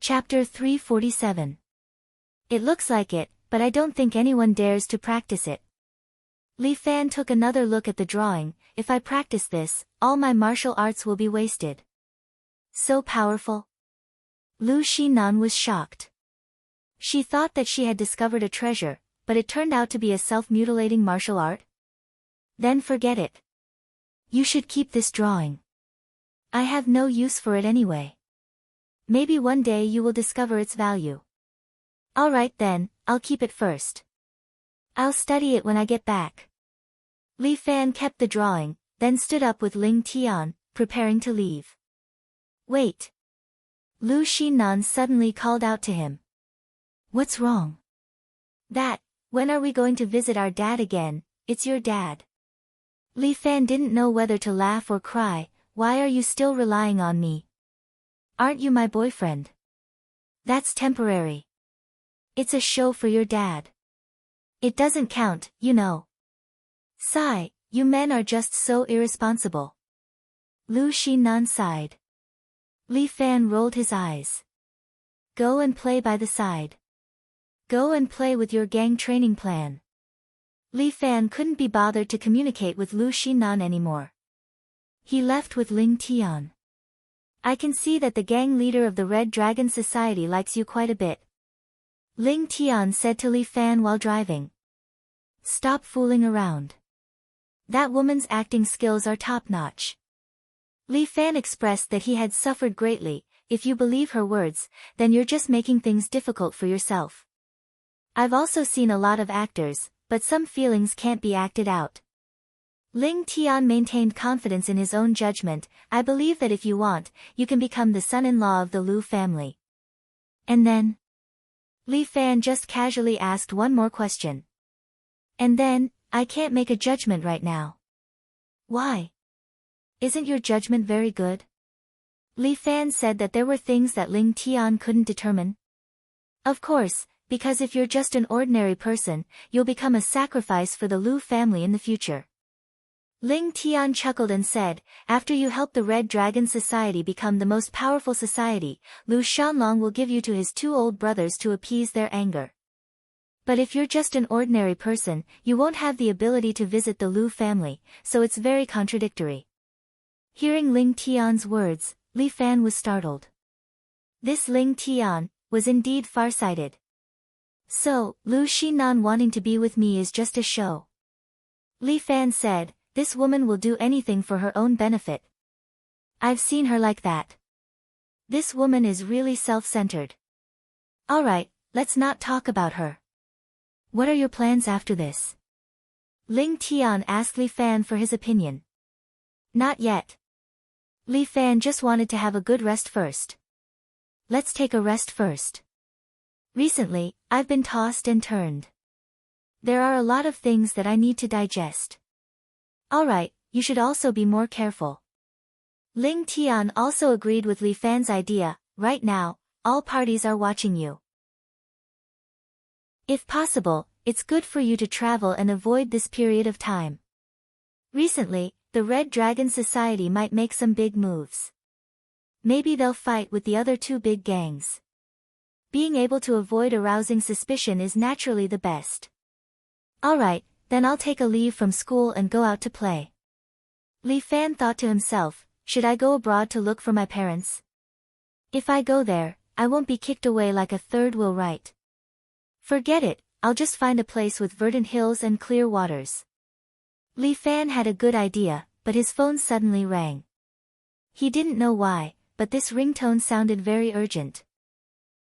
Chapter 347. It looks like it, but I don't think anyone dares to practice it. Li Fan took another look at the drawing. If I practice this, all my martial arts will be wasted. So powerful? Lu Xinan was shocked. She thought that she had discovered a treasure, but it turned out to be a self-mutilating martial art? Then forget it. You should keep this drawing. I have no use for it anyway. Maybe one day you will discover its value. Alright then, I'll keep it first. I'll study it when I get back. Li Fan kept the drawing, then stood up with Ling Tian, preparing to leave. Wait. Lu Xinan suddenly called out to him. What's wrong? When are we going to visit our dad again? It's your dad. Li Fan didn't know whether to laugh or cry. Why are you still relying on me? Aren't you my boyfriend? That's temporary. It's a show for your dad. It doesn't count, you know. Sigh, you men are just so irresponsible. Lu Xinan sighed. Li Fan rolled his eyes. Go and play by the side. Go and play with your gang training plan. Li Fan couldn't be bothered to communicate with Lu Xinan anymore. He left with Ling Tian. I can see that the gang leader of the Red Dragon Society likes you quite a bit. Ling Tian said to Li Fan while driving. Stop fooling around. That woman's acting skills are top-notch. Li Fan expressed that he had suffered greatly. If you believe her words, then you're just making things difficult for yourself. I've also seen a lot of actors, but some feelings can't be acted out. Ling Tian maintained confidence in his own judgment. I believe that if you want, you can become the son-in-law of the Lu family. And then? Li Fan just casually asked one more question. And then, I can't make a judgment right now. Why? Isn't your judgment very good? Li Fan said that there were things that Ling Tian couldn't determine. Of course, because if you're just an ordinary person, you'll become a sacrifice for the Lu family in the future. Ling Tian chuckled and said, after you help the Red Dragon Society become the most powerful society, Lu Shanlong will give you to his two old brothers to appease their anger. But if you're just an ordinary person, you won't have the ability to visit the Lu family, so it's very contradictory. Hearing Ling Tian's words, Li Fan was startled. This Ling Tian was indeed farsighted. So, Lu Xinan wanting to be with me is just a show. Li Fan said, this woman will do anything for her own benefit. I've seen her like that. This woman is really self-centered. Alright, let's not talk about her. What are your plans after this? Ling Tian asked Li Fan for his opinion. Not yet. Li Fan just wanted to have a good rest first. Let's take a rest first. Recently, I've been tossed and turned. There are a lot of things that I need to digest. Alright, you should also be more careful. Ling Tian also agreed with Li Fan's idea. Right now, all parties are watching you. If possible, it's good for you to travel and avoid this period of time. Recently, the Red Dragon Society might make some big moves. Maybe they'll fight with the other two big gangs. Being able to avoid arousing suspicion is naturally the best. Alright, then I'll take a leave from school and go out to play. Li Fan thought to himself, should I go abroad to look for my parents? If I go there, I won't be kicked away like a third wheel right. Forget it, I'll just find a place with verdant hills and clear waters. Li Fan had a good idea, but his phone suddenly rang. He didn't know why, but this ringtone sounded very urgent.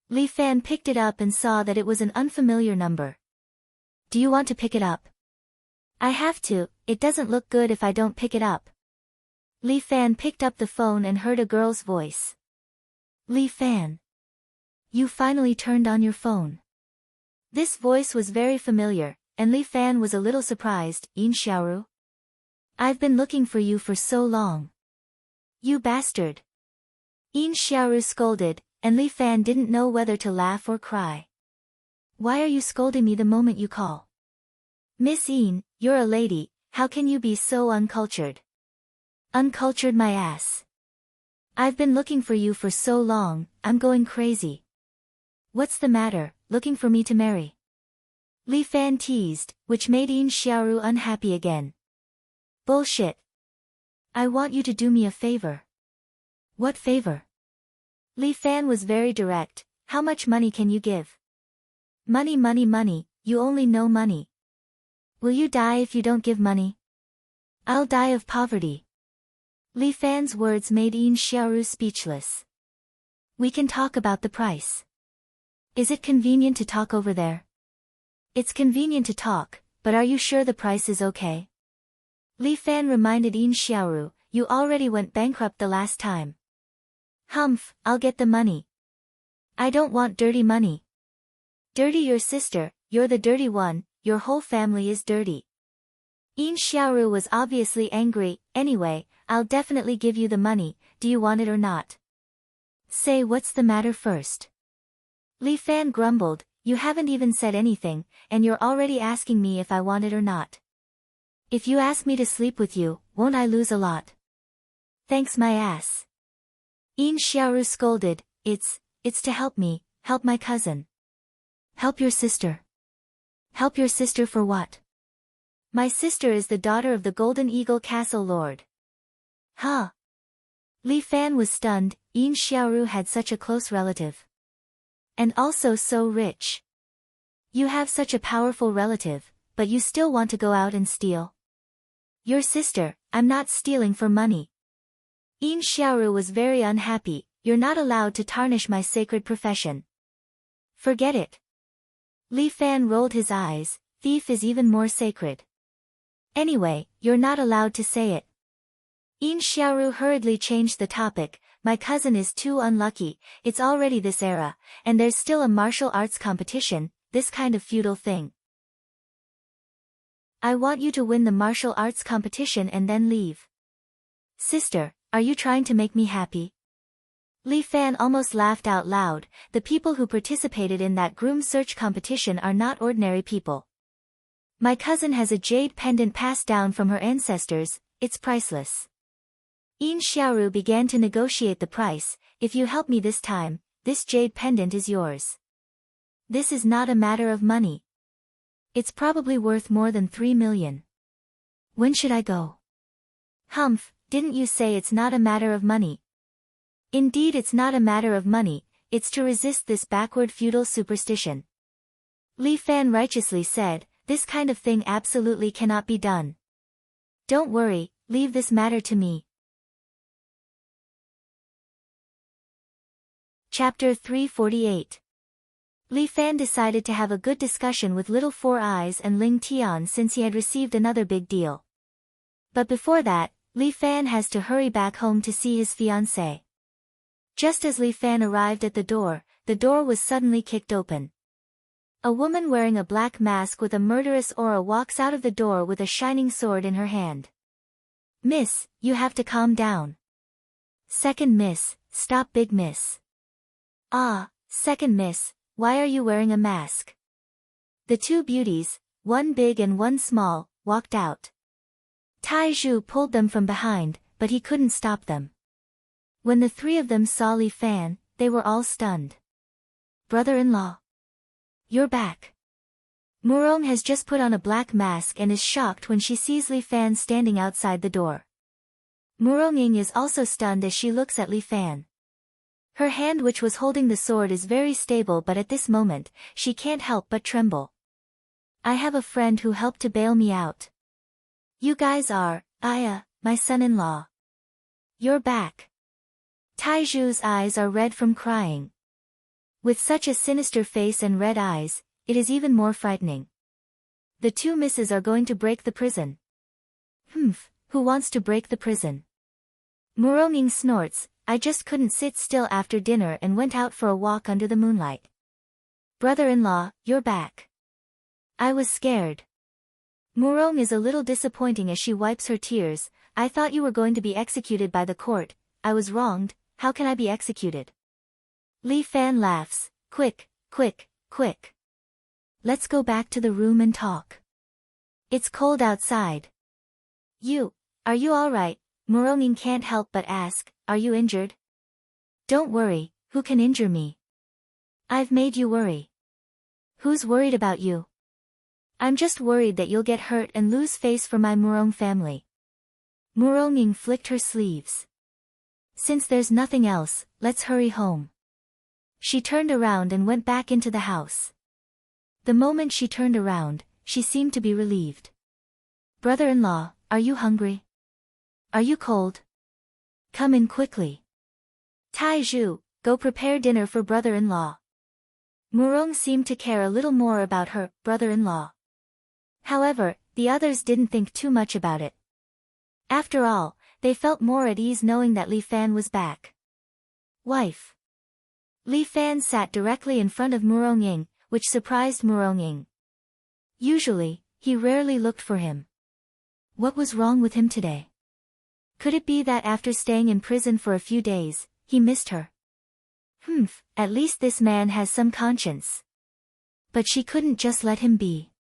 Li Fan picked it up and saw that it was an unfamiliar number. Do you want to pick it up? I have to, it doesn't look good if I don't pick it up. Li Fan picked up the phone and heard a girl's voice. Li Fan. You finally turned on your phone. This voice was very familiar, and Li Fan was a little surprised. Yin Xiaoru? I've been looking for you for so long. You bastard. Yin Xiaoru scolded, and Li Fan didn't know whether to laugh or cry. Why are you scolding me the moment you call? Miss Yin, you're a lady, how can you be so uncultured? Uncultured my ass. I've been looking for you for so long, I'm going crazy. What's the matter, looking for me to marry? Li Fan teased, which made Yin Xiaoru unhappy again. Bullshit. I want you to do me a favor. What favor? Li Fan was very direct. How much money can you give? Money, money, money, you only know money. Will you die if you don't give money? I'll die of poverty. Li Fan's words made Yin Xiaoru speechless. We can talk about the price. Is it convenient to talk over there? It's convenient to talk, but are you sure the price is okay? Li Fan reminded Yin Xiaoru, you already went bankrupt the last time. Humph, I'll get the money. I don't want dirty money. Dirty your sister, you're the dirty one, your whole family is dirty. Yin Xiaoru was obviously angry. Anyway, I'll definitely give you the money, do you want it or not? Say what's the matter first. Li Fan grumbled, you haven't even said anything, and you're already asking me if I want it or not. If you ask me to sleep with you, won't I lose a lot? Thanks my ass. Yin Xiaoru scolded, it's to help me, help my cousin. Help your sister. Help your sister for what? My sister is the daughter of the Golden Eagle Castle Lord. Huh? Li Fan was stunned, Yin Xiaoru had such a close relative. And also so rich. You have such a powerful relative, but you still want to go out and steal? Your sister, I'm not stealing for money. Yin Xiaoru was very unhappy, you're not allowed to tarnish my sacred profession. Forget it. Li Fan rolled his eyes, thief is even more sacred. Anyway, you're not allowed to say it. Yin Xiaoru hurriedly changed the topic, my cousin is too unlucky, it's already this era, and there's still a martial arts competition, this kind of feudal thing. I want you to win the martial arts competition and then leave. Sister, are you trying to make me happy? Li Fan almost laughed out loud, the people who participated in that groom search competition are not ordinary people. My cousin has a jade pendant passed down from her ancestors, it's priceless. Yin Xiaoru began to negotiate the price, if you help me this time, this jade pendant is yours. This is not a matter of money. It's probably worth more than 3 million. When should I go? Humph, didn't you say it's not a matter of money? Indeed it's not a matter of money, it's to resist this backward feudal superstition. Li Fan righteously said, this kind of thing absolutely cannot be done. Don't worry, leave this matter to me. Chapter 348. Li Fan decided to have a good discussion with Little Four Eyes and Ling Tian since he had received another big deal. But before that, Li Fan has to hurry back home to see his fiancée. Just as Li Fan arrived at the door was suddenly kicked open. A woman wearing a black mask with a murderous aura walks out of the door with a shining sword in her hand. Miss, you have to calm down. Second miss, stop big miss. Ah, second miss, why are you wearing a mask? The two beauties, one big and one small, walked out. Tai Zhu pulled them from behind, but he couldn't stop them. When the three of them saw Li Fan, they were all stunned. Brother-in-law. You're back. Murong has just put on a black mask and is shocked when she sees Li Fan standing outside the door. Murong is also stunned as she looks at Li Fan. Her hand which was holding the sword is very stable but at this moment, she can't help but tremble. I have a friend who helped to bail me out. You guys are, my son-in-law. You're back. Tai Zhu's eyes are red from crying. With such a sinister face and red eyes, it is even more frightening. The two misses are going to break the prison. Humph, who wants to break the prison? Murong snorts, I just couldn't sit still after dinner and went out for a walk under the moonlight. Brother-in-law, you're back. I was scared. Murong is a little disappointing as she wipes her tears, I thought you were going to be executed by the court, I was wronged, how can I be executed? Li Fan laughs, quick, quick, quick. Let's go back to the room and talk. It's cold outside. Are you alright? Murong can't help but ask, are you injured? Don't worry, who can injure me? I've made you worry. Who's worried about you? I'm just worried that you'll get hurt and lose face for my Murong family. Murong flicked her sleeves. Since there's nothing else, let's hurry home. She turned around and went back into the house. The moment she turned around, she seemed to be relieved. Brother-in-law, are you hungry? Are you cold? Come in quickly. Taizhu, go prepare dinner for brother-in-law. Murong seemed to care a little more about her brother-in-law. However, the others didn't think too much about it. After all, they felt more at ease knowing that Li Fan was back. Wife. Li Fan sat directly in front of Murong, which surprised Murong. Usually, he rarely looked for him. What was wrong with him today? Could it be that after staying in prison for a few days, he missed her? At least this man has some conscience. But she couldn't just let him be.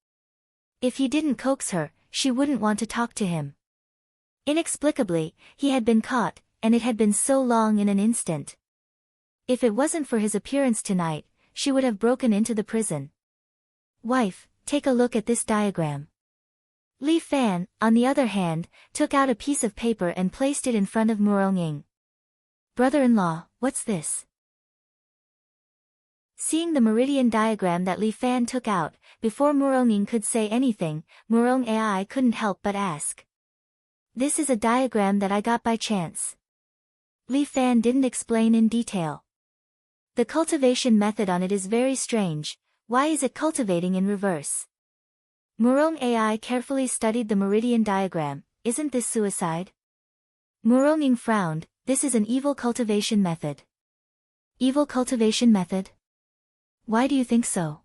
If he didn't coax her, she wouldn't want to talk to him. Inexplicably, he had been caught, and it had been so long in an instant. If it wasn't for his appearance tonight, she would have broken into the prison. Wife, take a look at this diagram. Li Fan, on the other hand, took out a piece of paper and placed it in front of Murong. Brother-in-law, what's this? Seeing the meridian diagram that Li Fan took out, before Murong could say anything, Murong Ai couldn't help but ask. This is a diagram that I got by chance. Li Fan didn't explain in detail. The cultivation method on it is very strange. Why is it cultivating in reverse? Murong Ai carefully studied the meridian diagram. Isn't this suicide? Murong frowned. This is an evil cultivation method. Evil cultivation method? Why do you think so?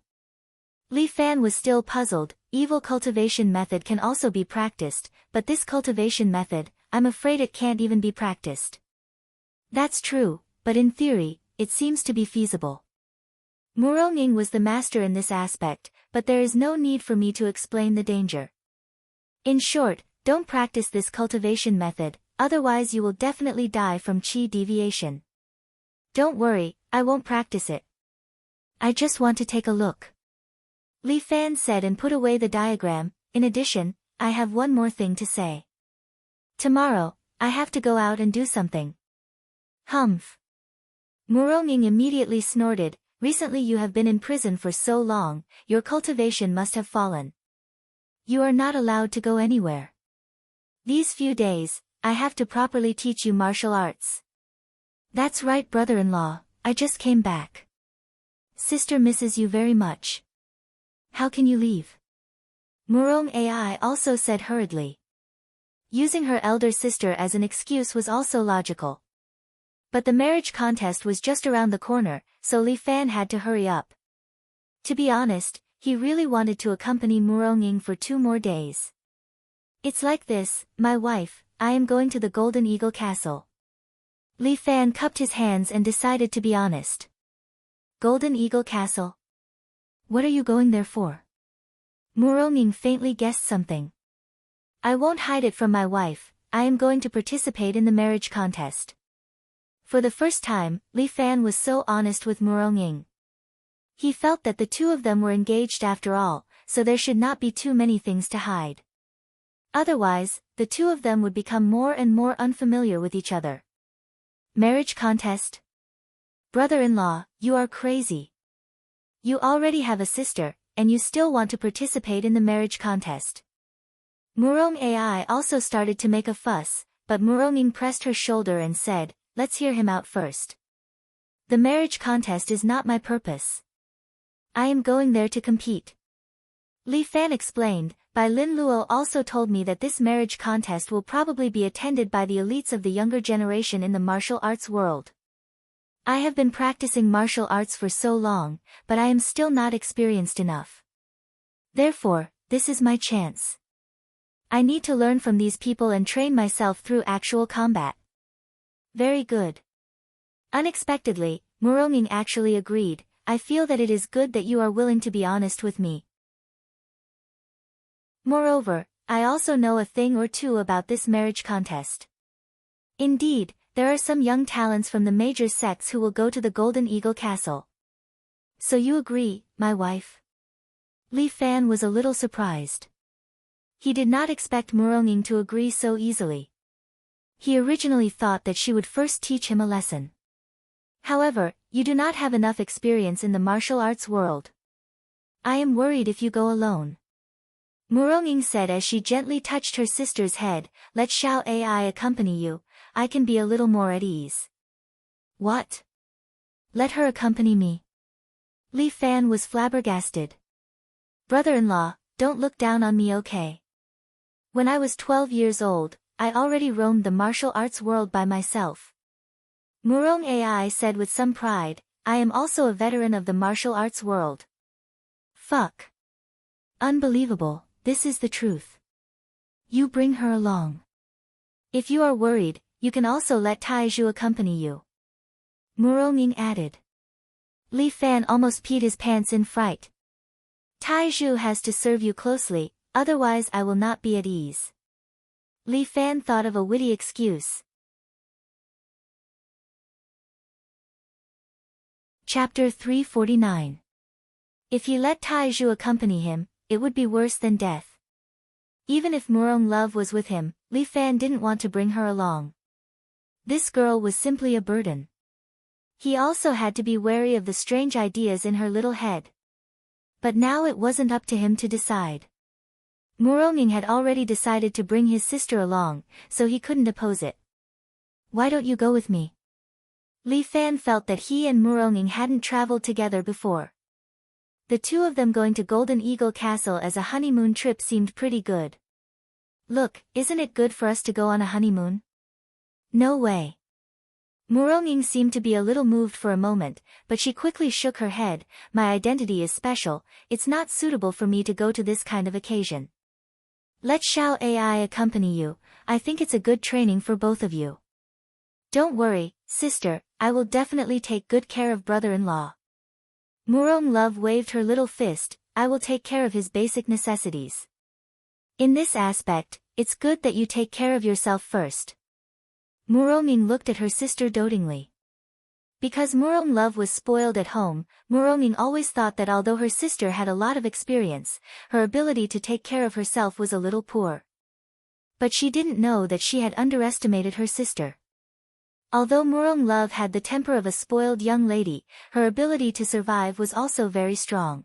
Li Fan was still puzzled. Evil cultivation method can also be practiced, but this cultivation method, I'm afraid it can't even be practiced. That's true, but in theory, it seems to be feasible. Murong was the master in this aspect, but there is no need for me to explain the danger. In short, don't practice this cultivation method, otherwise you will definitely die from qi deviation. Don't worry, I won't practice it. I just want to take a look. Li Fan said and put away the diagram. In addition, I have one more thing to say. Tomorrow, I have to go out and do something. Humph. Murong immediately snorted. Recently you have been in prison for so long, your cultivation must have fallen. You are not allowed to go anywhere. These few days, I have to properly teach you martial arts. That's right, brother-in-law, I just came back. Sister misses you very much. How can you leave? Murong Ai also said hurriedly. Using her elder sister as an excuse was also logical. But the marriage contest was just around the corner, so Li Fan had to hurry up. To be honest, he really wanted to accompany Murong for 2 more days. It's like this, my wife, I am going to the Golden Eagle Castle. Li Fan cupped his hands and decided to be honest. Golden Eagle Castle? What are you going there for? Murong faintly guessed something. I won't hide it from my wife, I am going to participate in the marriage contest. For the first time, Li Fan was so honest with Murong. He felt that the two of them were engaged after all, so there should not be too many things to hide. Otherwise, the two of them would become more and more unfamiliar with each other. Marriage contest? Brother-in-law, you are crazy. You already have a sister, and you still want to participate in the marriage contest. Murong Ai also started to make a fuss, but Murong pressed her shoulder and said, let's hear him out first. The marriage contest is not my purpose. I am going there to compete. Li Fan explained, Bai Lin Luo also told me that this marriage contest will probably be attended by the elites of the younger generation in the martial arts world. I have been practicing martial arts for so long, but I am still not experienced enough. Therefore, this is my chance. I need to learn from these people and train myself through actual combat. Very good. Unexpectedly, Murong actually agreed. I feel that it is good that you are willing to be honest with me. Moreover, I also know a thing or two about this marriage contest. Indeed, there are some young talents from the major sects who will go to the Golden Eagle Castle. So you agree, my wife? Li Fan was a little surprised. He did not expect Muronging to agree so easily. He originally thought that she would first teach him a lesson. However, you do not have enough experience in the martial arts world. I am worried if you go alone. Muronging said as she gently touched her sister's head, let Xiao Ai accompany you, I can be a little more at ease. What? Let her accompany me? Li Fan was flabbergasted. Brother-in-law, don't look down on me, okay? When I was 12 years old, I already roamed the martial arts world by myself. Murong Ai said with some pride, I am also a veteran of the martial arts world. Fuck. Unbelievable, this is the truth. You bring her along. If you are worried, you can also let Taizhu accompany you. Muronging added. Li Fan almost peed his pants in fright. Taizhu has to serve you closely, otherwise I will not be at ease. Li Fan thought of a witty excuse. Chapter 349. If he let Taizhu accompany him, it would be worse than death. Even if Murong Love was with him, Li Fan didn't want to bring her along. This girl was simply a burden. He also had to be wary of the strange ideas in her little head. But now it wasn't up to him to decide. Muronging had already decided to bring his sister along, so he couldn't oppose it. Why don't you go with me? Li Fan felt that he and Muronging hadn't traveled together before. The two of them going to Golden Eagle Castle as a honeymoon trip seemed pretty good. Look, isn't it good for us to go on a honeymoon? No way. Muronging seemed to be a little moved for a moment, but she quickly shook her head, my identity is special, it's not suitable for me to go to this kind of occasion. Let Xiao Ai accompany you, I think it's a good training for both of you. Don't worry, sister, I will definitely take good care of brother-in-law. Murong Love waved her little fist, I will take care of his basic necessities. In this aspect, it's good that you take care of yourself first. Muronging looked at her sister dotingly. Because Murong Love was spoiled at home, Muronging always thought that although her sister had a lot of experience, her ability to take care of herself was a little poor. But she didn't know that she had underestimated her sister. Although Murong Love had the temper of a spoiled young lady, her ability to survive was also very strong.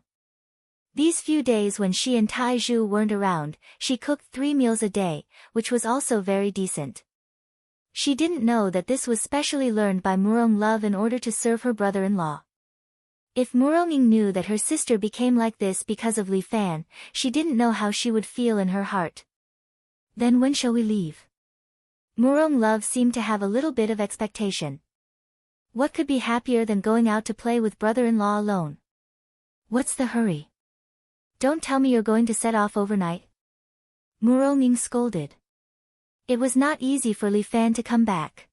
These few days when she and Taizhu weren't around, she cooked 3 meals a day, which was also very decent. She didn't know that this was specially learned by Murong Love in order to serve her brother-in-law. If Muronging knew that her sister became like this because of Li Fan, she didn't know how she would feel in her heart. Then when shall we leave? Murong Love seemed to have a little bit of expectation. What could be happier than going out to play with brother-in-law alone? What's the hurry? Don't tell me you're going to set off overnight. Muronging scolded. It was not easy for Li Fan to come back.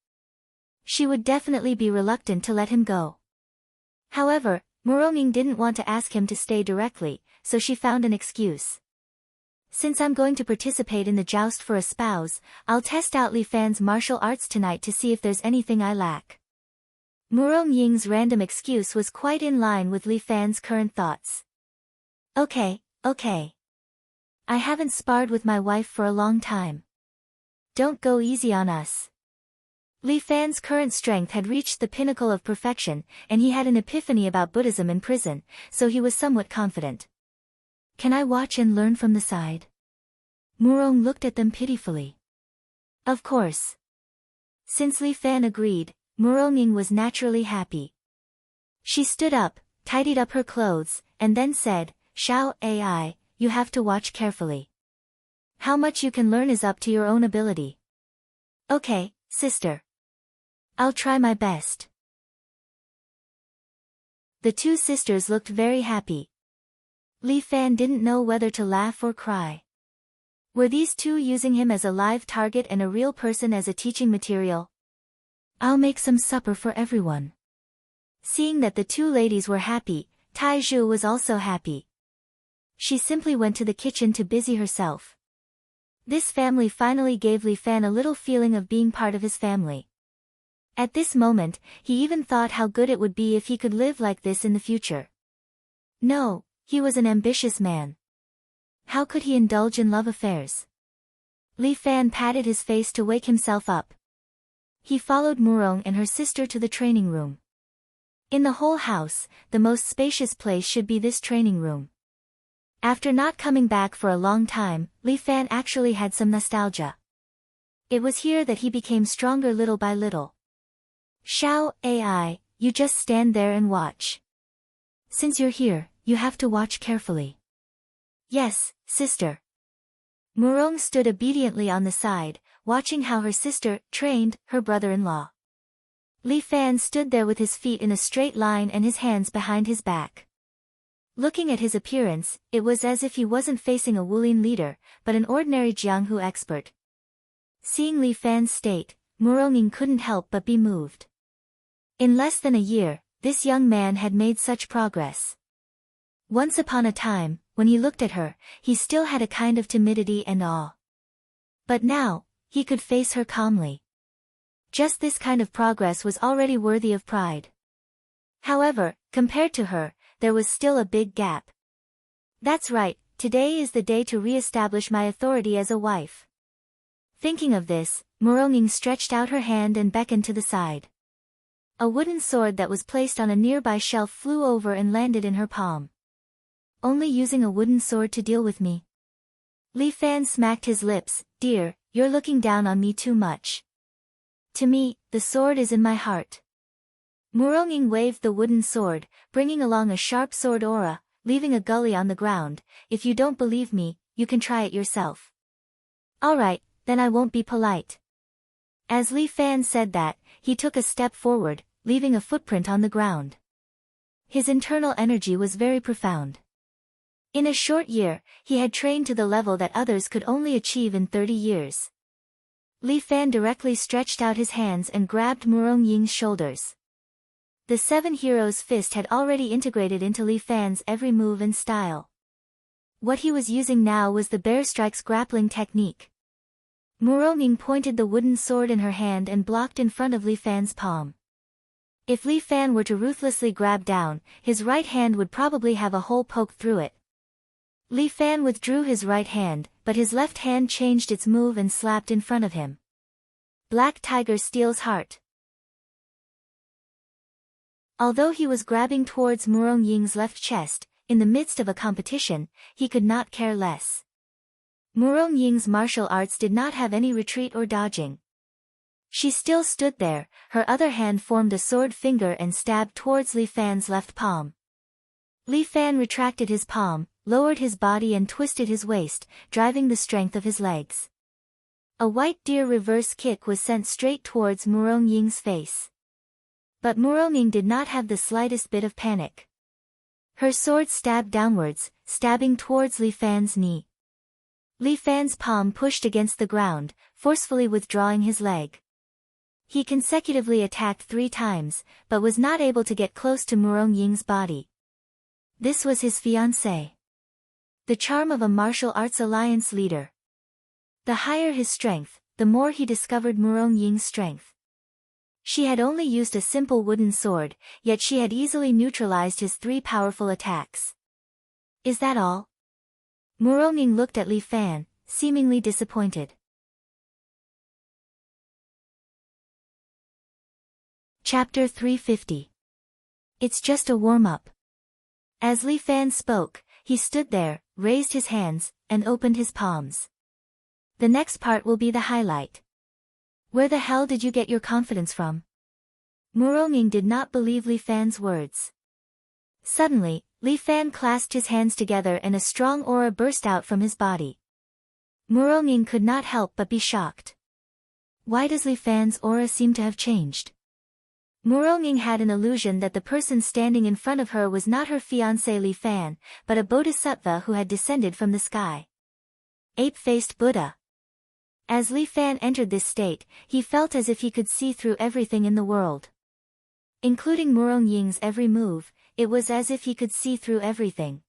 She would definitely be reluctant to let him go. However, Muronging didn't want to ask him to stay directly, so she found an excuse. Since I'm going to participate in the joust for a spouse, I'll test out Li Fan's martial arts tonight to see if there's anything I lack. Murong Ying's random excuse was quite in line with Li Fan's current thoughts. Okay. I haven't sparred with my wife for a long time. Don't go easy on us. Li Fan's current strength had reached the pinnacle of perfection, and he had an epiphany about Buddhism in prison, so he was somewhat confident. Can I watch and learn from the side? Murong looked at them pitifully. Of course. Since Li Fan agreed, Muronging was naturally happy. She stood up, tidied up her clothes, and then said, Xiao Ai, you have to watch carefully. How much you can learn is up to your own ability. Okay, sister. I'll try my best. The two sisters looked very happy. Li Fan didn't know whether to laugh or cry. Were these two using him as a live target and a real person as a teaching material? I'll make some supper for everyone. Seeing that the two ladies were happy, Taizhu was also happy. She simply went to the kitchen to busy herself. This family finally gave Li Fan a little feeling of being part of his family. At this moment, he even thought how good it would be if he could live like this in the future. No, he was an ambitious man. How could he indulge in love affairs? Li Fan patted his face to wake himself up. He followed Murong and her sister to the training room. In the whole house, the most spacious place should be this training room. After not coming back for a long time, Li Fan actually had some nostalgia. It was here that he became stronger little by little. Xiao Ai, you just stand there and watch. Since you're here, you have to watch carefully. Yes, sister. Murong stood obediently on the side, watching how her sister trained her brother-in-law. Li Fan stood there with his feet in a straight line and his hands behind his back. Looking at his appearance, it was as if he wasn't facing a Wulin leader, but an ordinary Jianghu expert. Seeing Li Fan's state, Murong couldn't help but be moved. In less than a year, this young man had made such progress. Once upon a time, when he looked at her, he still had a kind of timidity and awe. But now, he could face her calmly. Just this kind of progress was already worthy of pride. However, compared to her, there was still a big gap. That's right, today is the day to re-establish my authority as a wife. Thinking of this, Murong stretched out her hand and beckoned to the side. A wooden sword that was placed on a nearby shelf flew over and landed in her palm. Only using a wooden sword to deal with me? Li Fan smacked his lips. Dear, you're looking down on me too much. To me, the sword is in my heart. Murong waved the wooden sword, bringing along a sharp sword aura, leaving a gully on the ground. If you don't believe me, you can try it yourself. Alright, then I won't be polite. As Li Fan said that, he took a step forward, leaving a footprint on the ground. His internal energy was very profound. In a short year, he had trained to the level that others could only achieve in 30 years. Li Fan directly stretched out his hands and grabbed Murong shoulders. The Seven Heroes' fist had already integrated into Li Fan's every move and style. What he was using now was the Bear Strikes grappling technique. Murong pointed the wooden sword in her hand and blocked in front of Li Fan's palm. If Li Fan were to ruthlessly grab down, his right hand would probably have a hole poked through it. Li Fan withdrew his right hand, but his left hand changed its move and slapped in front of him. Black Tiger Steel's Heart. Although he was grabbing towards Murong left chest, in the midst of a competition, he could not care less. Murong martial arts did not have any retreat or dodging. She still stood there, her other hand formed a sword finger and stabbed towards Li Fan's left palm. Li Fan retracted his palm, lowered his body and twisted his waist, driving the strength of his legs. A white deer reverse kick was sent straight towards Murong face. But Murong did not have the slightest bit of panic. Her sword stabbed downwards, stabbing towards Li Fan's knee. Li Fan's palm pushed against the ground, forcefully withdrawing his leg. He consecutively attacked 3 times, but was not able to get close to Murong body. This was his fiancée. The charm of a martial arts alliance leader. The higher his strength, the more he discovered Murong strength. She had only used a simple wooden sword, yet she had easily neutralized his 3 powerful attacks. Is that all? Murong looked at Li Fan, seemingly disappointed. Chapter 350. It's just a warm-up. As Li Fan spoke, he stood there, raised his hands, and opened his palms. The next part will be the highlight. Where the hell did you get your confidence from? Murong did not believe Li Fan's words. Suddenly, Li Fan clasped his hands together and a strong aura burst out from his body. Murong could not help but be shocked. Why does Li Fan's aura seem to have changed? Murong had an illusion that the person standing in front of her was not her fiancé Li Fan, but a bodhisattva who had descended from the sky. Ape-faced Buddha. As Li Fan entered this state, he felt as if he could see through everything in the world. Including Murong every move, it was as if he could see through everything.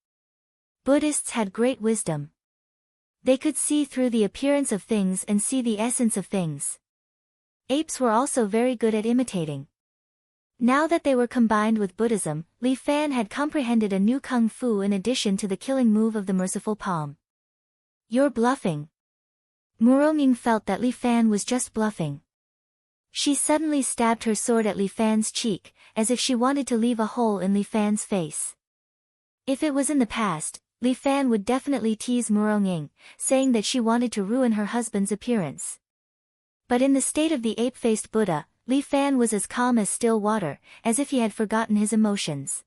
Buddhists had great wisdom. They could see through the appearance of things and see the essence of things. Apes were also very good at imitating. Now that they were combined with Buddhism, Li Fan had comprehended a new kung fu in addition to the killing move of the merciful palm. You're bluffing. Murong felt that Li Fan was just bluffing. She suddenly stabbed her sword at Li Fan's cheek, as if she wanted to leave a hole in Li Fan's face. If it was in the past, Li Fan would definitely tease Murong, saying that she wanted to ruin her husband's appearance. But in the state of the ape-faced Buddha, Li Fan was as calm as still water, as if he had forgotten his emotions.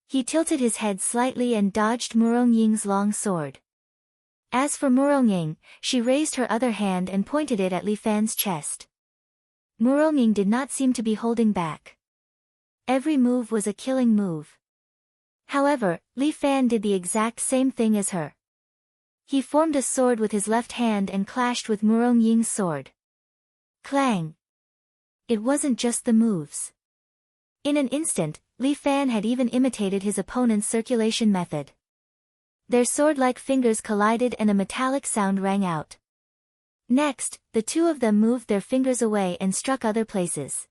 He tilted his head slightly and dodged Murong long sword. As for Murong, she raised her other hand and pointed it at Li Fan's chest. Murong did not seem to be holding back. Every move was a killing move. However, Li Fan did the exact same thing as her. He formed a sword with his left hand and clashed with Murong sword. Clang! It wasn't just the moves. In an instant, Li Fan had even imitated his opponent's circulation method. Their sword-like fingers collided and a metallic sound rang out. Next, the two of them moved their fingers away and struck other places.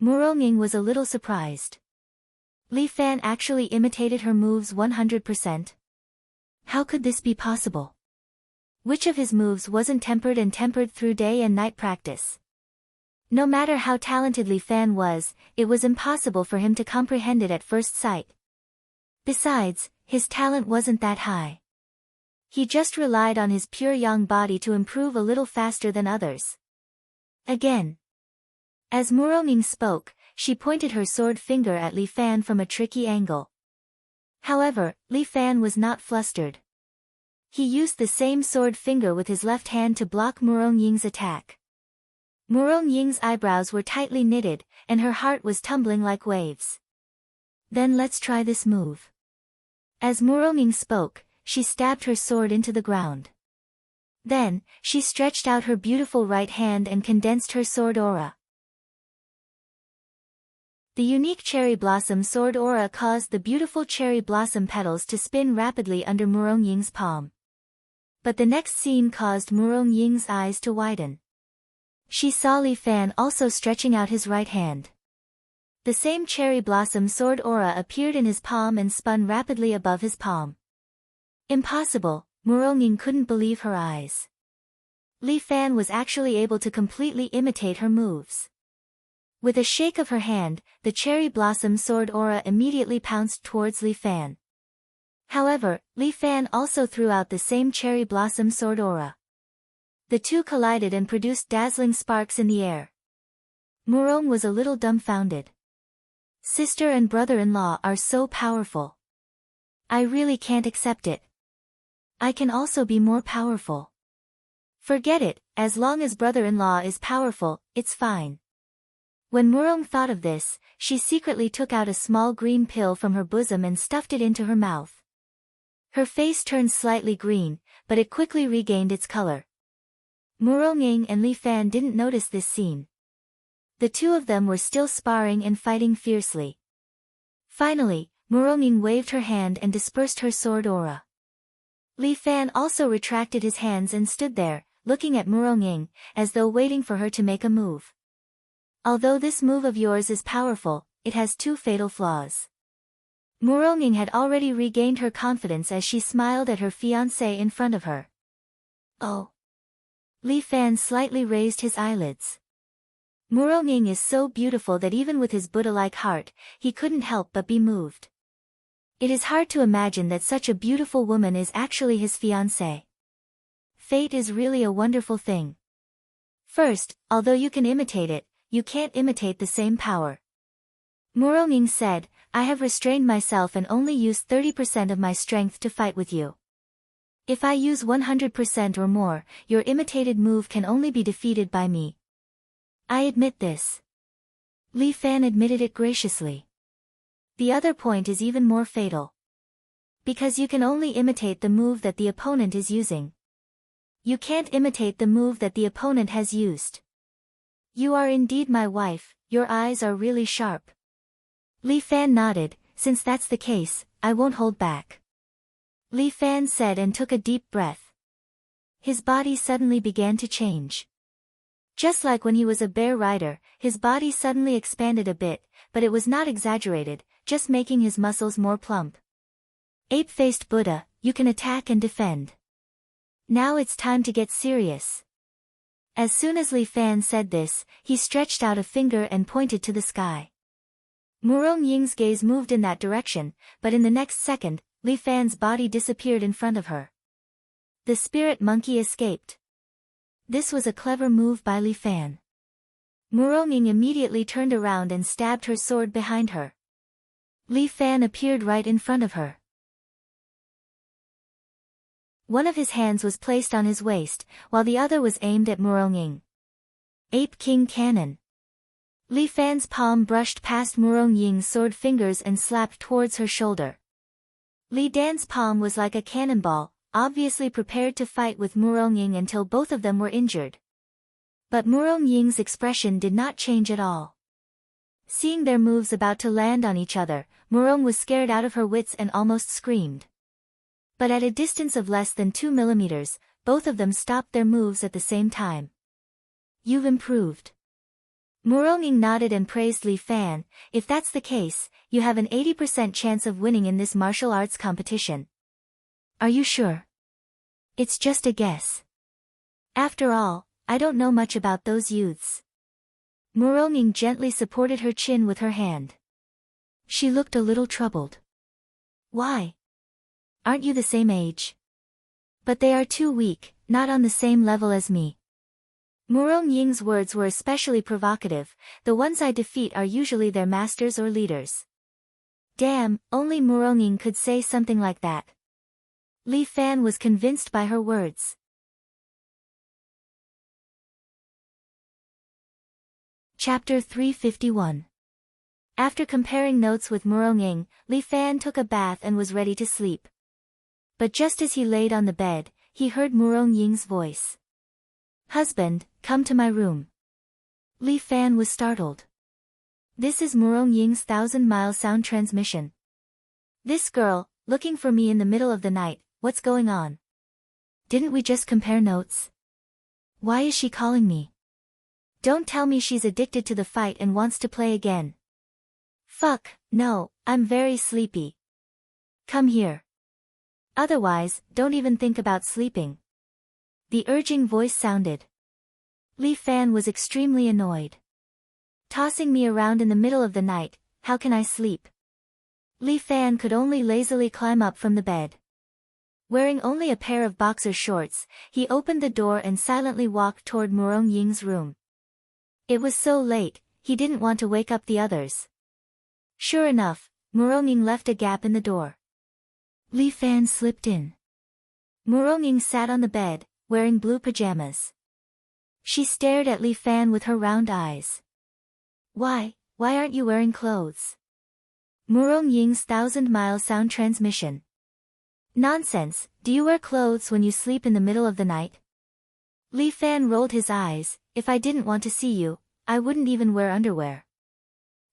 Murong was a little surprised. Li Fan actually imitated her moves 100%. How could this be possible? Which of his moves wasn't tempered through day and night practice? No matter how talented Li Fan was, it was impossible for him to comprehend it at first sight. Besides, his talent wasn't that high. He just relied on his pure yang body to improve a little faster than others. Again. As Murong spoke, she pointed her sword finger at Li Fan from a tricky angle. However, Li Fan was not flustered. He used the same sword finger with his left hand to block Murong's attack. Murong's eyebrows were tightly knitted, and her heart was tumbling like waves. Then let's try this move. As Murong spoke, she stabbed her sword into the ground. Then, she stretched out her beautiful right hand and condensed her sword aura. The unique cherry blossom sword aura caused the beautiful cherry blossom petals to spin rapidly under Murong's palm. But the next scene caused Murong's eyes to widen. She saw Li Fan also stretching out his right hand. The same cherry blossom sword aura appeared in his palm and spun rapidly above his palm. Impossible, Murong couldn't believe her eyes. Li Fan was actually able to completely imitate her moves. With a shake of her hand, the cherry blossom sword aura immediately pounced towards Li Fan. However, Li Fan also threw out the same cherry blossom sword aura. The two collided and produced dazzling sparks in the air. Murong was a little dumbfounded. Sister and brother-in-law are so powerful. I really can't accept it. I can also be more powerful. Forget it, as long as brother-in-law is powerful, it's fine. When Murong thought of this, she secretly took out a small green pill from her bosom and stuffed it into her mouth. Her face turned slightly green, but it quickly regained its color. Murong and Li Fan didn't notice this scene. The two of them were still sparring and fighting fiercely. Finally, Murong waved her hand and dispersed her sword aura. Li Fan also retracted his hands and stood there, looking at Murong, as though waiting for her to make a move. Although this move of yours is powerful, it has two fatal flaws. Murong had already regained her confidence as she smiled at her fiancé in front of her. Oh. Li Fan slightly raised his eyelids. Murong is so beautiful that even with his Buddha-like heart, he couldn't help but be moved. It is hard to imagine that such a beautiful woman is actually his fiancée. Fate is really a wonderful thing. First, although you can imitate it, you can't imitate the same power. Murong said, I have restrained myself and only used 30% of my strength to fight with you. If I use 100% or more, your imitated move can only be defeated by me. I admit this. Li Fan admitted it graciously. The other point is even more fatal. Because you can only imitate the move that the opponent is using. You can't imitate the move that the opponent has used. You are indeed my wife, your eyes are really sharp. Li Fan nodded, since that's the case, I won't hold back. Li Fan said and took a deep breath. His body suddenly began to change. Just like when he was a bear rider, his body suddenly expanded a bit, but it was not exaggerated, just making his muscles more plump. Ape-faced Buddha, you can attack and defend. Now it's time to get serious. As soon as Li Fan said this, he stretched out a finger and pointed to the sky. Murong Ying's gaze moved in that direction, but in the next second, Li Fan's body disappeared in front of her. The spirit monkey escaped. This was a clever move by Li Fan. Murong Ying immediately turned around and stabbed her sword behind her. Li Fan appeared right in front of her. One of his hands was placed on his waist, while the other was aimed at Murong Ying. Ape King Cannon. Li Fan's palm brushed past Murong Ying's sword fingers and slapped towards her shoulder. Li Dan's palm was like a cannonball, obviously prepared to fight with Murong Ying until both of them were injured. But Murong Ying's expression did not change at all. Seeing their moves about to land on each other, Murong was scared out of her wits and almost screamed. But at a distance of less than 2 millimeters, both of them stopped their moves at the same time. You've improved. Murong Ying nodded and praised Li Fan. If that's the case, you have an 80% chance of winning in this martial arts competition. Are you sure? It's just a guess. After all, I don't know much about those youths. Murong Ying gently supported her chin with her hand. She looked a little troubled. Why? Aren't you the same age? But they are too weak, not on the same level as me. Murong Ying's words were especially provocative. The ones I defeat are usually their masters or leaders. Damn, only Murong Ying could say something like that. Li Fan was convinced by her words. Chapter 351. After comparing notes with Murong Ying, Li Fan took a bath and was ready to sleep. But just as he laid on the bed, he heard Murong Ying's voice. Husband, come to my room. Li Fan was startled. This is Murong Ying's 1,000-mile sound transmission. This girl, looking for me in the middle of the night, what's going on? Didn't we just compare notes? Why is she calling me? Don't tell me she's addicted to the fight and wants to play again. Fuck, no, I'm very sleepy. Come here. Otherwise, don't even think about sleeping. The urging voice sounded. Li Fan was extremely annoyed. Tossing me around in the middle of the night, how can I sleep? Li Fan could only lazily climb up from the bed. Wearing only a pair of boxer shorts, he opened the door and silently walked toward Murong Ying's room. It was so late, he didn't want to wake up the others. Sure enough, Murong Ying left a gap in the door. Li Fan slipped in. Murong Ying sat on the bed, wearing blue pajamas. She stared at Li Fan with her round eyes. Why aren't you wearing clothes? Murong Ying's 1,000-mile sound transmission. Nonsense, do you wear clothes when you sleep in the middle of the night? Li Fan rolled his eyes. If I didn't want to see you, I wouldn't even wear underwear.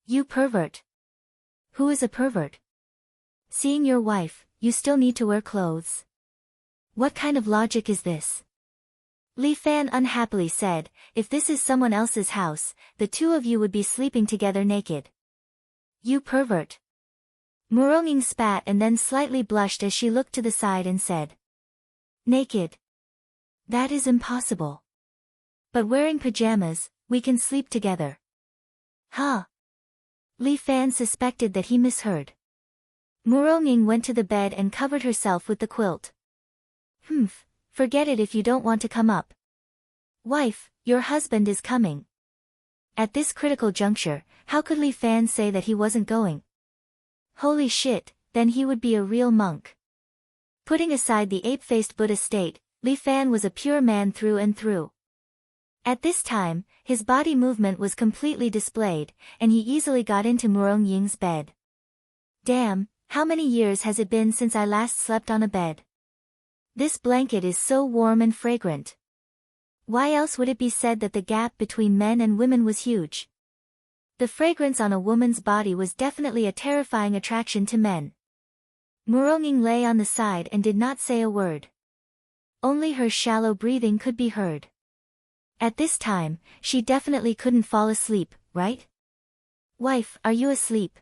You pervert. Who is a pervert? Seeing your wife, you still need to wear clothes. What kind of logic is this? Li Fan unhappily said, if this is someone else's house, the two of you would be sleeping together naked. You pervert. Murong Ying spat and then slightly blushed as she looked to the side and said. Naked? That is impossible. But wearing pajamas, we can sleep together. Huh? Li Fan suspected that he misheard. Murong Ying went to the bed and covered herself with the quilt. Humph, forget it if you don't want to come up. Wife, your husband is coming. At this critical juncture, how could Li Fan say that he wasn't going? Holy shit, then he would be a real monk. Putting aside the ape-faced Buddha state, Li Fan was a pure man through and through. At this time, his body movement was completely displayed, and he easily got into Murong Ying's bed. Damn, how many years has it been since I last slept on a bed? This blanket is so warm and fragrant. Why else would it be said that the gap between men and women was huge? The fragrance on a woman's body was definitely a terrifying attraction to men. Murong Ying lay on the side and did not say a word. Only her shallow breathing could be heard. At this time, she definitely couldn't fall asleep, right? Wife, are you asleep?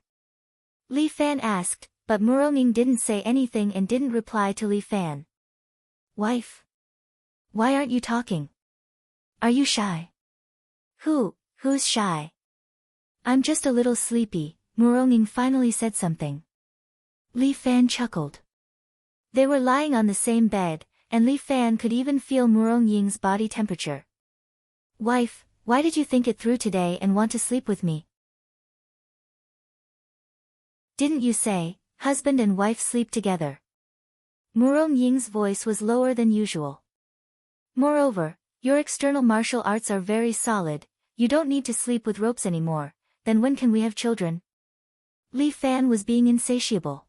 Li Fan asked, but Muronging didn't say anything and didn't reply to Li Fan. Wife? Why aren't you talking? Are you shy? Who's shy? I'm just a little sleepy, Muronging finally said something. Li Fan chuckled. They were lying on the same bed, and Li Fan could even feel Murong-ying's body temperature. Wife, why did you think it through today and want to sleep with me? Didn't you say, husband and wife sleep together? Murong-ying's voice was lower than usual. Moreover, your external martial arts are very solid, you don't need to sleep with ropes anymore, then when can we have children? Li Fan was being insatiable.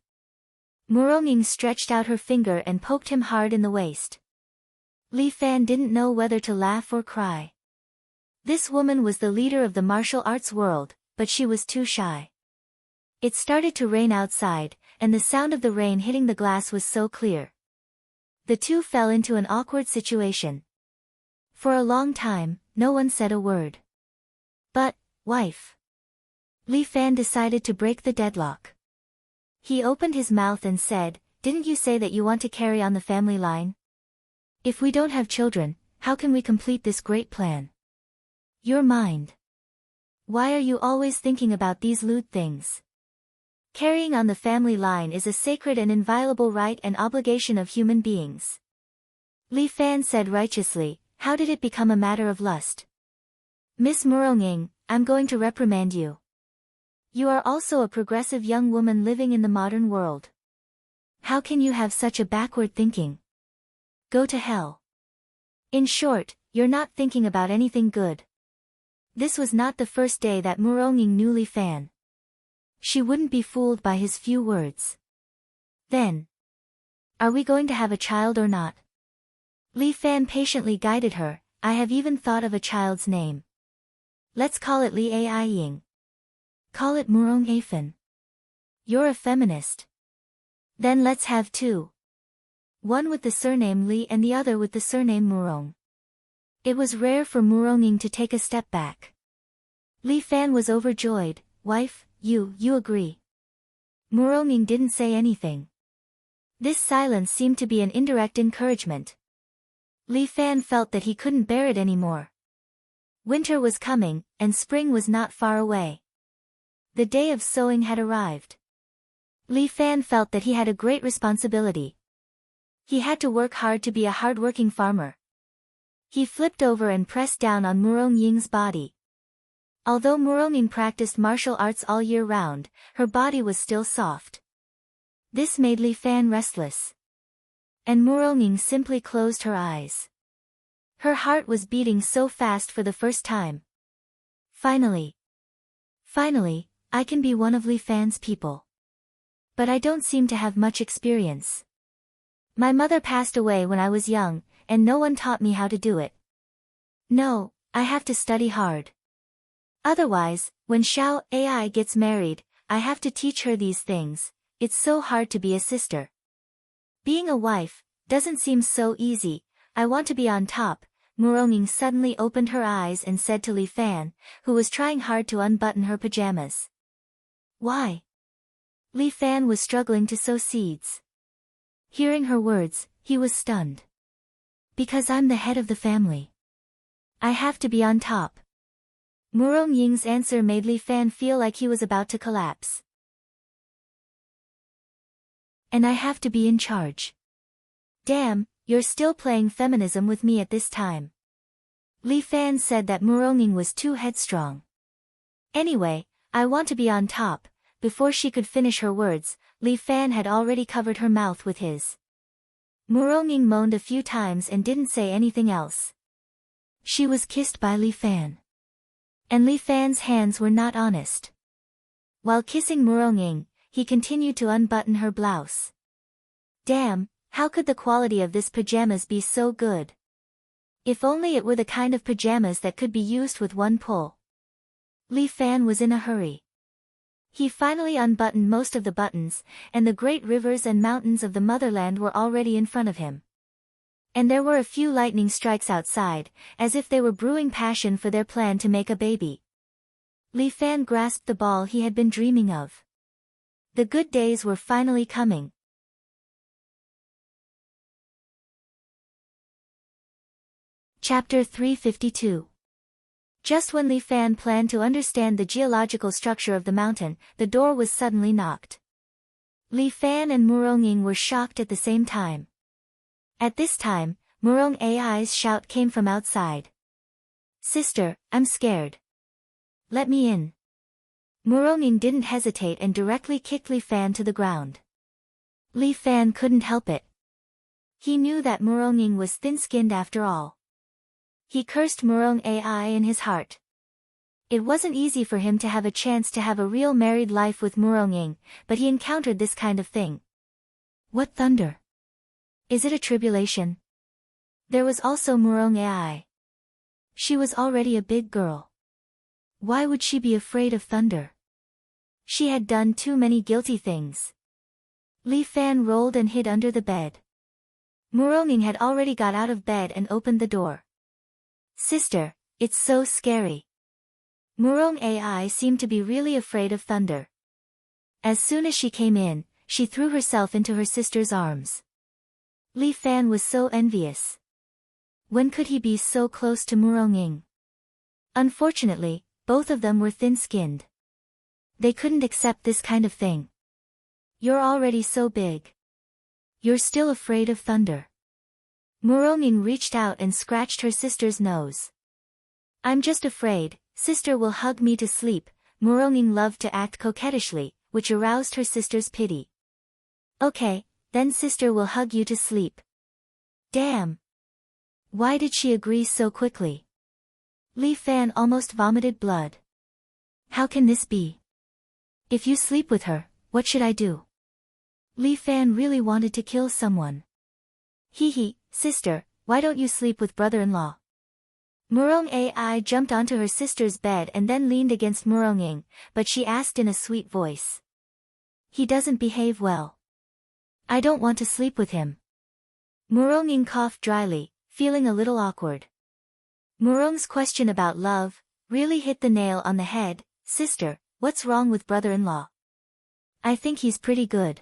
Murong-ying stretched out her finger and poked him hard in the waist. Li Fan didn't know whether to laugh or cry. This woman was the leader of the martial arts world, but she was too shy. It started to rain outside, and the sound of the rain hitting the glass was so clear. The two fell into an awkward situation. For a long time, no one said a word. But, wife. Li Fan decided to break the deadlock. He opened his mouth and said, didn't you say that you want to carry on the family line? If we don't have children, how can we complete this great plan? Your mind. Why are you always thinking about these lewd things? Carrying on the family line is a sacred and inviolable right and obligation of human beings. Li Fan said righteously, how did it become a matter of lust? Miss Murong-ying, I'm going to reprimand you. You are also a progressive young woman living in the modern world. How can you have such a backward thinking? Go to hell. In short, you're not thinking about anything good. This was not the first day that Murong-ying knew Li Fan. She wouldn't be fooled by his few words. Then. Are we going to have a child or not? Li Fan patiently guided her, I have even thought of a child's name. Let's call it Li Ai-ying. Call it Murong-a-fan. You're a feminist. Then let's have two. One with the surname Li and the other with the surname Murong. It was rare for Murong-ying to take a step back. Li Fan was overjoyed, wife, you agree. Murong-ying didn't say anything. This silence seemed to be an indirect encouragement. Li Fan felt that he couldn't bear it anymore. Winter was coming, and spring was not far away. The day of sowing had arrived. Li Fan felt that he had a great responsibility. He had to work hard to be a hard-working farmer. He flipped over and pressed down on Murong-ying's body. Although Murong-ying practiced martial arts all year round, her body was still soft. This made Li Fan restless. And Murong-ying simply closed her eyes. Her heart was beating so fast for the first time. Finally, I can be one of Li Fan's people. But I don't seem to have much experience. My mother passed away when I was young, and no one taught me how to do it. No, I have to study hard. Otherwise, when Xiao Ai gets married, I have to teach her these things. It's so hard to be a sister. Being a wife doesn't seem so easy. I want to be on top. Murong-ying suddenly opened her eyes and said to Li Fan, who was trying hard to unbutton her pajamas. Why? Li Fan was struggling to sow seeds. Hearing her words, he was stunned. Because I'm the head of the family. I have to be on top. Murong-ying's answer made Li Fan feel like he was about to collapse. And I have to be in charge. Damn, you're still playing feminism with me at this time. Li Fan said that Murong-ying was too headstrong. Anyway, I want to be on top. Before she could finish her words, Li Fan had already covered her mouth with his. Murong-ying moaned a few times and didn't say anything else. She was kissed by Li Fan. And Li Fan's hands were not honest. While kissing Murong-ying, he continued to unbutton her blouse. Damn, how could the quality of this pajamas be so good? If only it were the kind of pajamas that could be used with one pull. Li Fan was in a hurry. He finally unbuttoned most of the buttons, and the great rivers and mountains of the motherland were already in front of him. And there were a few lightning strikes outside, as if they were brewing passion for their plan to make a baby. Li Fan grasped the ball he had been dreaming of. The good days were finally coming. Chapter 352. Just when Li Fan planned to understand the geological structure of the mountain, the door was suddenly knocked. Li Fan and Murong were shocked at the same time. At this time, Murong Ai's shout came from outside. "Sister, I'm scared. Let me in." Murong didn't hesitate and directly kicked Li Fan to the ground. Li Fan couldn't help it. He knew that Murong was thin-skinned after all. He cursed Murong Ai in his heart. It wasn't easy for him to have a chance to have a real married life with Murong, but he encountered this kind of thing. What thunder? Is it a tribulation? There was also Murong Ai. She was already a big girl. Why would she be afraid of thunder? She had done too many guilty things. Li Fan rolled and hid under the bed. Murong had already got out of bed and opened the door. "Sister, it's so scary." Murong Ai seemed to be really afraid of thunder. As soon as she came in, she threw herself into her sister's arms. Li Fan was so envious. When could he be so close to Murong? Unfortunately, both of them were thin-skinned. They couldn't accept this kind of thing. "You're already so big. You're still afraid of thunder." Murong reached out and scratched her sister's nose. "I'm just afraid, sister will hug me to sleep." Murong loved to act coquettishly, which aroused her sister's pity. "Okay, then sister will hug you to sleep." Damn! Why did she agree so quickly? Li Fan almost vomited blood. How can this be? If you sleep with her, what should I do? Li Fan really wanted to kill someone. Hee, sister, why don't you sleep with brother-in-law? Murong Ai jumped onto her sister's bed and then leaned against Murong, but she asked in a sweet voice. "He doesn't behave well. I don't want to sleep with him." Murong coughed dryly, feeling a little awkward. Murong's question about love really hit the nail on the head. "Sister, what's wrong with brother-in-law?" "I think he's pretty good.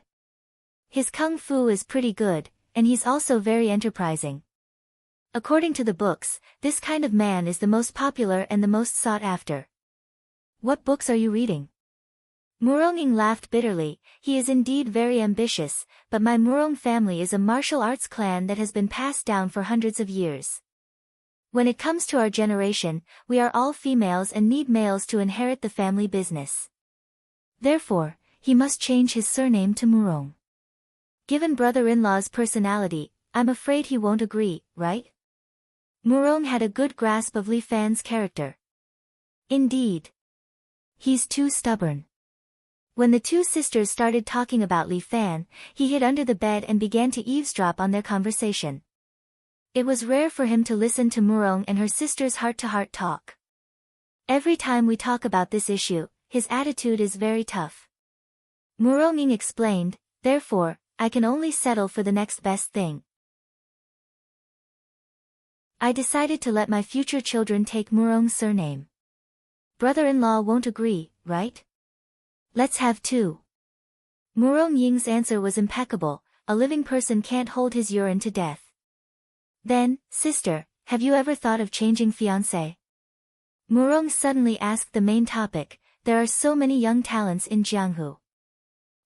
His kung fu is pretty good, and he's also very enterprising. According to the books, this kind of man is the most popular and the most sought after." "What books are you reading?" Murong laughed bitterly. "He is indeed very ambitious, but my Murong family is a martial arts clan that has been passed down for hundreds of years. When it comes to our generation, we are all females and need males to inherit the family business. Therefore, he must change his surname to Murong. Given brother-in-law's personality, I'm afraid he won't agree, right?" Murong had a good grasp of Li Fan's character. Indeed. He's too stubborn. When the two sisters started talking about Li Fan, he hid under the bed and began to eavesdrop on their conversation. It was rare for him to listen to Murong and her sister's heart-to-heart talk. "Every time we talk about this issue, his attitude is very tough." Murong explained, "Therefore, I can only settle for the next best thing. I decided to let my future children take Murong's surname. Brother-in-law won't agree, right? Let's have two." Murong Ying's answer was impeccable. A living person can't hold his urine to death. "Then, sister, have you ever thought of changing fiancé?" Murong suddenly asked the main topic. There are so many young talents in Jianghu.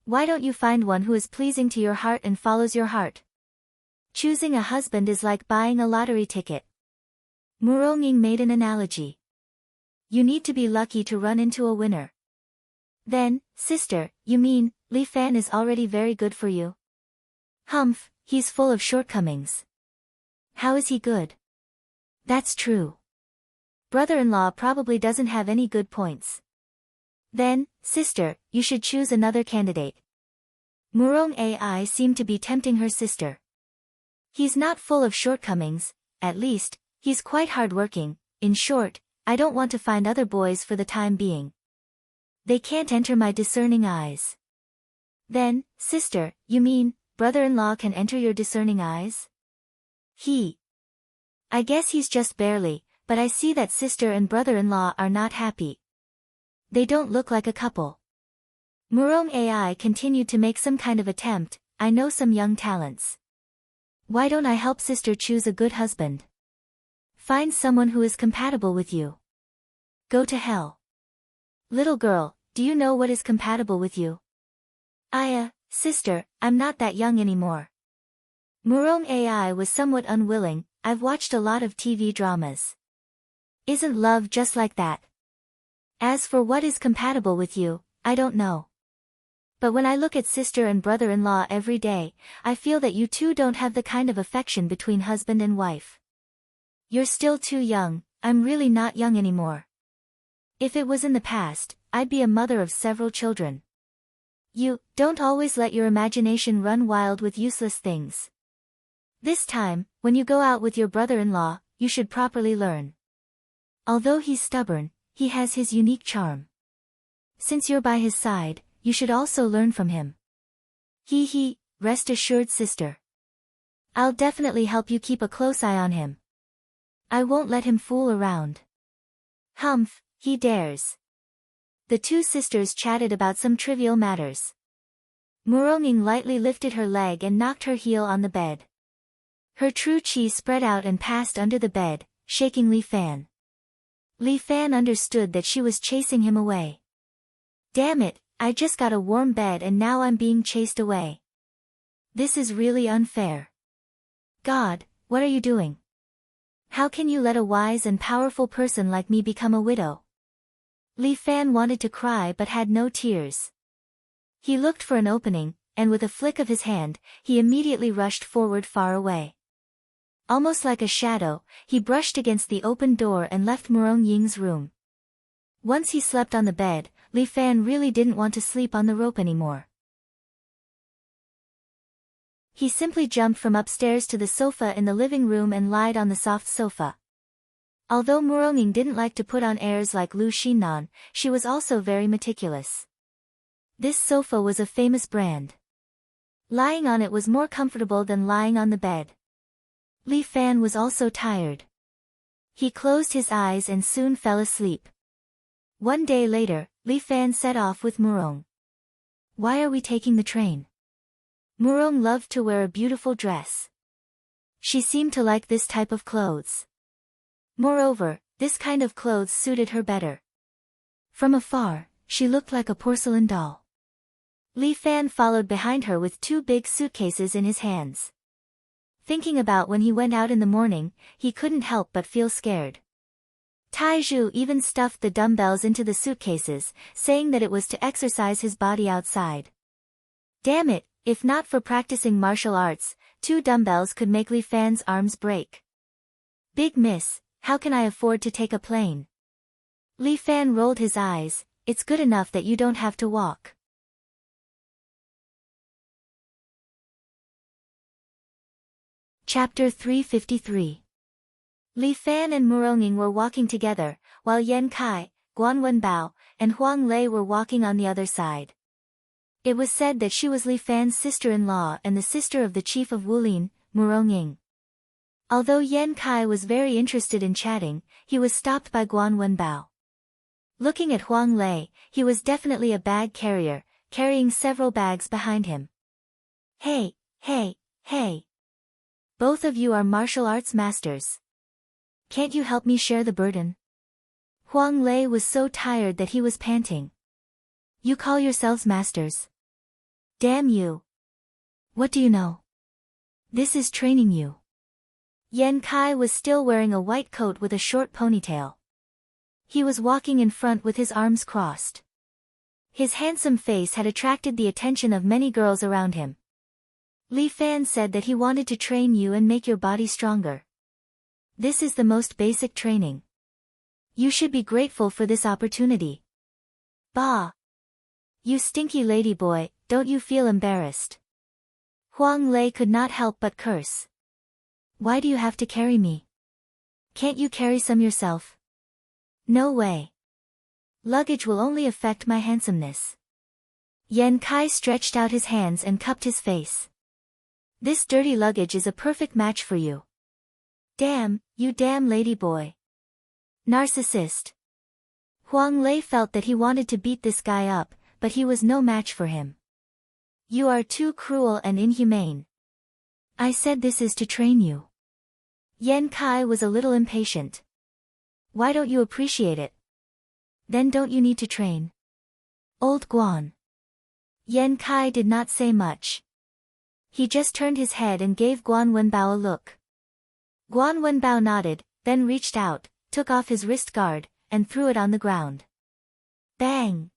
Why don't you find one who is pleasing to your heart and follows your heart? Choosing a husband is like buying a lottery ticket. Murong made an analogy. You need to be lucky to run into a winner. Then, sister, you mean, Li Fan is already very good for you? Humph, he's full of shortcomings. How is he good? That's true. Brother-in-law probably doesn't have any good points. Then, sister, you should choose another candidate. Murong Ai seemed to be tempting her sister. He's not full of shortcomings, at least, he's quite hardworking. In short, I don't want to find other boys for the time being. They can't enter my discerning eyes. Then, sister, you mean, brother-in-law can enter your discerning eyes? I guess he's just barely, but I see that sister and brother-in-law are not happy. They don't look like a couple. Murong AI continued to make some kind of attempt. I know some young talents. Why don't I help sister choose a good husband? Find someone who is compatible with you. Go to hell. Little girl, do you know what is compatible with you? Sister, I'm not that young anymore. Murong AI was somewhat unwilling. I've watched a lot of TV dramas. Isn't love just like that? As for what is compatible with you, I don't know. But when I look at sister and brother-in-law every day, I feel that you two don't have the kind of affection between husband and wife. You're still too young. I'm really not young anymore. If it was in the past, I'd be a mother of several children. You don't always let your imagination run wild with useless things. This time, when you go out with your brother-in-law, you should properly learn. Although he's stubborn, he has his unique charm. Since you're by his side, you should also learn from him. Rest assured, sister. I'll definitely help you keep a close eye on him. I won't let him fool around. Humph, he dares. The two sisters chatted about some trivial matters. Muronging lightly lifted her leg and knocked her heel on the bed. Her true chi spread out and passed under the bed, shaking Li Fan. Li Fan understood that she was chasing him away. Damn it, I just got a warm bed and now I'm being chased away. This is really unfair. God, what are you doing? How can you let a wise and powerful person like me become a widow? Li Fan wanted to cry but had no tears. He looked for an opening, and with a flick of his hand, he immediately rushed forward far away. Almost like a shadow, he brushed against the open door and left Murong Ying's room. Once he slept on the bed, Li Fan really didn't want to sleep on the rope anymore. He simply jumped from upstairs to the sofa in the living room and lied on the soft sofa. Although Muronging didn't like to put on airs like Lu Xinnan, she was also very meticulous. This sofa was a famous brand. Lying on it was more comfortable than lying on the bed. Li Fan was also tired. He closed his eyes and soon fell asleep. One day later, Li Fan set off with Murong. Why are we taking the train? Murong loved to wear a beautiful dress. She seemed to like this type of clothes. Moreover, this kind of clothes suited her better. From afar, she looked like a porcelain doll. Li Fan followed behind her with two big suitcases in his hands. Thinking about when he went out in the morning, he couldn't help but feel scared. Taizhu even stuffed the dumbbells into the suitcases, saying that it was to exercise his body outside. Damn it, if not for practicing martial arts, 2 dumbbells could make Li Fan's arms break. Big miss, how can I afford to take a plane? Li Fan rolled his eyes. It's good enough that you don't have to walk. Chapter 353. Li Fan and Muronging were walking together, while Yan Kai, Guan Wenbao, and Huang Lei were walking on the other side. It was said that she was Li Fan's sister-in-law and the sister of the chief of Wulin, Muronging. Although Yan Kai was very interested in chatting, he was stopped by Guan Wenbao. Looking at Huang Lei, he was definitely a bag carrier, carrying several bags behind him. Hey! Both of you are martial arts masters. Can't you help me share the burden? Huang Lei was so tired that he was panting. You call yourselves masters? Damn you! What do you know? This is training you. Yan Kai was still wearing a white coat with a short ponytail. He was walking in front with his arms crossed. His handsome face had attracted the attention of many girls around him. Li Fan said that he wanted to train you and make your body stronger. This is the most basic training. You should be grateful for this opportunity. Bah! You stinky ladyboy, don't you feel embarrassed? Huang Lei could not help but curse. Why do you have to carry me? Can't you carry some yourself? No way. Luggage will only affect my handsomeness. Yan Kai stretched out his hands and cupped his face. This dirty luggage is a perfect match for you. Damn, you damn ladyboy. Narcissist. Huang Lei felt that he wanted to beat this guy up, but he was no match for him. You are too cruel and inhumane. I said this is to train you. Yan Kai was a little impatient. Why don't you appreciate it? Then don't you need to train? Old Guan. Yan Kai did not say much. He just turned his head and gave Guan Wenbao a look. Guan Wenbao nodded, then reached out, took off his wrist guard, and threw it on the ground. Bang!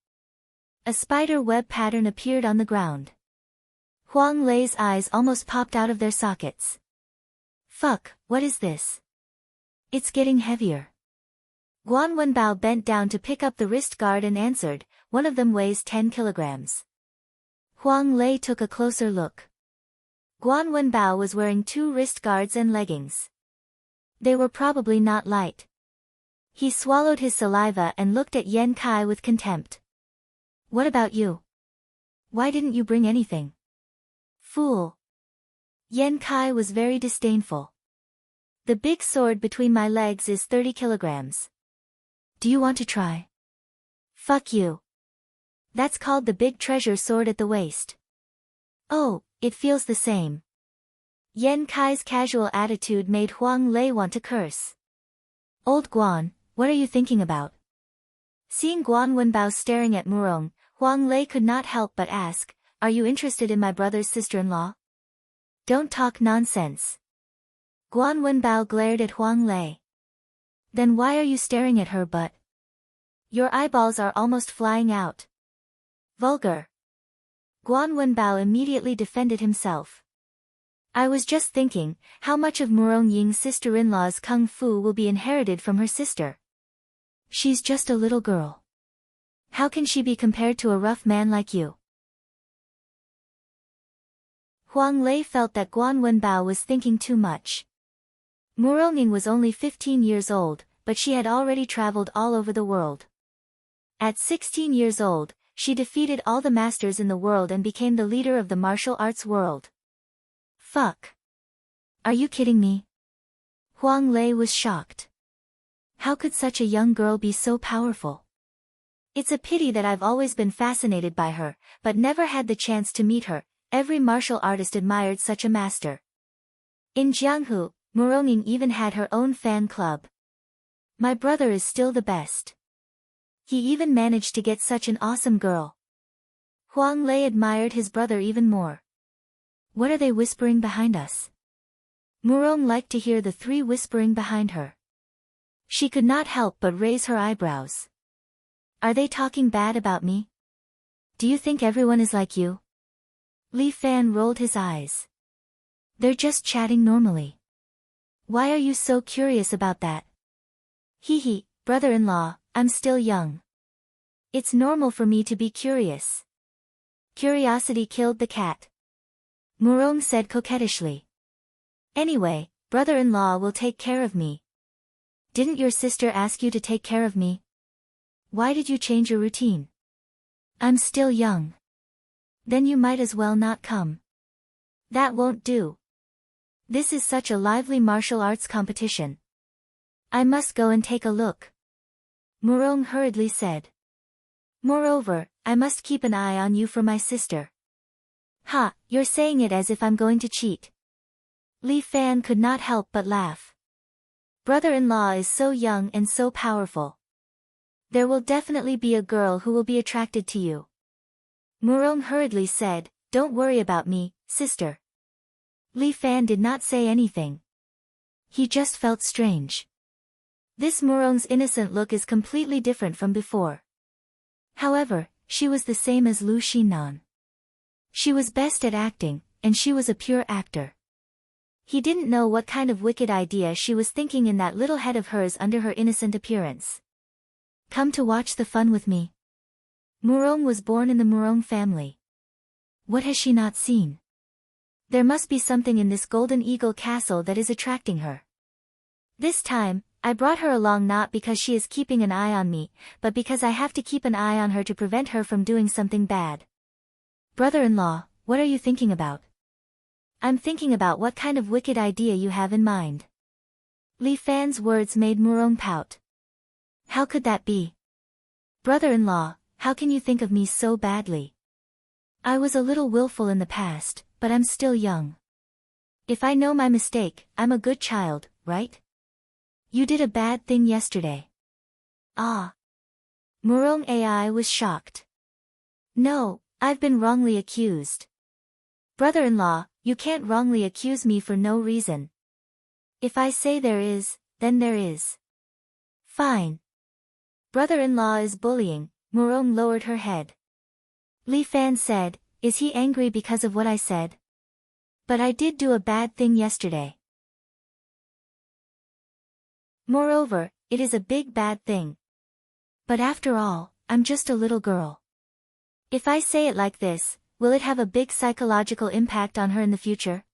A spider web pattern appeared on the ground. Huang Lei's eyes almost popped out of their sockets. Fuck, what is this? It's getting heavier. Guan Wenbao bent down to pick up the wrist guard and answered, one of them weighs 10 kilograms. Huang Lei took a closer look. Guan Wenbao was wearing 2 wrist guards and leggings. They were probably not light. He swallowed his saliva and looked at Yan Kai with contempt. What about you? Why didn't you bring anything? Fool. Yan Kai was very disdainful. The big sword between my legs is 30 kilograms. Do you want to try? Fuck you. That's called the big treasure sword at the waist. Oh, it feels the same. Yan Kai's casual attitude made Huang Lei want to curse. Old Guan, what are you thinking about? Seeing Guan Wenbao staring at Murong, Huang Lei could not help but ask, are you interested in my brother's sister-in-law? Don't talk nonsense. Guan Wenbao glared at Huang Lei. Then why are you staring at her butt? Your eyeballs are almost flying out. Vulgar. Guan Wenbao immediately defended himself. I was just thinking, how much of Murong Ying's sister-in-law's kung fu will be inherited from her sister? She's just a little girl. How can she be compared to a rough man like you? Huang Lei felt that Guan Wenbao was thinking too much. Murong Ying was only 15 years old, but she had already traveled all over the world. At 16 years old, she defeated all the masters in the world and became the leader of the martial arts world. Fuck. Are you kidding me? Huang Lei was shocked. How could such a young girl be so powerful? It's a pity that I've always been fascinated by her, but never had the chance to meet her. Every martial artist admired such a master. In Jianghu, Murong Ying even had her own fan club. My brother is still the best. He even managed to get such an awesome girl. Huang Lei admired his brother even more. What are they whispering behind us? Murong liked to hear the 3 whispering behind her. She could not help but raise her eyebrows. Are they talking bad about me? Do you think everyone is like you? Li Fan rolled his eyes. They're just chatting normally. Why are you so curious about that? Hee hee, brother-in-law, I'm still young. It's normal for me to be curious. Curiosity killed the cat. Murong said coquettishly. Anyway, brother-in-law will take care of me. Didn't your sister ask you to take care of me? Why did you change your routine? I'm still young. Then you might as well not come. That won't do. This is such a lively martial arts competition. I must go and take a look. Murong hurriedly said. Moreover, I must keep an eye on you for my sister. Ha, you're saying it as if I'm going to cheat. Li Fan could not help but laugh. Brother-in-law is so young and so powerful. There will definitely be a girl who will be attracted to you. Murong hurriedly said, don't worry about me, sister. Li Fan did not say anything. He just felt strange. This Murong's innocent look is completely different from before. However, she was the same as Lu Xinan. She was best at acting, and she was a pure actor. He didn't know what kind of wicked idea she was thinking in that little head of hers under her innocent appearance. Come to watch the fun with me. Murong was born in the Murong family. What has she not seen? There must be something in this Golden Eagle castle that is attracting her. This time, I brought her along not because she is keeping an eye on me, but because I have to keep an eye on her to prevent her from doing something bad. Brother-in-law, what are you thinking about? I'm thinking about what kind of wicked idea you have in mind. Li Fan's words made Murong pout. How could that be? Brother-in-law, how can you think of me so badly? I was a little willful in the past, but I'm still young. If I know my mistake, I'm a good child, right? You did a bad thing yesterday. Ah. Murong Ai was shocked. No, I've been wrongly accused. Brother-in-law, you can't wrongly accuse me for no reason. If I say there is, then there is. Fine. Brother-in-law is bullying. Murong lowered her head. Li Fan said, is he angry because of what I said? But I did do a bad thing yesterday. Moreover, it is a big bad thing. But after all, I'm just a little girl. If I say it like this, will it have a big psychological impact on her in the future?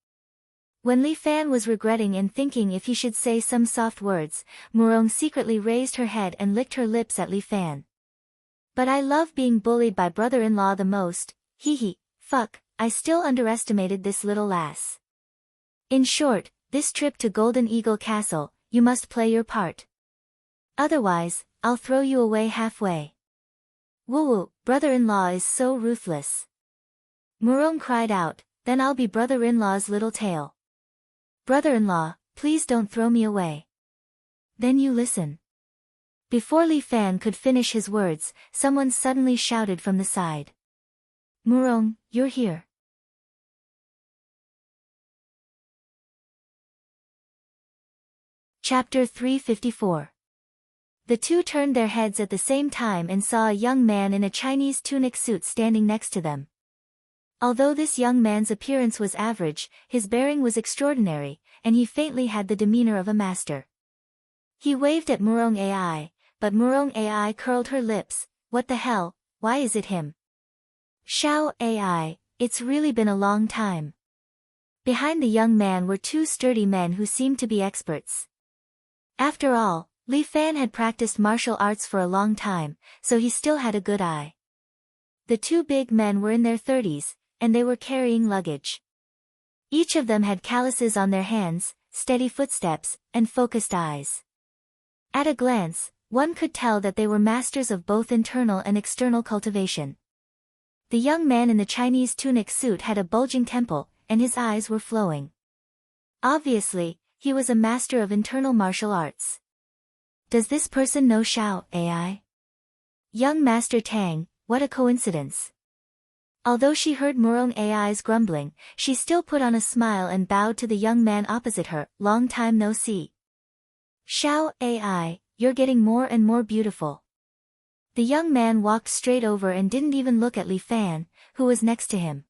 When Li Fan was regretting and thinking if he should say some soft words, Murong secretly raised her head and licked her lips at Li Fan. But I love being bullied by brother-in-law the most, fuck, I still underestimated this little lass. In short, this trip to Golden Eagle Castle, you must play your part. Otherwise, I'll throw you away halfway. Woo-woo, brother-in-law is so ruthless. Murong cried out, then I'll be brother-in-law's little tail. Brother-in-law, please don't throw me away. Then you listen. Before Li Fan could finish his words, someone suddenly shouted from the side. Murong, you're here. Chapter 354. The two turned their heads at the same time and saw a young man in a Chinese tunic suit standing next to them. Although this young man's appearance was average, his bearing was extraordinary, and he faintly had the demeanor of a master. He waved at Murong Ai, but Murong Ai curled her lips. What the hell, why is it him? Xiao Ai, it's really been a long time. Behind the young man were two sturdy men who seemed to be experts. After all, Li Fan had practiced martial arts for a long time, so he still had a good eye. The two big men were in their 30s, and they were carrying luggage. Each of them had calluses on their hands, steady footsteps, and focused eyes. At a glance, one could tell that they were masters of both internal and external cultivation. The young man in the Chinese tunic suit had a bulging temple, and his eyes were flowing. Obviously, he was a master of internal martial arts. Does this person know Xiao Ai? Young Master Tang, what a coincidence. Although she heard Murong Ai's grumbling, she still put on a smile and bowed to the young man opposite her. Long time no see. Xiao Ai, you're getting more and more beautiful. The young man walked straight over and didn't even look at Li Fan, who was next to him.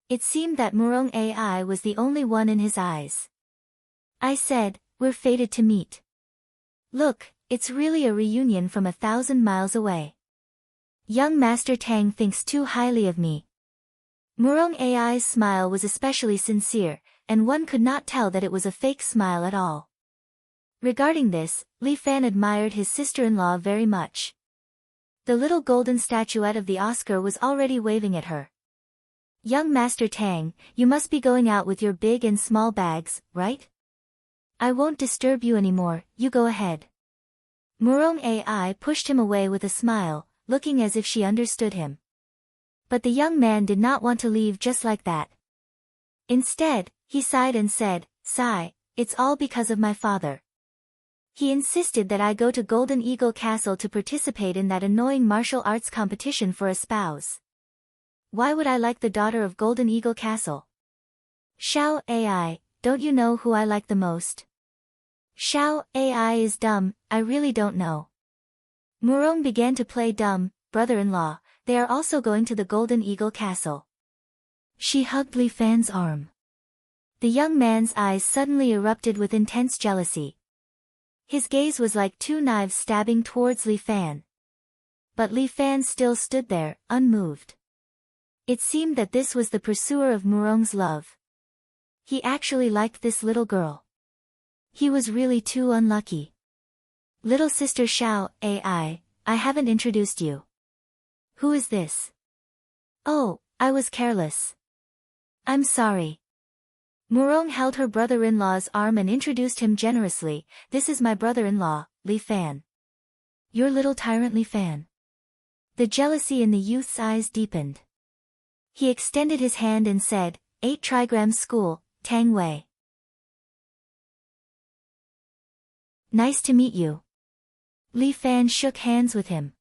It seemed that Murong Ai was the only one in his eyes. I said, we're fated to meet. Look, it's really a reunion from 1,000 miles away. Young Master Tang thinks too highly of me. Murong Ai's smile was especially sincere, and one could not tell that it was a fake smile at all. Regarding this, Li Fan admired his sister-in-law very much. The little golden statuette of the Oscar was already waving at her. Young Master Tang, you must be going out with your big and small bags, right? I won't disturb you anymore, you go ahead. Murong Ai pushed him away with a smile, looking as if she understood him. But the young man did not want to leave just like that. Instead, he sighed and said, Sigh, it's all because of my father. He insisted that I go to Golden Eagle Castle to participate in that annoying martial arts competition for a spouse. Why would I like the daughter of Golden Eagle Castle? Xiao Ai, don't you know who I like the most? Xiao Ai is dumb, I really don't know. Murong began to play dumb. Brother-in-law, they are also going to the Golden Eagle Castle. She hugged Li Fan's arm. The young man's eyes suddenly erupted with intense jealousy. His gaze was like two knives stabbing towards Li Fan. But Li Fan still stood there, unmoved. It seemed that this was the pursuer of Murong's love. He actually liked this little girl. He was really too unlucky. Little sister Xiao Ai, I haven't introduced you. Who is this? Oh, I was careless. I'm sorry. Murong held her brother-in-law's arm and introduced him generously. "This is my brother-in-law, Li Fan." "Your little tyrant Li Fan." The jealousy in the youth's eyes deepened. He extended his hand and said, 8 trigrams school, Tang Wei. "Nice to meet you." Li Fan shook hands with him.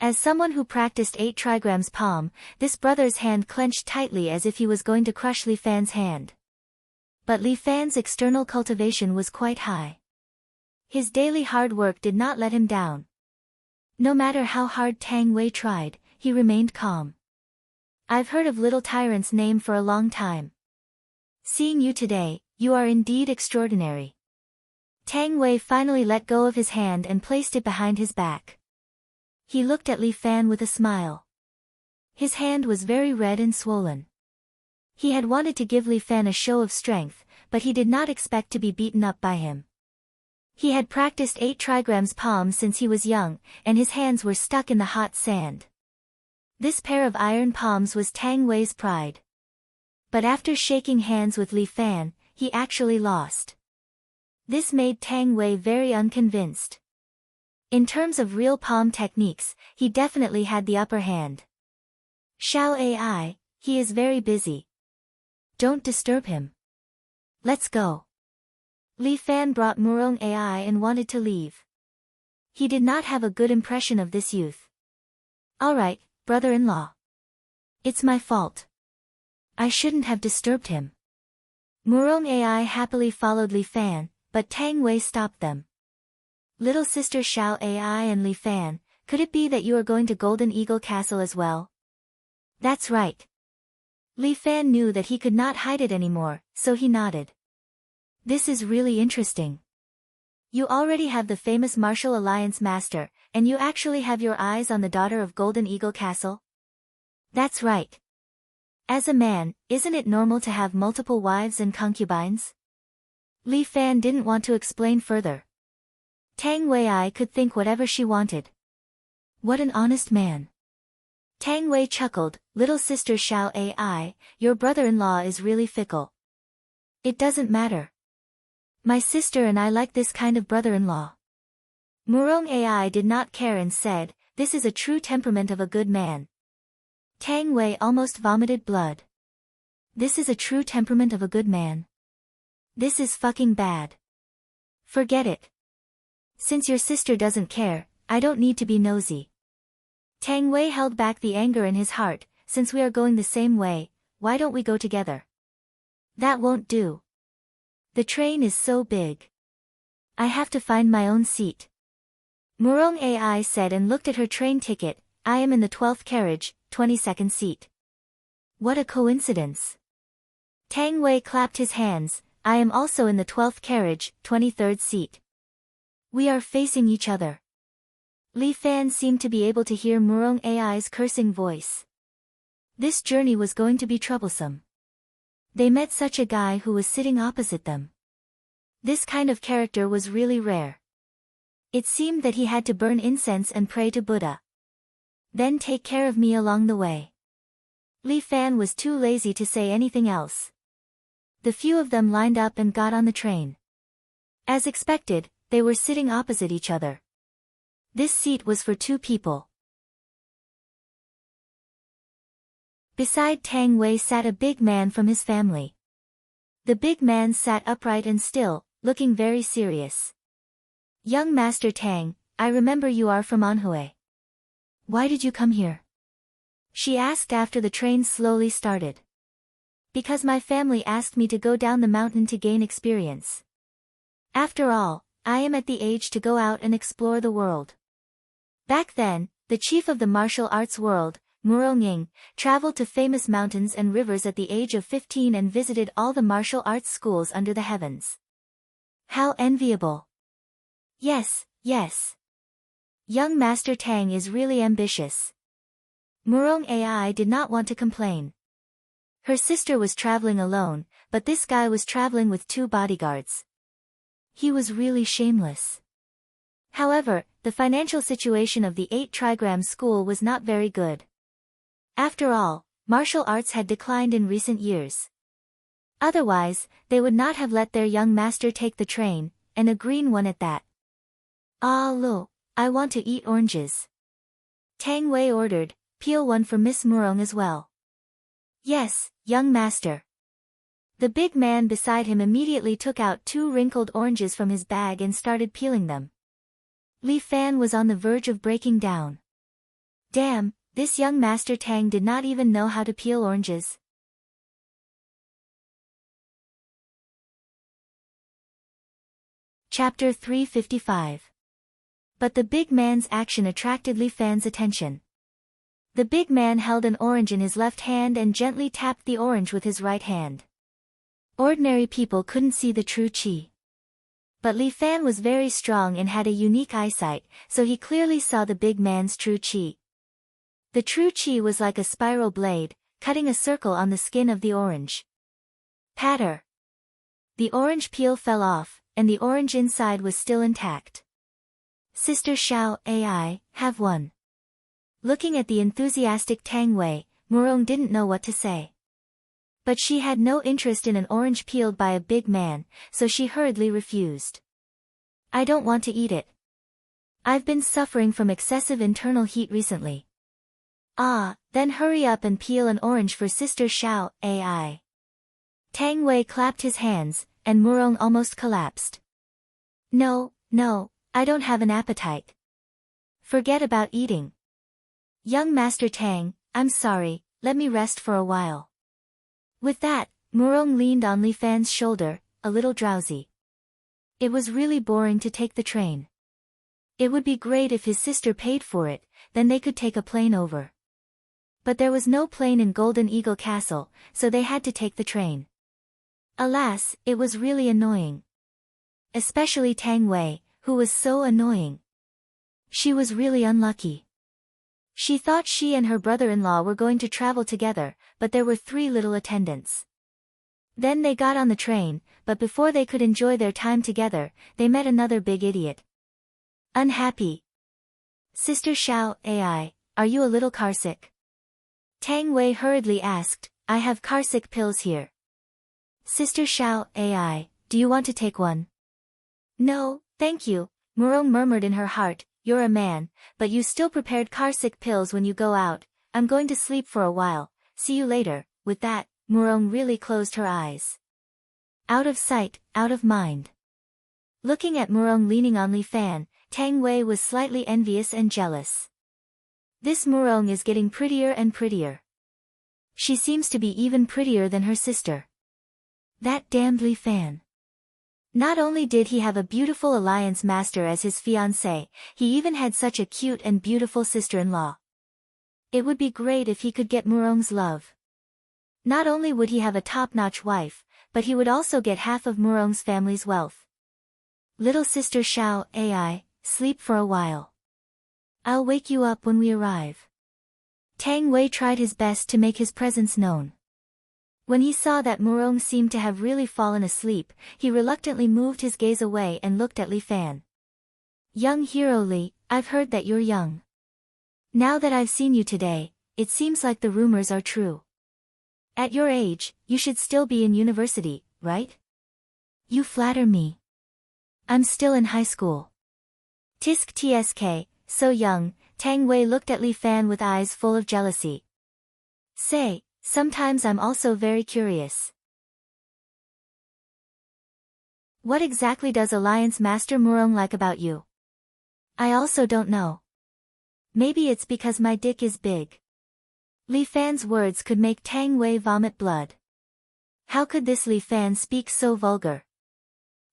As someone who practiced 8 trigrams palm, this brother's hand clenched tightly as if he was going to crush Li Fan's hand. But Li Fan's external cultivation was quite high. His daily hard work did not let him down. No matter how hard Tang Wei tried, he remained calm. "I've heard of Little Tyrant's name for a long time. Seeing you today, you are indeed extraordinary." Tang Wei finally let go of his hand and placed it behind his back. He looked at Li Fan with a smile. His hand was very red and swollen. He had wanted to give Li Fan a show of strength, but he did not expect to be beaten up by him. He had practiced 8 trigrams palm since he was young, and his hands were stuck in the hot sand. This pair of iron palms was Tang Wei's pride. But after shaking hands with Li Fan, he actually lost. This made Tang Wei very unconvinced. In terms of real palm techniques, he definitely had the upper hand. "Shall AI, he is very busy. Don't disturb him. Let's go." Li Fan brought Murong AI and wanted to leave. He did not have a good impression of this youth. "Alright, brother-in-law. It's my fault. I shouldn't have disturbed him." Murong AI happily followed Li Fan, but Tang Wei stopped them. "Little sister Xiao AI and Li Fan, could it be that you are going to Golden Eagle Castle as well?" "That's right." Li Fan knew that he could not hide it anymore, so he nodded. "This is really interesting. You already have the famous Martial Alliance master, and you actually have your eyes on the daughter of Golden Eagle Castle?" "That's right. As a man, isn't it normal to have multiple wives and concubines?" Li Fan didn't want to explain further. Tang Wei could think whatever she wanted. What an honest man. Tang Wei chuckled, "Little sister Xiao AI, your brother-in-law is really fickle. It doesn't matter. My sister and I like this kind of brother-in-law." Murong AI did not care and said, "This is a true temperament of a good man." Tang Wei almost vomited blood. "This is a true temperament of a good man. This is fucking bad. Forget it. Since your sister doesn't care, I don't need to be nosy." Tang Wei held back the anger in his heart. "Since we are going the same way, why don't we go together?" "That won't do. The train is so big. I have to find my own seat." Murong AI said and looked at her train ticket. "I am in the 12th carriage, 22nd seat." "What a coincidence." Tang Wei clapped his hands. "I am also in the 12th carriage, 23rd seat. We are facing each other." Li Fan seemed to be able to hear Murong AI's cursing voice. This journey was going to be troublesome. They met such a guy who was sitting opposite them. This kind of character was really rare. It seemed that he had to burn incense and pray to Buddha. "Then take care of me along the way." Li Fan was too lazy to say anything else. The few of them lined up and got on the train. As expected, they were sitting opposite each other. This seat was for 2 people. Beside Tang Wei sat a big man from his family. The big man sat upright and still, looking very serious. "Young Master Tang, I remember you are from Anhui. Why did you come here?" she asked after the train slowly started. "Because my family asked me to go down the mountain to gain experience. After all, I am at the age to go out and explore the world." Back then, the chief of the martial arts world, Murong Ying, traveled to famous mountains and rivers at the age of 15 and visited all the martial arts schools under the heavens. How enviable. Yes, yes. Young Master Tang is really ambitious. Murong AI did not want to complain. Her sister was traveling alone, but this guy was traveling with 2 bodyguards. He was really shameless. However, the financial situation of the 8 trigram school was not very good. After all, martial arts had declined in recent years. Otherwise, they would not have let their young master take the train, and a green one at that. Ah lo, I want to eat oranges. Tang Wei ordered, peel one for Miss Murong as well. Yes, young master. The big man beside him immediately took out 2 wrinkled oranges from his bag and started peeling them. Li Fan was on the verge of breaking down. Damn, this young master Tang did not even know how to peel oranges. Chapter 355. But the big man's action attracted Li Fan's attention. The big man held an orange in his left hand and gently tapped the orange with his right hand. Ordinary people couldn't see the true qi. But Li Fan was very strong and had a unique eyesight, so he clearly saw the big man's true qi. The true qi was like a spiral blade, cutting a circle on the skin of the orange. Patter. The orange peel fell off, and the orange inside was still intact. Sister Xiao AI, have one. Looking at the enthusiastic Tang Wei, Murong didn't know what to say. But she had no interest in an orange peeled by a big man, so she hurriedly refused. I don't want to eat it. I've been suffering from excessive internal heat recently. Ah, then hurry up and peel an orange for Sister Xiao AI. Tang Wei clapped his hands, and Murong almost collapsed. No, I don't have an appetite. Forget about eating. Young Master Tang, I'm sorry, let me rest for a while. With that, Murong leaned on Li Fan's shoulder, a little drowsy. It was really boring to take the train. It would be great if his sister paid for it, then they could take a plane over. But there was no plane in Golden Eagle Castle, so they had to take the train. Alas, it was really annoying. Especially Tang Wei, who was so annoying. She was really unlucky. She thought she and her brother-in-law were going to travel together, but there were 3 little attendants. Then they got on the train, but before they could enjoy their time together, they met another big idiot. Unhappy. Sister Xiao AI, are you a little carsick? Tang Wei hurriedly asked, I have carsick pills here. Sister Xiao AI, do you want to take one? No, thank you, Murong murmured in her heart, you're a man, but you still prepared carsick pills when you go out. I'm going to sleep for a while, see you later. With that, Murong really closed her eyes. Out of sight, out of mind. Looking at Murong leaning on Li Fan, Tang Wei was slightly envious and jealous. This Murong is getting prettier and prettier. She seems to be even prettier than her sister. That damned Li Fan. Not only did he have a beautiful alliance master as his fiancée, he even had such a cute and beautiful sister-in-law. It would be great if he could get Murong's love. Not only would he have a top-notch wife, but he would also get half of Murong's family's wealth. Little Sister Xiao AI, sleep for a while. I'll wake you up when we arrive. Tang Wei tried his best to make his presence known. When he saw that Murong seemed to have really fallen asleep, he reluctantly moved his gaze away and looked at Li Fan. Young hero Li, I've heard that you're young. Now that I've seen you today, it seems like the rumors are true. At your age, you should still be in university, right? You flatter me. I'm still in high school. Tisk tsk, so young, Tang Wei looked at Li Fan with eyes full of jealousy. Say, sometimes I'm also very curious. What exactly does Alliance Master Murong like about you? I also don't know. Maybe it's because my dick is big. Li Fan's words could make Tang Wei vomit blood. How could this Li Fan speak so vulgar?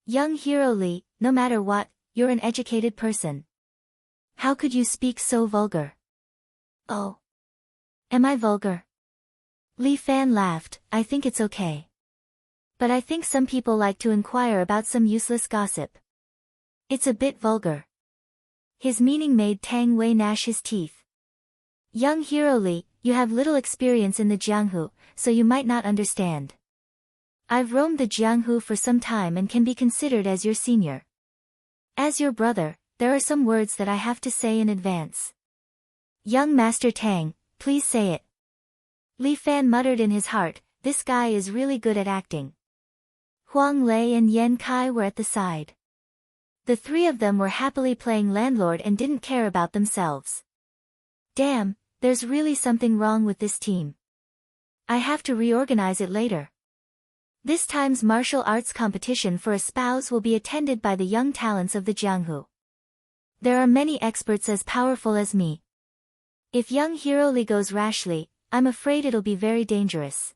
Young hero Li, no matter what, you're an educated person. How could you speak so vulgar? Oh. Am I vulgar? Li Fan laughed, I think it's okay. But I think some people like to inquire about some useless gossip. It's a bit vulgar. His meaning made Tang Wei gnash his teeth. Young hero Li, you have little experience in the Jianghu, so you might not understand. I've roamed the Jianghu for some time and can be considered as your senior. As your brother, there are some words that I have to say in advance. Young Master Tang, please say it. Li Fan muttered in his heart, this guy is really good at acting. Huang Lei and Yan Kai were at the side. The three of them were happily playing landlord and didn't care about themselves. Damn, there's really something wrong with this team. I have to reorganize it later. This time's martial arts competition for a spouse will be attended by the young talents of the Jianghu. There are many experts as powerful as me. If young hero Li goes rashly, I'm afraid it'll be very dangerous.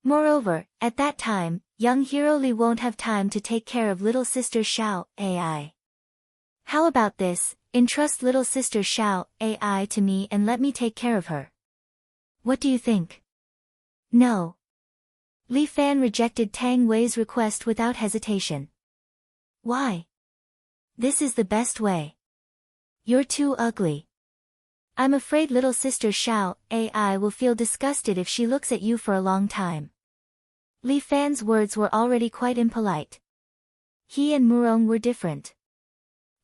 Moreover, at that time, young hero Li won't have time to take care of little sister Xiao, AI. How about this, entrust little sister Xiao, AI to me and let me take care of her. What do you think? No. Li Fan rejected Tang Wei's request without hesitation. Why? This is the best way. You're too ugly. I'm afraid little sister Xiao, AI will feel disgusted if she looks at you for a long time. Li Fan's words were already quite impolite. He and Murong were different.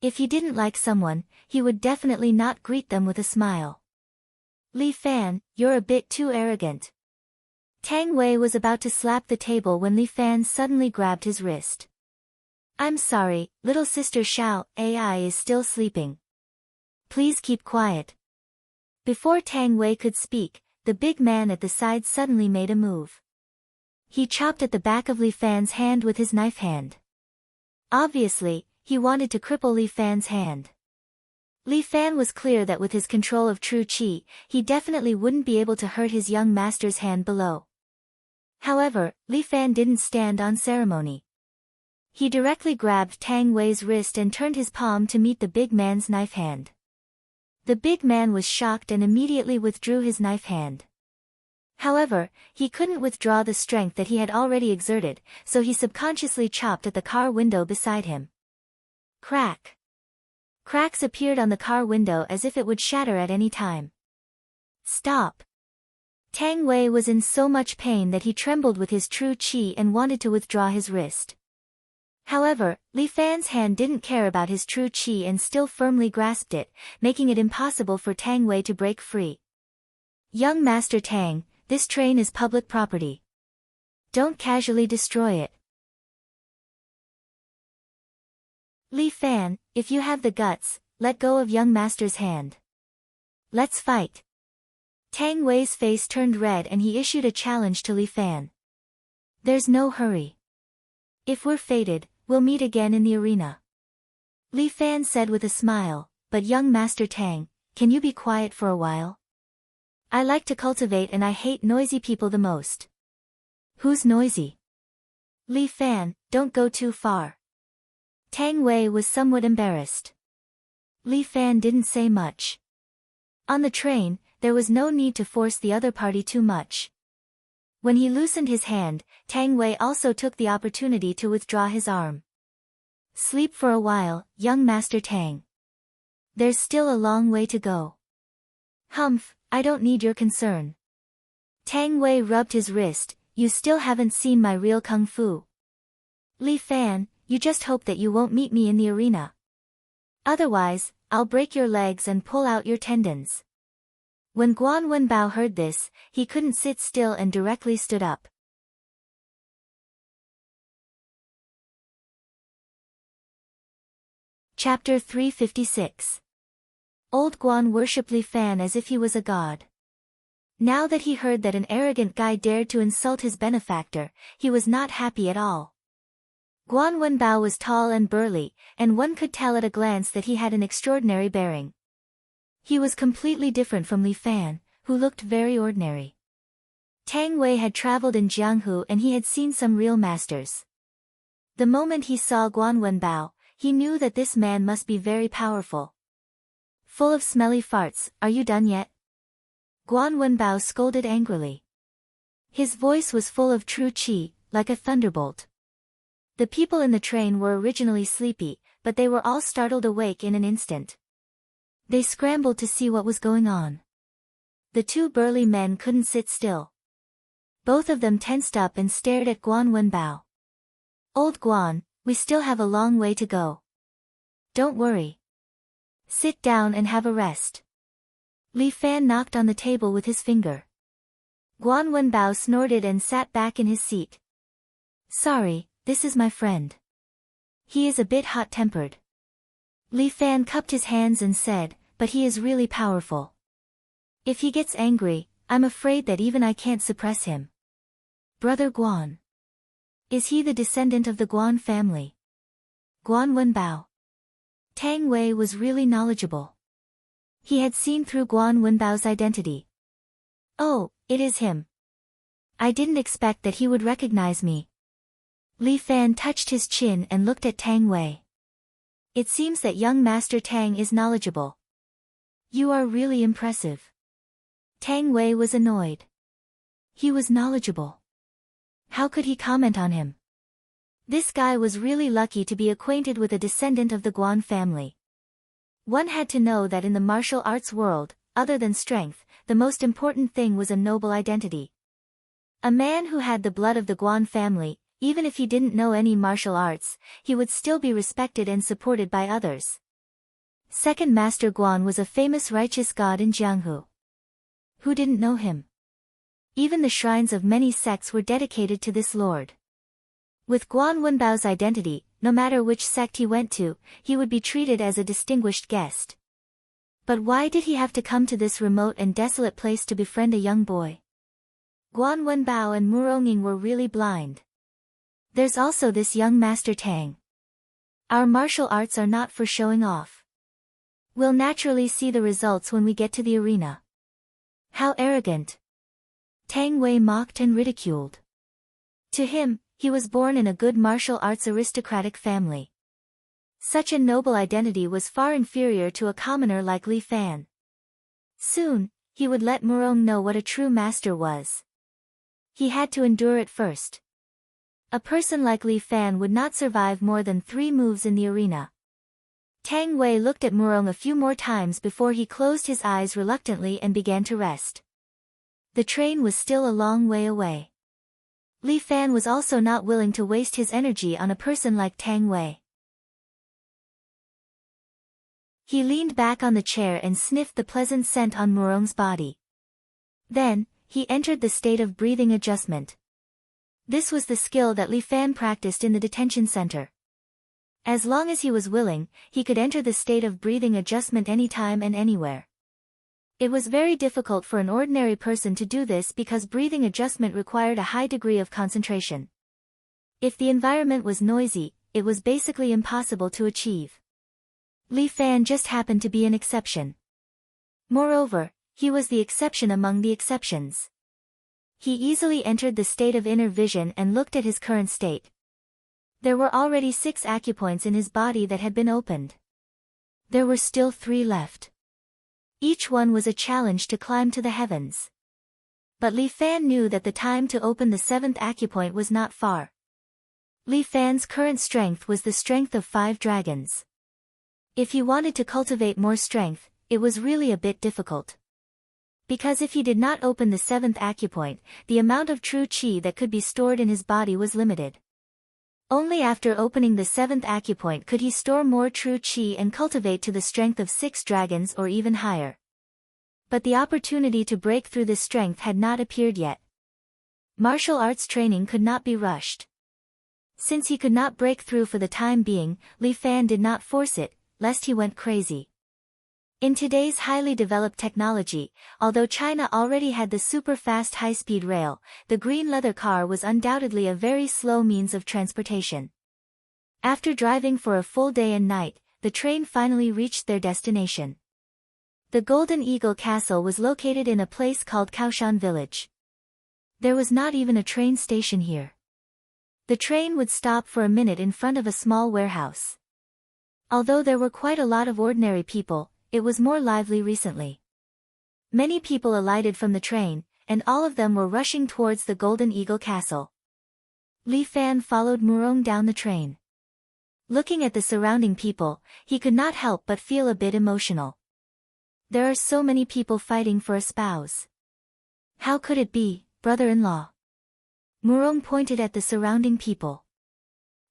If he didn't like someone, he would definitely not greet them with a smile. Li Fan, you're a bit too arrogant. Tang Wei was about to slap the table when Li Fan suddenly grabbed his wrist. I'm sorry, little sister Xiao, AI is still sleeping. Please keep quiet. Before Tang Wei could speak, the big man at the side suddenly made a move. He chopped at the back of Li Fan's hand with his knife hand. Obviously, he wanted to cripple Li Fan's hand. Li Fan was clear that with his control of true qi, he definitely wouldn't be able to hurt his young master's hand below. However, Li Fan didn't stand on ceremony. He directly grabbed Tang Wei's wrist and turned his palm to meet the big man's knife hand. The big man was shocked and immediately withdrew his knife hand. However, he couldn't withdraw the strength that he had already exerted, so he subconsciously chopped at the car window beside him. Crack! Cracks appeared on the car window as if it would shatter at any time. Stop! Tang Wei was in so much pain that he trembled with his true qi and wanted to withdraw his wrist. However, Li Fan's hand didn't care about his true qi and still firmly grasped it, making it impossible for Tang Wei to break free. Young Master Tang, this train is public property. Don't casually destroy it. Li Fan, if you have the guts, let go of young Master's hand. Let's fight. Tang Wei's face turned red and he issued a challenge to Li Fan. There's no hurry. If we're fated, we'll meet again in the arena. Li Fan said with a smile, but young Master Tang, can you be quiet for a while? I like to cultivate and I hate noisy people the most. Who's noisy? Li Fan, don't go too far. Tang Wei was somewhat embarrassed. Li Fan didn't say much. On the train, there was no need to force the other party too much. When he loosened his hand, Tang Wei also took the opportunity to withdraw his arm. Sleep for a while, young Master Tang. There's still a long way to go. Humph, I don't need your concern. Tang Wei rubbed his wrist, you still haven't seen my real kung fu. Li Fan, you just hope that you won't meet me in the arena. Otherwise, I'll break your legs and pull out your tendons. When Guan Wenbao heard this, he couldn't sit still and directly stood up. Chapter 356. Old Guan worshipped Li Fan as if he was a god. Now that he heard that an arrogant guy dared to insult his benefactor, he was not happy at all. Guan Wenbao was tall and burly, and one could tell at a glance that he had an extraordinary bearing. He was completely different from Li Fan, who looked very ordinary. Tang Wei had traveled in Jianghu and he had seen some real masters. The moment he saw Guan Wenbao, he knew that this man must be very powerful. Full of smelly farts, are you done yet? Guan Wenbao scolded angrily. His voice was full of true qi, like a thunderbolt. The people in the train were originally sleepy, but they were all startled awake in an instant. They scrambled to see what was going on. The two burly men couldn't sit still. Both of them tensed up and stared at Guan Wenbao. Old Guan, we still have a long way to go. Don't worry. Sit down and have a rest. Li Fan knocked on the table with his finger. Guan Wenbao snorted and sat back in his seat. Sorry, this is my friend. He is a bit hot-tempered. Li Fan cupped his hands and said, but he is really powerful. If he gets angry, I'm afraid that even I can't suppress him. Brother Guan. Is he the descendant of the Guan family? Guan Wenbao. Tang Wei was really knowledgeable. He had seen through Guan Wenbao's identity. Oh, it is him. I didn't expect that he would recognize me. Li Fan touched his chin and looked at Tang Wei. It seems that young Master Tang is knowledgeable. You are really impressive. Tang Wei was annoyed. He was knowledgeable. How could he comment on him? This guy was really lucky to be acquainted with a descendant of the Guan family. One had to know that in the martial arts world, other than strength, the most important thing was a noble identity. A man who had the blood of the Guan family, even if he didn't know any martial arts, he would still be respected and supported by others. Second Master Guan was a famous righteous god in Jianghu. Who didn't know him? Even the shrines of many sects were dedicated to this lord. With Guan Wenbao's identity, no matter which sect he went to, he would be treated as a distinguished guest. But why did he have to come to this remote and desolate place to befriend a young boy? Guan Wenbao and Muronging were really blind. There's also this young Master Tang. Our martial arts are not for showing off. We'll naturally see the results when we get to the arena. How arrogant! Tang Wei mocked and ridiculed. To him, he was born in a good martial arts aristocratic family. Such a noble identity was far inferior to a commoner like Li Fan. Soon, he would let Murong know what a true master was. He had to endure it first. A person like Li Fan would not survive more than 3 moves in the arena. Tang Wei looked at Murong a few more times before he closed his eyes reluctantly and began to rest. The train was still a long way away. Li Fan was also not willing to waste his energy on a person like Tang Wei. He leaned back on the chair and sniffed the pleasant scent on Murong's body. Then, he entered the state of breathing adjustment. This was the skill that Li Fan practiced in the detention center. As long as he was willing, he could enter the state of breathing adjustment anytime and anywhere. It was very difficult for an ordinary person to do this because breathing adjustment required a high degree of concentration. If the environment was noisy, it was basically impossible to achieve. Li Fan just happened to be an exception. Moreover, he was the exception among the exceptions. He easily entered the state of inner vision and looked at his current state. There were already 6 acupoints in his body that had been opened. There were still 3 left. Each one was a challenge to climb to the heavens. But Li Fan knew that the time to open the 7th acupoint was not far. Li Fan's current strength was the strength of 5 dragons. If he wanted to cultivate more strength, it was really a bit difficult. Because if he did not open the 7th acupoint, the amount of true qi that could be stored in his body was limited. Only after opening the 7th acupoint could he store more true qi and cultivate to the strength of 6 dragons or even higher. But the opportunity to break through this strength had not appeared yet. Martial arts training could not be rushed. Since he could not break through for the time being, Li Fan did not force it, lest he went crazy. In today's highly developed technology, although China already had the super-fast high-speed rail, the green leather car was undoubtedly a very slow means of transportation. After driving for a full day and night, the train finally reached their destination. The Golden Eagle Castle was located in a place called Kaoshan Village. There was not even a train station here. The train would stop for a minute in front of a small warehouse. Although there were quite a lot of ordinary people, it was more lively recently. Many people alighted from the train, and all of them were rushing towards the Golden Eagle Castle. Li Fan followed Murong down the train. Looking at the surrounding people, he could not help but feel a bit emotional. There are so many people fighting for a spouse. How could it be, brother-in-law? Murong pointed at the surrounding people.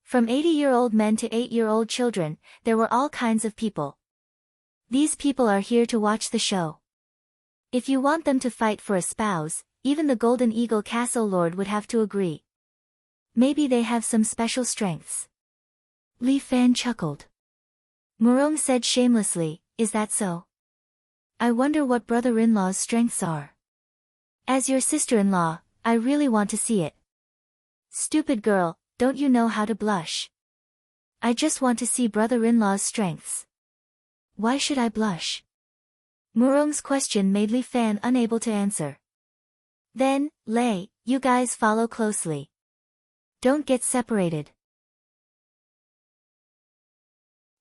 From 80-year-old men to 8-year-old children, there were all kinds of people. These people are here to watch the show. If you want them to fight for a spouse, even the Golden Eagle Castle Lord would have to agree. Maybe they have some special strengths. Li Fan chuckled. Murong said shamelessly, is that so? I wonder what brother-in-law's strengths are. As your sister-in-law, I really want to see it. Stupid girl, don't you know how to blush? I just want to see brother-in-law's strengths. Why should I blush? Murong's question made Li Fan unable to answer. Then, Lei, you guys follow closely. Don't get separated.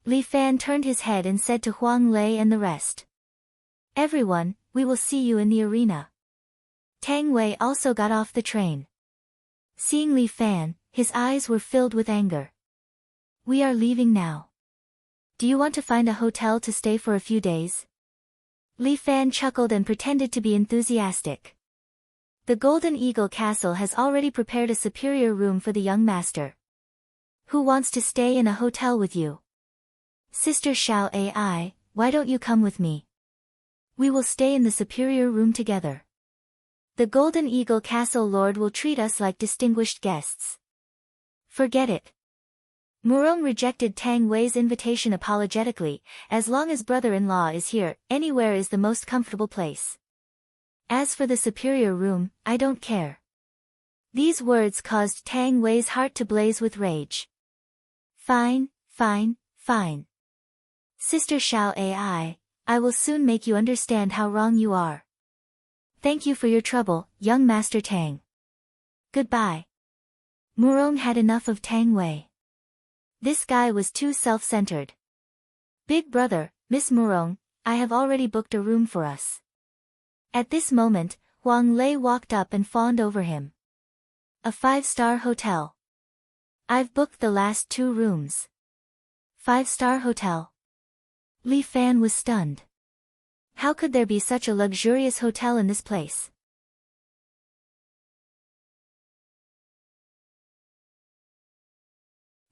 Li Fan turned his head and said to Huang Lei and the rest. Everyone, we will see you in the arena. Tang Wei also got off the train. Seeing Li Fan, his eyes were filled with anger. We are leaving now. Do you want to find a hotel to stay for a few days? Li Fan chuckled and pretended to be enthusiastic. The Golden Eagle Castle has already prepared a superior room for the young master. Who wants to stay in a hotel with you? Sister Xiao Ai, why don't you come with me? We will stay in the superior room together. The Golden Eagle Castle Lord will treat us like distinguished guests. Forget it. Murong rejected Tang Wei's invitation apologetically. As long as brother-in-law is here, anywhere is the most comfortable place. As for the superior room, I don't care. These words caused Tang Wei's heart to blaze with rage. Fine, fine, fine. Sister Xiao Ai, I will soon make you understand how wrong you are. Thank you for your trouble, young Master Tang. Goodbye. Murong had enough of Tang Wei. This guy was too self-centered. Big brother, Miss Murong, I have already booked a room for us. At this moment, Huang Lei walked up and fawned over him. A 5-star hotel. I've booked the last 2 rooms. 5-star hotel. Li Fan was stunned. How could there be such a luxurious hotel in this place?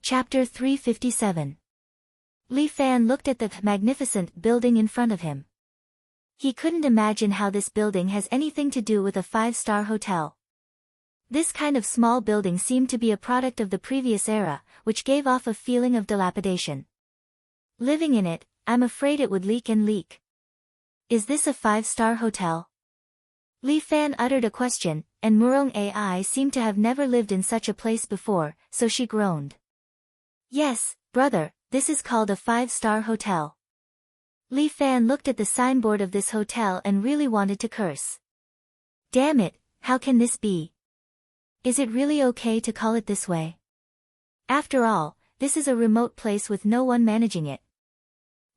Chapter 357. Li Fan looked at the magnificent building in front of him. He couldn't imagine how this building has anything to do with a 5-star hotel. This kind of small building seemed to be a product of the previous era, which gave off a feeling of dilapidation. Living in it, I'm afraid it would leak and leak. Is this a 5-star hotel? Li Fan uttered a question, and Murong Ai seemed to have never lived in such a place before, so she groaned. Yes, brother, this is called a 5-star hotel. Li Fan looked at the signboard of this hotel and really wanted to curse. Damn it, how can this be? Is it really okay to call it this way? After all, this is a remote place with no one managing it.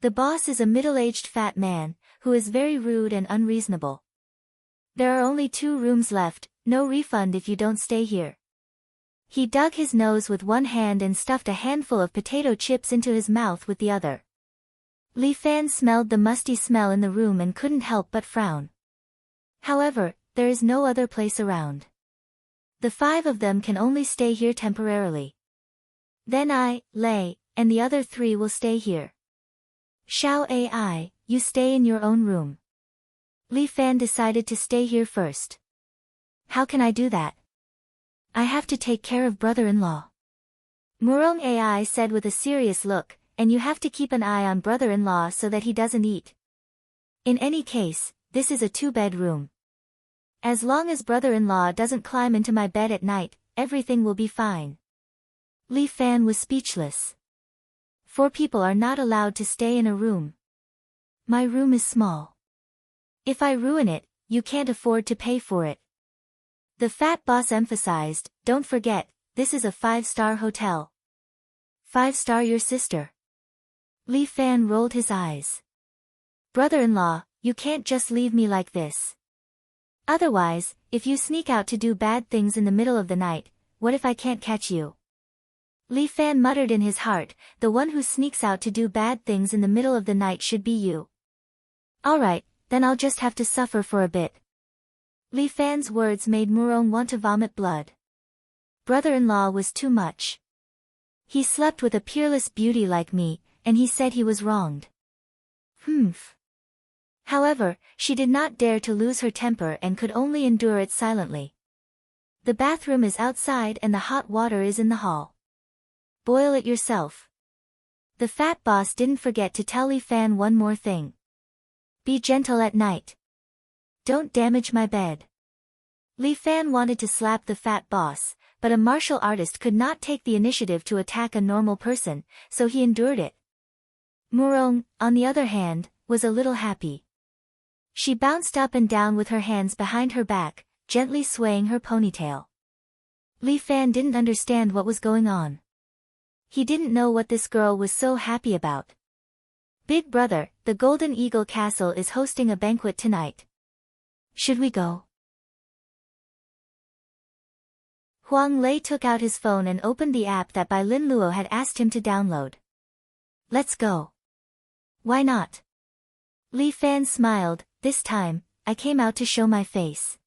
The boss is a middle-aged fat man, who is very rude and unreasonable. There are only 2 rooms left, no refund if you don't stay here. He dug his nose with one hand and stuffed a handful of potato chips into his mouth with the other. Li Fan smelled the musty smell in the room and couldn't help but frown. However, there is no other place around. The 5 of them can only stay here temporarily. Then I, Lei, and the other 3 will stay here. Xiao Ai, you stay in your own room. Li Fan decided to stay here first. How can I do that? I have to take care of brother-in-law. Murong Ai said with a serious look, and you have to keep an eye on brother-in-law so that he doesn't eat. In any case, this is a 2-bed room. As long as brother-in-law doesn't climb into my bed at night, everything will be fine. Li Fan was speechless. 4 people are not allowed to stay in a room. My room is small. If I ruin it, you can't afford to pay for it. The fat boss emphasized, don't forget, this is a 5-star hotel. 5-star your sister. Li Fan rolled his eyes. Brother-in-law, you can't just leave me like this. Otherwise, if you sneak out to do bad things in the middle of the night, what if I can't catch you? Li Fan muttered in his heart, the one who sneaks out to do bad things in the middle of the night should be you. Alright, then I'll just have to suffer for a bit. Li Fan's words made Murong want to vomit blood. Brother-in-law was too much. He slept with a peerless beauty like me, and he said he was wronged. Humph. However, she did not dare to lose her temper and could only endure it silently. The bathroom is outside and the hot water is in the hall. Boil it yourself. The fat boss didn't forget to tell Li Fan one more thing. Be gentle at night. Don't damage my bed. Li Fan wanted to slap the fat boss, but a martial artist could not take the initiative to attack a normal person, so he endured it. Murong, on the other hand, was a little happy. She bounced up and down with her hands behind her back, gently swaying her ponytail. Li Fan didn't understand what was going on. He didn't know what this girl was so happy about. Big brother, the Golden Eagle Castle is hosting a banquet tonight. Should we go? Huang Lei took out his phone and opened the app that Bai Lin Luo had asked him to download. Let's go. Why not? Li Fan smiled. This time, I came out to show my face.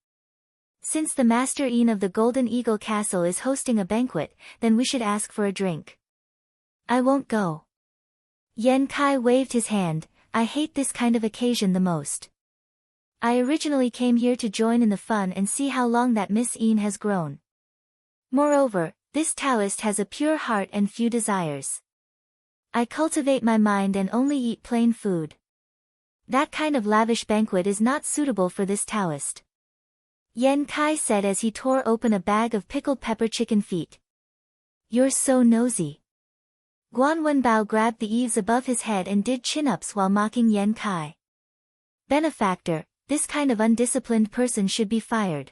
Since the Master Yin of the Golden Eagle Castle is hosting a banquet, then we should ask for a drink. I won't go. Yan Kai waved his hand. I hate this kind of occasion the most. I originally came here to join in the fun and see how long that Miss Yin has grown. Moreover, this Taoist has a pure heart and few desires. I cultivate my mind and only eat plain food. That kind of lavish banquet is not suitable for this Taoist. Yan Kai said as he tore open a bag of pickled pepper chicken feet. You're so nosy. Guan Wenbao grabbed the eaves above his head and did chin-ups while mocking Yan Kai. Benefactor, this kind of undisciplined person should be fired.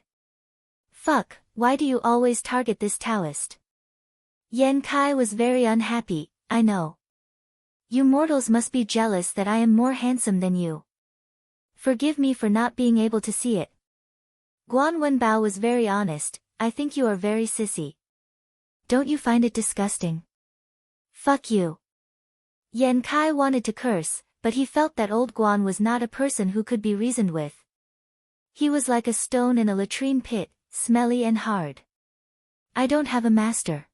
Fuck, why do you always target this Taoist? Yan Kai was very unhappy. I know. You mortals must be jealous that I am more handsome than you. Forgive me for not being able to see it. Guan Wenbao was very honest. I think you are very sissy. Don't you find it disgusting? Fuck you. Yan Kai wanted to curse, but he felt that old Guan was not a person who could be reasoned with. He was like a stone in a latrine pit, smelly and hard. I don't have a master.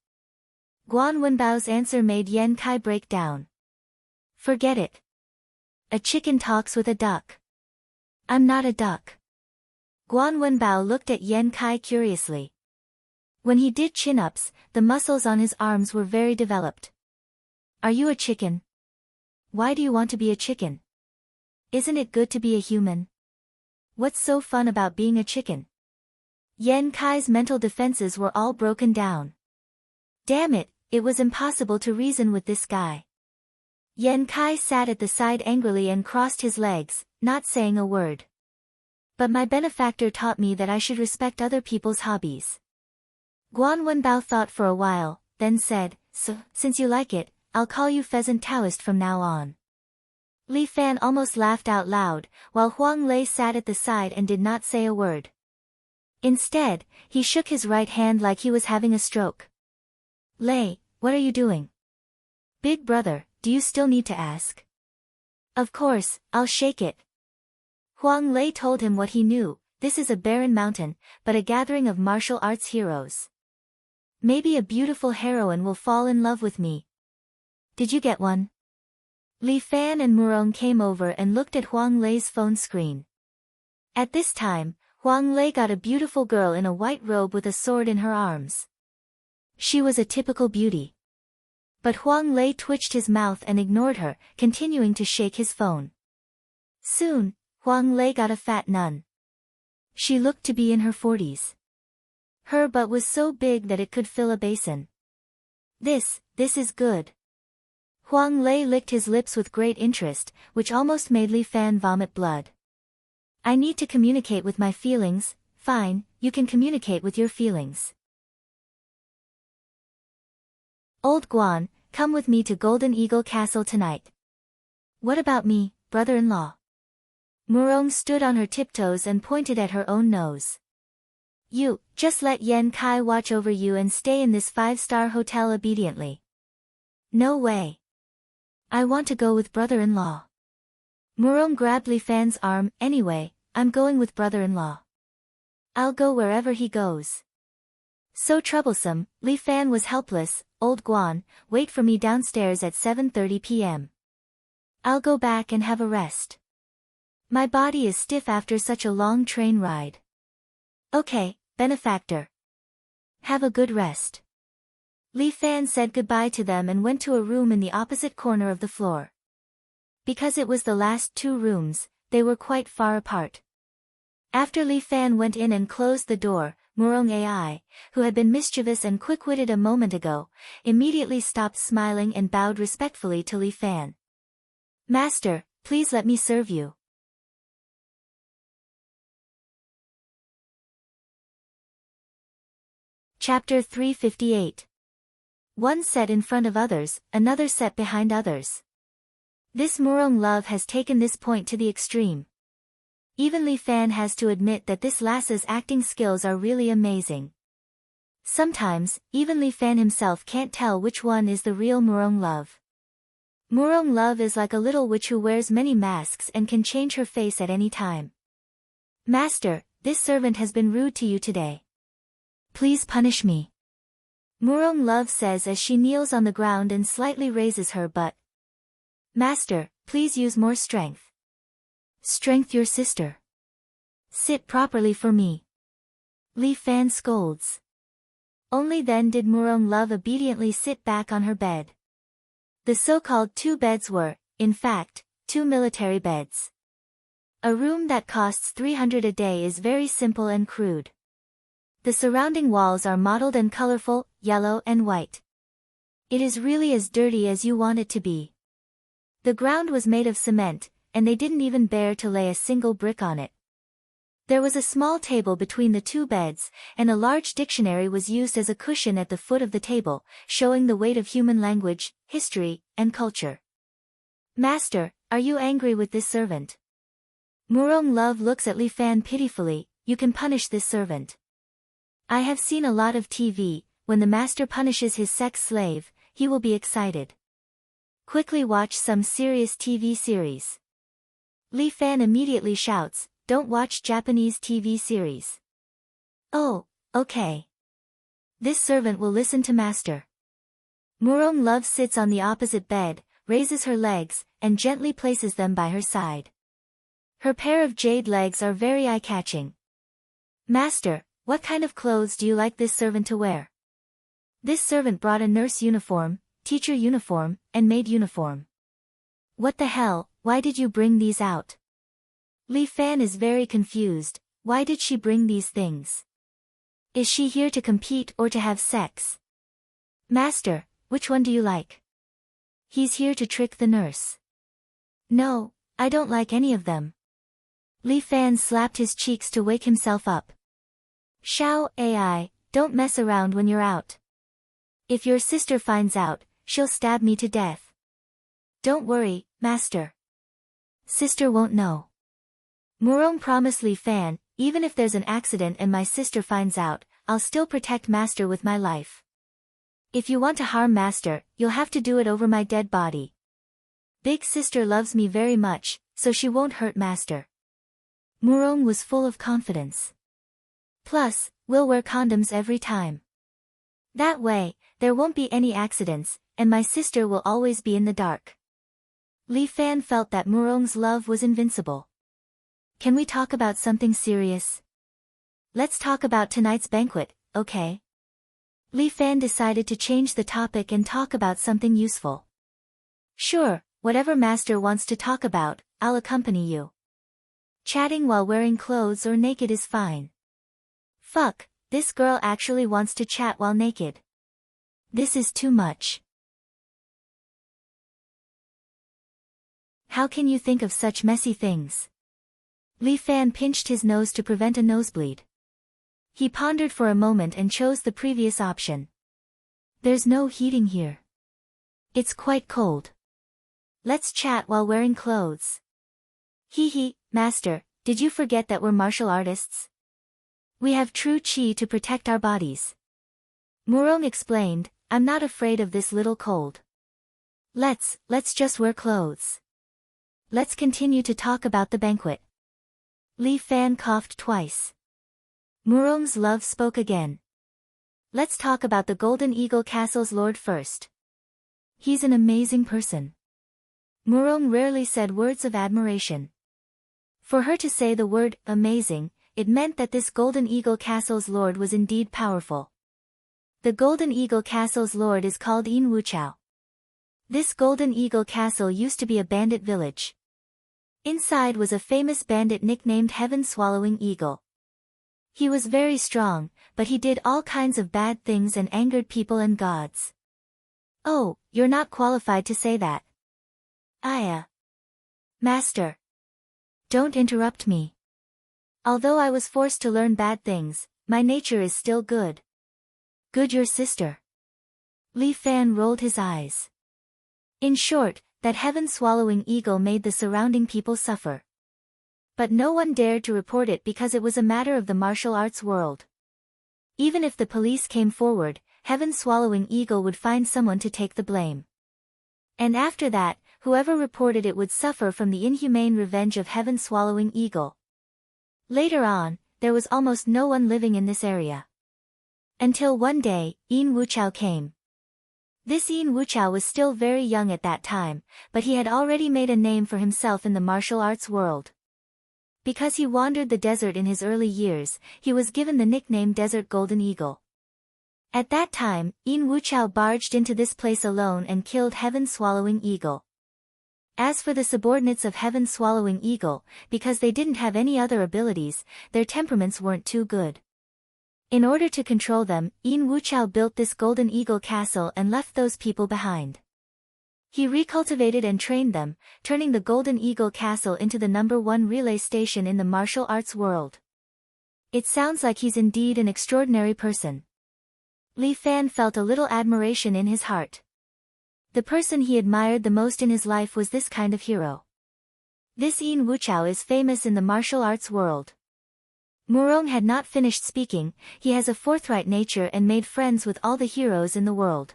Guan Wenbao's answer made Yan Kai break down. Forget it. A chicken talks with a duck. I'm not a duck. Guan Wenbao looked at Yan Kai curiously. When he did chin-ups, the muscles on his arms were very developed. Are you a chicken? Why do you want to be a chicken? Isn't it good to be a human? What's so fun about being a chicken? Yan Kai's mental defenses were all broken down. Damn it, it was impossible to reason with this guy. Yan Kai sat at the side angrily and crossed his legs, not saying a word. But my benefactor taught me that I should respect other people's hobbies. Guan Wenbao thought for a while, then said, So, since you like it, I'll call you Pheasant Taoist from now on. Li Fan almost laughed out loud, while Huang Lei sat at the side and did not say a word. Instead, he shook his right hand like he was having a stroke. Lei, what are you doing? Big brother, do you still need to ask? Of course, I'll shake it. Huang Lei told him what he knew. This is a barren mountain, but a gathering of martial arts heroes. Maybe a beautiful heroine will fall in love with me. Did you get one? Li Fan and Murong came over and looked at Huang Lei's phone screen. At this time, Huang Lei got a beautiful girl in a white robe with a sword in her arms. She was a typical beauty. But Huang Lei twitched his mouth and ignored her, continuing to shake his phone. Soon, Huang Lei got a fat nun. She looked to be in her 40s. Her butt was so big that it could fill a basin. This is good. Huang Lei licked his lips with great interest, which almost made Li Fan vomit blood. I need to communicate with my feelings. Fine, you can communicate with your feelings. Old Guan, come with me to Golden Eagle Castle tonight. What about me, brother-in-law? Murong stood on her tiptoes and pointed at her own nose. You, just let Yan Kai watch over you and stay in this 5-star hotel obediently. No way. I want to go with brother-in-law. Murong grabbed Li Fan's arm. Anyway, I'm going with brother-in-law. I'll go wherever he goes. So troublesome, Li Fan was helpless. Old Guan, wait for me downstairs at 7:30 p.m. I'll go back and have a rest. My body is stiff after such a long train ride. Okay, benefactor. Have a good rest. Li Fan said goodbye to them and went to a room in the opposite corner of the floor. Because it was the last 2 rooms, they were quite far apart. After Li Fan went in and closed the door, Murong Ai, who had been mischievous and quick-witted a moment ago, immediately stopped smiling and bowed respectfully to Li Fan. Master, please let me serve you. Chapter 358. One set in front of others, another set behind others. This Murong love has taken this point to the extreme. Even Li Fan has to admit that this lass's acting skills are really amazing. Sometimes, even Li Fan himself can't tell which one is the real Murong love. Murong love is like a little witch who wears many masks and can change her face at any time. Master, this servant has been rude to you today. Please punish me. Murong love says as she kneels on the ground and slightly raises her butt. Master, please use more strength. Strength your sister. Sit properly for me. Li Fan scolds. Only then did Murong love obediently sit back on her bed. The so-called 2 beds were, in fact, 2 military beds. A room that costs 300 a day is very simple and crude. The surrounding walls are mottled and colorful, yellow and white. It is really as dirty as you want it to be. The ground was made of cement, and they didn't even bear to lay a single brick on it. There was a small table between the 2 beds, and a large dictionary was used as a cushion at the foot of the table, showing the weight of human language, history, and culture. Master, are you angry with this servant? Murong love looks at Li Fan pitifully. You can punish this servant. I have seen a lot of TV, when the master punishes his sex slave, he will be excited. Quickly watch some serious TV series. Li Fan immediately shouts, don't watch Japanese TV series. Oh, okay. This servant will listen to master. Murong love sits on the opposite bed, raises her legs, and gently places them by her side. Her pair of jade legs are very eye-catching. Master, what kind of clothes do you like this servant to wear? This servant brought a nurse uniform, teacher uniform, and maid uniform. What the hell, why did you bring these out? Li Fan is very confused. Why did she bring these things? Is she here to compete or to have sex? Master, which one do you like? He's here to trick the nurse. No, I don't like any of them. Li Fan slapped his cheeks to wake himself up. Xiao Ai, don't mess around when you're out. If your sister finds out, she'll stab me to death. Don't worry, master. Sister won't know. Murong promised Li Fan, even if there's an accident and my sister finds out, I'll still protect master with my life. If you want to harm master, you'll have to do it over my dead body. Big sister loves me very much, so she won't hurt master. Murong was full of confidence. Plus, we'll wear condoms every time. That way, there won't be any accidents, and my sister will always be in the dark. Li Fan felt that Murong's love was invincible. Can we talk about something serious? Let's talk about tonight's banquet, okay? Li Fan decided to change the topic and talk about something useful. Sure, whatever master wants to talk about, I'll accompany you. Chatting while wearing clothes or naked is fine. Fuck, this girl actually wants to chat while naked. This is too much. How can you think of such messy things? Li Fan pinched his nose to prevent a nosebleed. He pondered for a moment and chose the previous option. There's no heating here. It's quite cold. Let's chat while wearing clothes. Hee hee, master, did you forget that we're martial artists? We have true chi to protect our bodies. Murong explained, I'm not afraid of this little cold. Let's just wear clothes. Let's continue to talk about the banquet. Li Fan coughed twice. Murong's love spoke again. Let's talk about the Golden Eagle Castle's lord first. He's an amazing person. Murong rarely said words of admiration. For her to say the word, amazing, it meant that this Golden Eagle Castle's lord was indeed powerful. The Golden Eagle Castle's lord is called Yin Wuchao. This Golden Eagle Castle used to be a bandit village. Inside was a famous bandit nicknamed Heaven Swallowing Eagle. He was very strong, but he did all kinds of bad things and angered people and gods. Oh, you're not qualified to say that. Master. Don't interrupt me. Although I was forced to learn bad things, my nature is still good. Good your sister. Li Fan rolled his eyes. In short, that heaven-swallowing eagle made the surrounding people suffer. But no one dared to report it because it was a matter of the martial arts world. Even if the police came forward, heaven-swallowing eagle would find someone to take the blame. And after that, whoever reported it would suffer from the inhumane revenge of heaven-swallowing eagle. Later on, there was almost no one living in this area. Until one day, Yin Wuchao came. This Yin Wuchao was still very young at that time, but he had already made a name for himself in the martial arts world. Because he wandered the desert in his early years, he was given the nickname Desert Golden Eagle. At that time, Yin Wuchao barged into this place alone and killed Heaven Swallowing Eagle. As for the subordinates of Heaven Swallowing Eagle, because they didn't have any other abilities, their temperaments weren't too good. In order to control them, Yin Wuchao built this Golden Eagle Castle and left those people behind. He recultivated and trained them, turning the Golden Eagle Castle into the #1 relay station in the martial arts world. It sounds like he's indeed an extraordinary person. Li Fan felt a little admiration in his heart. The person he admired the most in his life was this kind of hero. This Yin Wuchao is famous in the martial arts world. Murong had not finished speaking. He has a forthright nature and made friends with all the heroes in the world.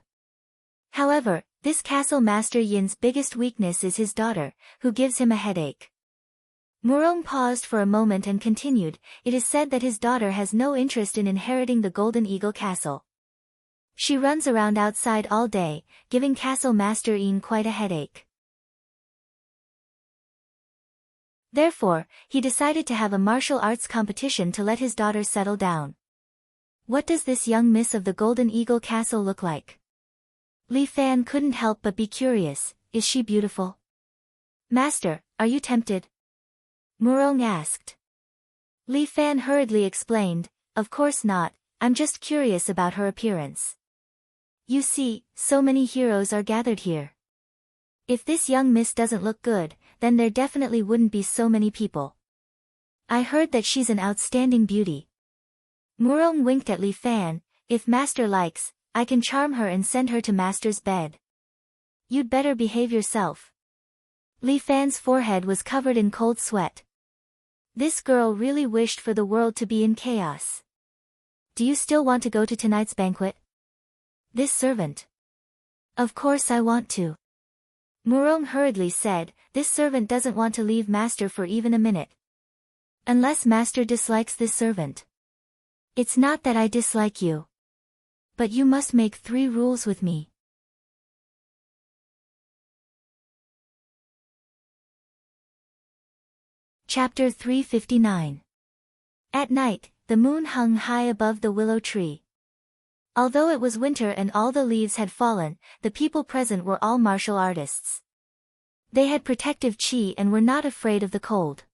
However, this castle master Yin's biggest weakness is his daughter, who gives him a headache. Murong paused for a moment and continued, it is said that his daughter has no interest in inheriting the Golden Eagle Castle. She runs around outside all day, giving Castle Master Yin quite a headache. Therefore, he decided to have a martial arts competition to let his daughter settle down. What does this young miss of the Golden Eagle Castle look like? Li Fan couldn't help but be curious, is she beautiful? Master, are you tempted? Murong asked. Li Fan hurriedly explained, of course not, I'm just curious about her appearance. You see, so many heroes are gathered here. If this young miss doesn't look good, then there definitely wouldn't be so many people. I heard that she's an outstanding beauty. Murong winked at Li Fan, if Master likes, I can charm her and send her to Master's bed. You'd better behave yourself. Li Fan's forehead was covered in cold sweat. This girl really wished for the world to be in chaos. Do you still want to go to tonight's banquet? This servant. Of course I want to. Murong hurriedly said, this servant doesn't want to leave Master for even a minute. Unless Master dislikes this servant. It's not that I dislike you. But you must make 3 rules with me. Chapter 359. At night, the moon hung high above the willow tree. Although it was winter and all the leaves had fallen, the people present were all martial artists. They had protective chi and were not afraid of the cold.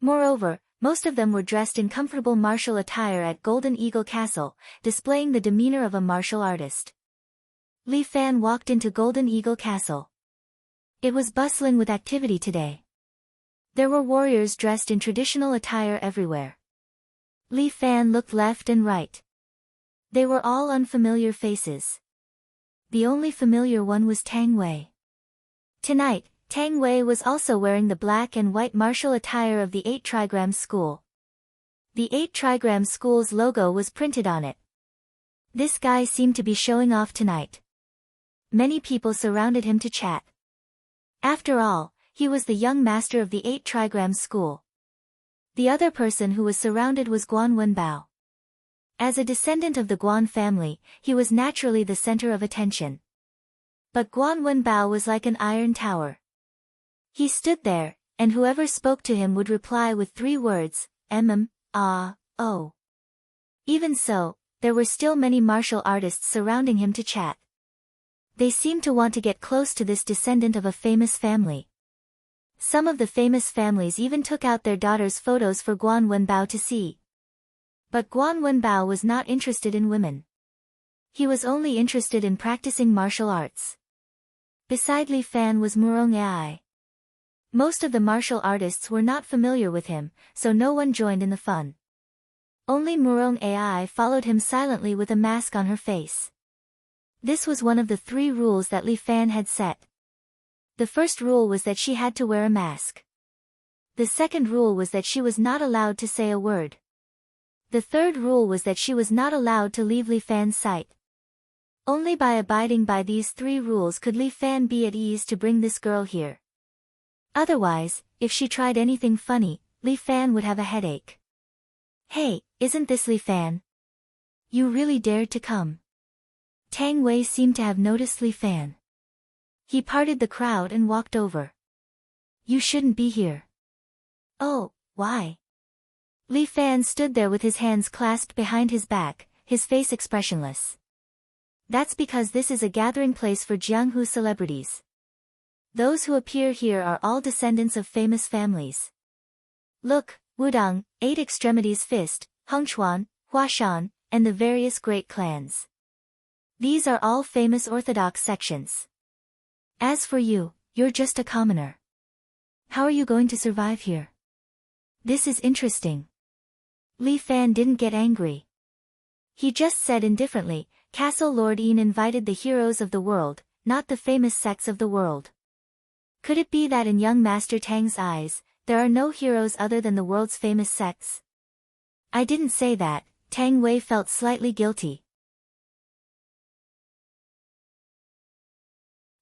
Moreover, most of them were dressed in comfortable martial attire at Golden Eagle Castle, displaying the demeanor of a martial artist. Li Fan walked into Golden Eagle Castle. It was bustling with activity today. There were warriors dressed in traditional attire everywhere. Li Fan looked left and right. They were all unfamiliar faces. The only familiar one was Tang Wei. Tonight, Tang Wei was also wearing the black and white martial attire of the 8 Trigram School. The 8 Trigram School's logo was printed on it. This guy seemed to be showing off tonight. Many people surrounded him to chat. After all, he was the young master of the 8 Trigram School. The other person who was surrounded was Guan Wenbao. As a descendant of the Guan family, he was naturally the center of attention. But Guan Wenbao was like an iron tower. He stood there, and whoever spoke to him would reply with 3 words, oh. Even so, there were still many martial artists surrounding him to chat. They seemed to want to get close to this descendant of a famous family. Some of the famous families even took out their daughters' photos for Guan Wenbao to see. But Guan Wenbao was not interested in women. He was only interested in practicing martial arts. Beside Li Fan was Murong Ai. Most of the martial artists were not familiar with him, so no one joined in the fun. Only Murong Ai followed him silently with a mask on her face. This was one of the 3 rules that Li Fan had set. The first rule was that she had to wear a mask. The second rule was that she was not allowed to say a word. The third rule was that she was not allowed to leave Li Fan's sight. Only by abiding by these 3 rules could Li Fan be at ease to bring this girl here. Otherwise, if she tried anything funny, Li Fan would have a headache. "Hey, isn't this Li Fan? You really dared to come." Tang Wei seemed to have noticed Li Fan. He parted the crowd and walked over. "You shouldn't be here." "Oh, why?" Li Fan stood there with his hands clasped behind his back, his face expressionless. "That's because this is a gathering place for Jianghu celebrities. Those who appear here are all descendants of famous families. Look, Wudang, 8 Extremities Fist, Hengchuan, Huashan, and the various great clans. These are all famous orthodox sections. As for you, you're just a commoner. How are you going to survive here? This is interesting." Li Fan didn't get angry. He just said indifferently, "Castle Lord Yin invited the heroes of the world, not the famous sects of the world." Could it be that in young Master Tang's eyes, there are no heroes other than the world's famous sects? "I didn't say that." Tang Wei felt slightly guilty.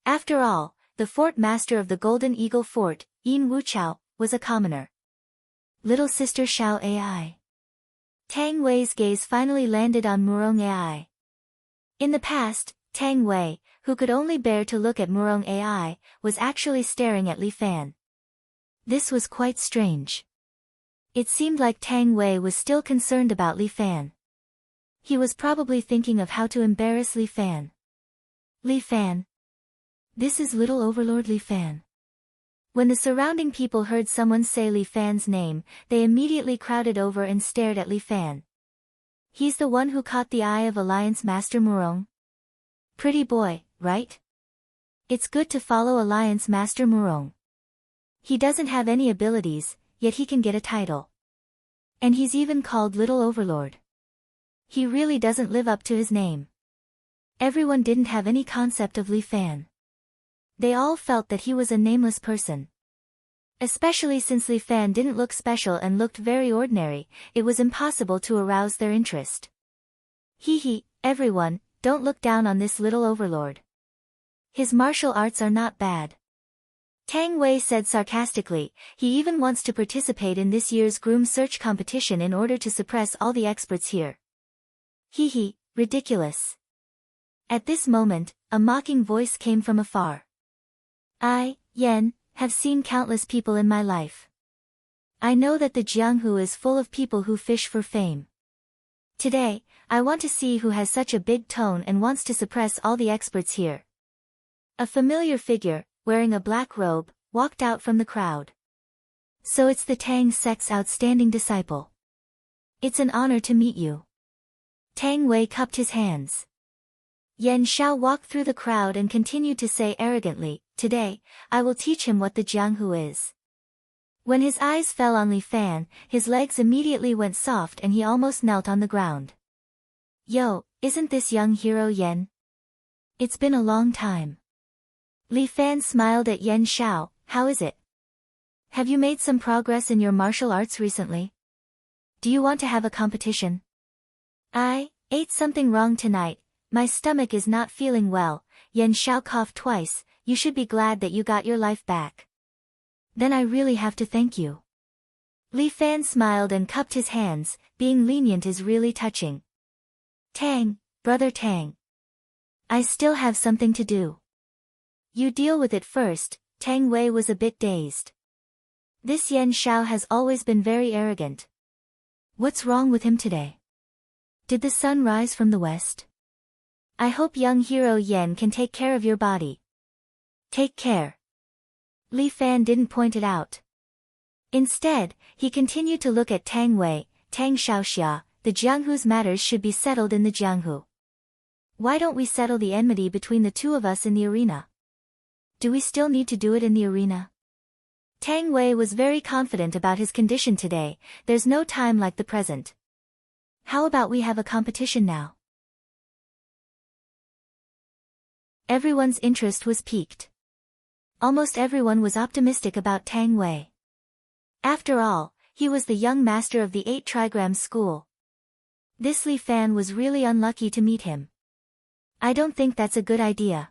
After all, the fort master of the Golden Eagle Fort, Yin Wuchao, was a commoner. Little sister Xiao Ai. Tang Wei's gaze finally landed on Murong Ai. In the past, Tang Wei, who could only bear to look at Murong Ai, was actually staring at Li Fan. This was quite strange. It seemed like Tang Wei was still concerned about Li Fan. He was probably thinking of how to embarrass Li Fan. "Li Fan. This is little overlord Li Fan." When the surrounding people heard someone say Li Fan's name, they immediately crowded over and stared at Li Fan. "He's the one who caught the eye of Alliance Master Murong? Pretty boy, right? It's good to follow Alliance Master Murong. He doesn't have any abilities, yet he can get a title. And he's even called Little Overlord. He really doesn't live up to his name." Everyone didn't have any concept of Li Fan. They all felt that he was a nameless person. Especially since Li Fan didn't look special and looked very ordinary, it was impossible to arouse their interest. "Hee, everyone, don't look down on this little overlord. His martial arts are not bad." Tang Wei said sarcastically. "He even wants to participate in this year's groom search competition in order to suppress all the experts here. Hee, ridiculous." At this moment, a mocking voice came from afar. "I, Yen, have seen countless people in my life. I know that the Jianghu is full of people who fish for fame. Today, I want to see who has such a big tone and wants to suppress all the experts here." A familiar figure, wearing a black robe, walked out from the crowd. "So it's the Tang sect's outstanding disciple. It's an honor to meet you." Tang Wei cupped his hands. Yen Xiao walked through the crowd and continued to say arrogantly, "Today, I will teach him what the Jianghu is." When his eyes fell on Li Fan, his legs immediately went soft and he almost knelt on the ground. "Yo, isn't this young hero Yen? It's been a long time." Li Fan smiled at Yen Xiao. "How is it? Have you made some progress in your martial arts recently? Do you want to have a competition?" "I ate something wrong tonight. My stomach is not feeling well." Yen Xiao coughed twice. "You should be glad that you got your life back." "Then I really have to thank you." Li Fan smiled and cupped his hands. Being lenient is really touching. "Tang, brother Tang. I still have something to do." "You deal with it first." Tang Wei was a bit dazed. This Yen Xiao has always been very arrogant. What's wrong with him today? Did the sun rise from the west? I hope young hero Yen can take care of your body. Take care. Li Fan didn't point it out. Instead, he continued to look at Tang Wei, Tang Xiaoxia, the Jianghu's matters should be settled in the Jianghu. Why don't we settle the enmity between the two of us in the arena? Do we still need to do it in the arena? Tang Wei was very confident about his condition today, there's no time like the present. How about we have a competition now? Everyone's interest was piqued. Almost everyone was optimistic about Tang Wei. After all, he was the young master of the 8 trigrams school. This Li Fan was really unlucky to meet him. I don't think that's a good idea.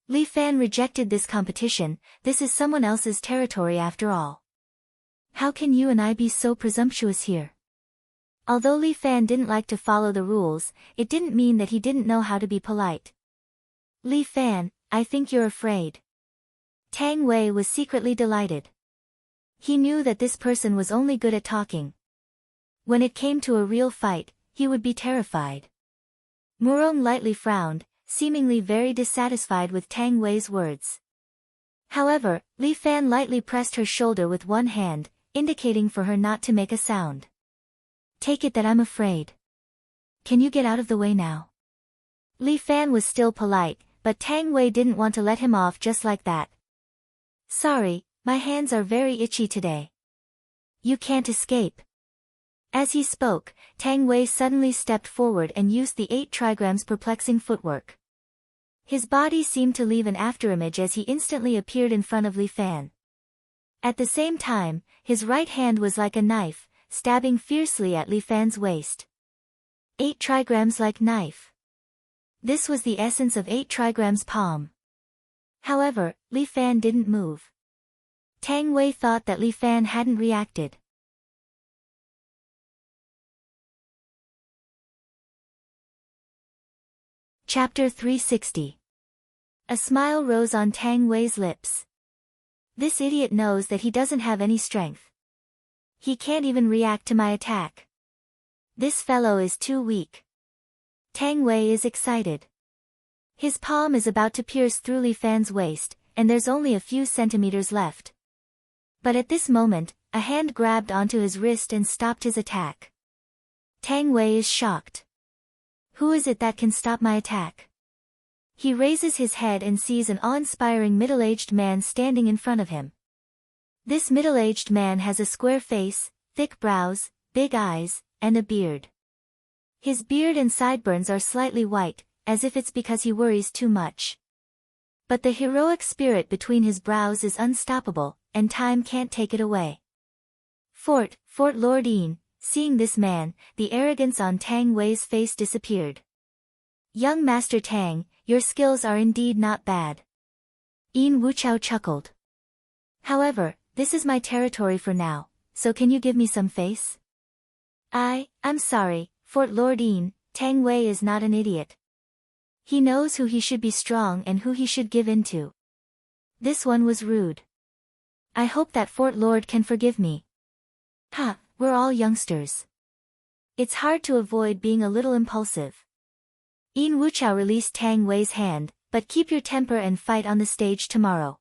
Li Fan rejected this competition, this is someone else's territory after all. How can you and I be so presumptuous here? Although Li Fan didn't like to follow the rules, it didn't mean that he didn't know how to be polite. Li Fan, I think you're afraid. Tang Wei was secretly delighted. He knew that this person was only good at talking. When it came to a real fight, he would be terrified. Murong lightly frowned, seemingly very dissatisfied with Tang Wei's words. However, Li Fan lightly pressed her shoulder with one hand, indicating for her not to make a sound. Take it that I'm afraid. Can you get out of the way now? Li Fan was still polite, but Tang Wei didn't want to let him off just like that. Sorry, my hands are very itchy today. You can't escape. As he spoke, Tang Wei suddenly stepped forward and used the 8 trigrams perplexing footwork. His body seemed to leave an afterimage as he instantly appeared in front of Li Fan. At the same time, his right hand was like a knife, stabbing fiercely at Li Fan's waist. 8 trigrams like knife. This was the essence of 8 trigrams palm. However, Li Fan didn't move. Tang Wei thought that Li Fan hadn't reacted. Chapter 360. A smile rose on Tang Wei's lips. This idiot knows that he doesn't have any strength. He can't even react to my attack. This fellow is too weak. Tang Wei is excited. His palm is about to pierce through Li Fan's waist, and there's only a few centimeters left. But at this moment, a hand grabbed onto his wrist and stopped his attack. Tang Wei is shocked. Who is it that can stop my attack? He raises his head and sees an awe-inspiring middle-aged man standing in front of him. This middle-aged man has a square face, thick brows, big eyes, and a beard. His beard and sideburns are slightly white, as if it's because he worries too much. But the heroic spirit between his brows is unstoppable, and time can't take it away. Fort Lord Yin, seeing this man, the arrogance on Tang Wei's face disappeared. Young Master Tang, your skills are indeed not bad. Yin Wuchao chuckled. However, this is my territory for now, so can you give me some face? I'm sorry, Fort Lord Yin, Tang Wei is not an idiot. He knows who he should be strong and who he should give in to. This one was rude. I hope that Fort Lord can forgive me. Ha, we're all youngsters. It's hard to avoid being a little impulsive. Yin Wuchao released Tang Wei's hand, but keep your temper and fight on the stage tomorrow.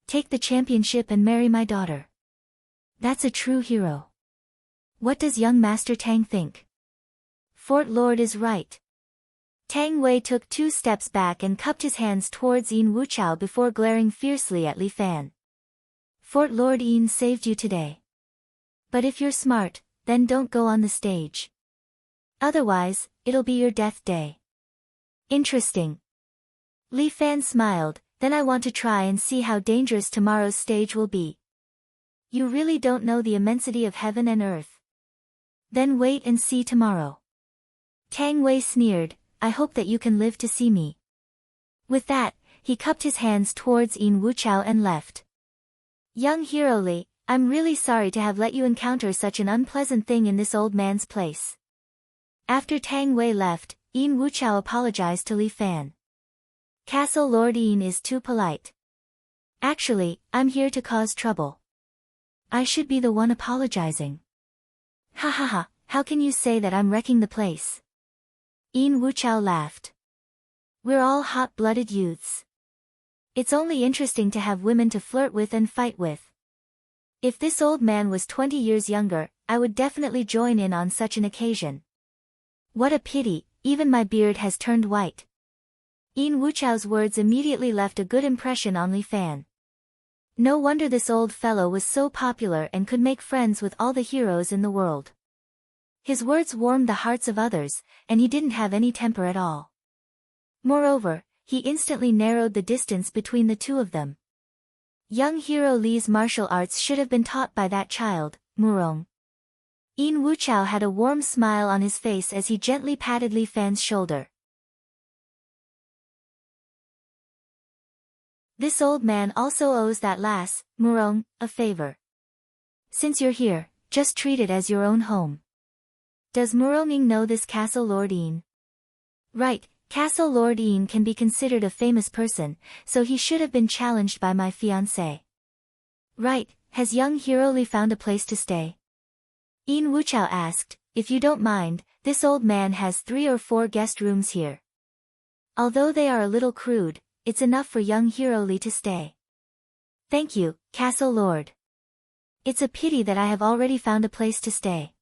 Take the championship and marry my daughter. That's a true hero. What does young Master Tang think? Fort Lord is right. Tang Wei took 2 steps back and cupped his hands towards Yin Wuchao before glaring fiercely at Li Fan. Fort Lord Yin saved you today. But if you're smart, then don't go on the stage. Otherwise, it'll be your death day. Interesting. Li Fan smiled, then I want to try and see how dangerous tomorrow's stage will be. You really don't know the immensity of heaven and earth. Then wait and see tomorrow. Tang Wei sneered, I hope that you can live to see me. With that, he cupped his hands towards Yin Wuchao and left. Young hero Li, I'm really sorry to have let you encounter such an unpleasant thing in this old man's place. After Tang Wei left, Yin Wuchao apologized to Li Fan. Castle Lord Yin is too polite. Actually, I'm here to cause trouble. I should be the one apologizing. Ha ha ha, How can you say that I'm wrecking the place? Yin Wuchao laughed. We're all hot-blooded youths. It's only interesting to have women to flirt with and fight with. If this old man was 20 years younger, I would definitely join in on such an occasion. What a pity, even my beard has turned white. Yin Wuchao's words immediately left a good impression on Li Fan. No wonder this old fellow was so popular and could make friends with all the heroes in the world. His words warmed the hearts of others, and he didn't have any temper at all. Moreover, he instantly narrowed the distance between the two of them. Young hero Li's martial arts should have been taught by that child, Murong. Yin Wuchao had a warm smile on his face as he gently patted Li Fan's shoulder. This old man also owes that lass, Murong, a favor. Since you're here, just treat it as your own home. Does Muronging know this Castle Lord Yin? Right, Castle Lord Yin can be considered a famous person, so he should have been challenged by my fiancé. Right, has young hero Li found a place to stay? Yin Wuchao asked. If you don't mind, this old man has 3 or 4 guest rooms here. Although they are a little crude, it's enough for young hero Li to stay. Thank you, Castle Lord. It's a pity that I have already found a place to stay.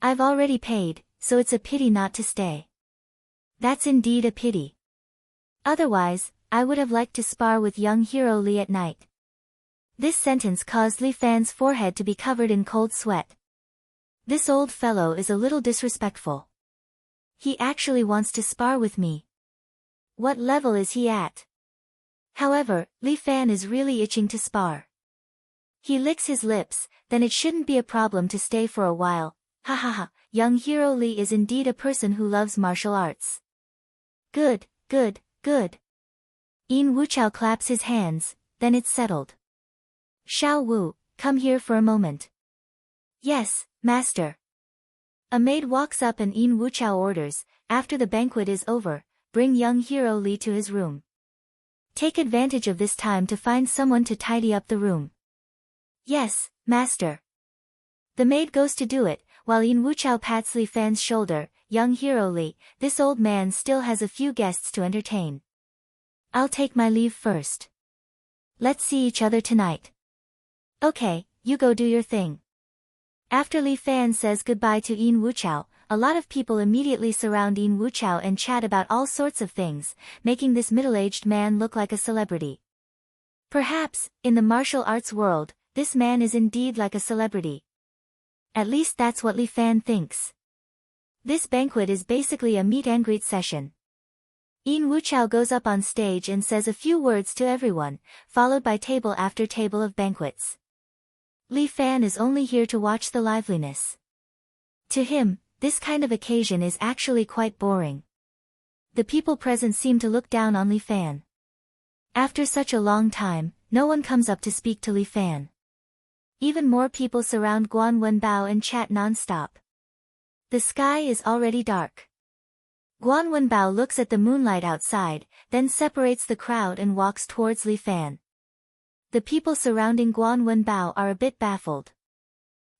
I've already paid, so it's a pity not to stay. That's indeed a pity. Otherwise, I would have liked to spar with young hero Li at night. This sentence caused Li Fan's forehead to be covered in cold sweat. This old fellow is a little disrespectful. He actually wants to spar with me. What level is he at? However, Li Fan is really itching to spar. He licks his lips, then it shouldn't be a problem to stay for a while. Ha ha ha, young hero Li is indeed a person who loves martial arts. Good, good, good. Yin Wuchao claps his hands, then it's settled. Xiao Wu, come here for a moment. Yes, master. A maid walks up and Yin Wuchao orders, after the banquet is over, bring young hero Li to his room. Take advantage of this time to find someone to tidy up the room. Yes, master. The maid goes to do it, while Yin Wuchao pats Li Fan's shoulder. Young hero Li, this old man still has a few guests to entertain. I'll take my leave first. Let's see each other tonight. Okay, you go do your thing. After Li Fan says goodbye to Yin Wuchao, a lot of people immediately surround Yin Wuchao and chat about all sorts of things, making this middle-aged man look like a celebrity. Perhaps, in the martial arts world, this man is indeed like a celebrity. At least that's what Li Fan thinks. This banquet is basically a meet and greet session. Yin Wuchao goes up on stage and says a few words to everyone, followed by table after table of banquets. Li Fan is only here to watch the liveliness. To him, this kind of occasion is actually quite boring. The people present seem to look down on Li Fan. After such a long time, no one comes up to speak to Li Fan. Even more people surround Guan Wenbao and chat non-stop. The sky is already dark. Guan Wenbao looks at the moonlight outside, then separates the crowd and walks towards Li Fan. The people surrounding Guan Wenbao are a bit baffled.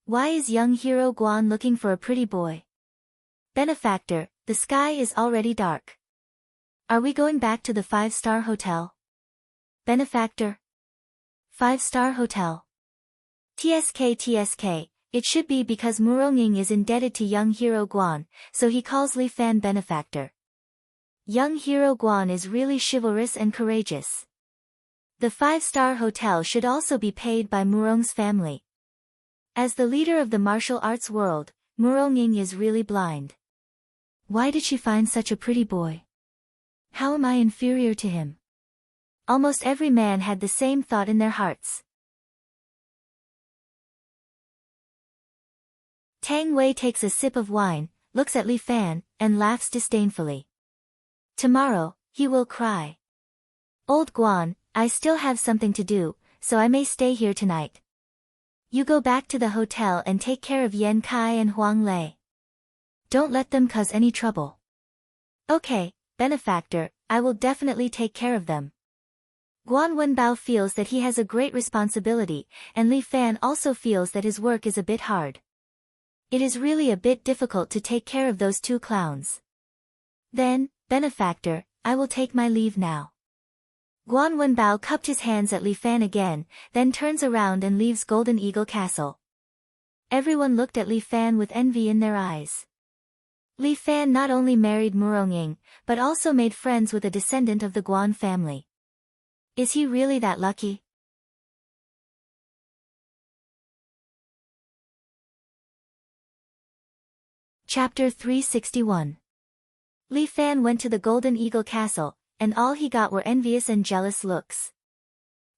Why is young hero Guan looking for a pretty boy? Benefactor, the sky is already dark. Are we going back to the 5-star hotel? Benefactor. 5-star hotel. TSK, it should be because Muronging is indebted to young hero Guan, so he calls Li Fan benefactor. Young hero Guan is really chivalrous and courageous. The 5-star hotel should also be paid by Murong's family. As the leader of the martial arts world, Muronging is really blind. Why did she find such a pretty boy? How am I inferior to him? Almost every man had the same thought in their hearts. Tang Wei takes a sip of wine, looks at Li Fan, and laughs disdainfully. Tomorrow, he will cry. Old Guan, I still have something to do, so I may stay here tonight. You go back to the hotel and take care of Yan Kai and Huang Lei. Don't let them cause any trouble. Okay, benefactor, I will definitely take care of them. Guan Wenbao feels that he has a great responsibility, and Li Fan also feels that his work is a bit hard. It is really a bit difficult to take care of those two clowns. Then, benefactor, I will take my leave now. Guan Wenbao cupped his hands at Li Fan again, then turns around and leaves Golden Eagle Castle. Everyone looked at Li Fan with envy in their eyes. Li Fan not only married Murongying, but also made friends with a descendant of the Guan family. Is he really that lucky? Chapter 361. Li Fan went to the Golden Eagle Castle, and all he got were envious and jealous looks.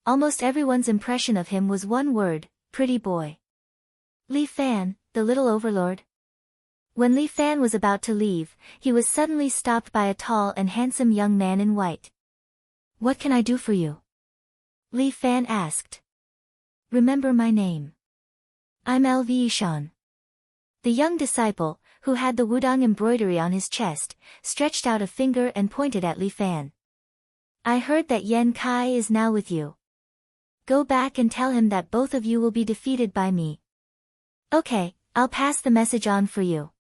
Almost everyone's impression of him was one word, pretty boy. Li Fan, the little overlord. When Li Fan was about to leave, he was suddenly stopped by a tall and handsome young man in white. What can I do for you? Li Fan asked. Remember my name. I'm LV Yishan. The young disciple, who had the wudang embroidery on his chest, stretched out a finger and pointed at Li Fan. I heard that Yan Kai is now with you. Go back and tell him that both of you will be defeated by me. Okay, I'll pass the message on for you.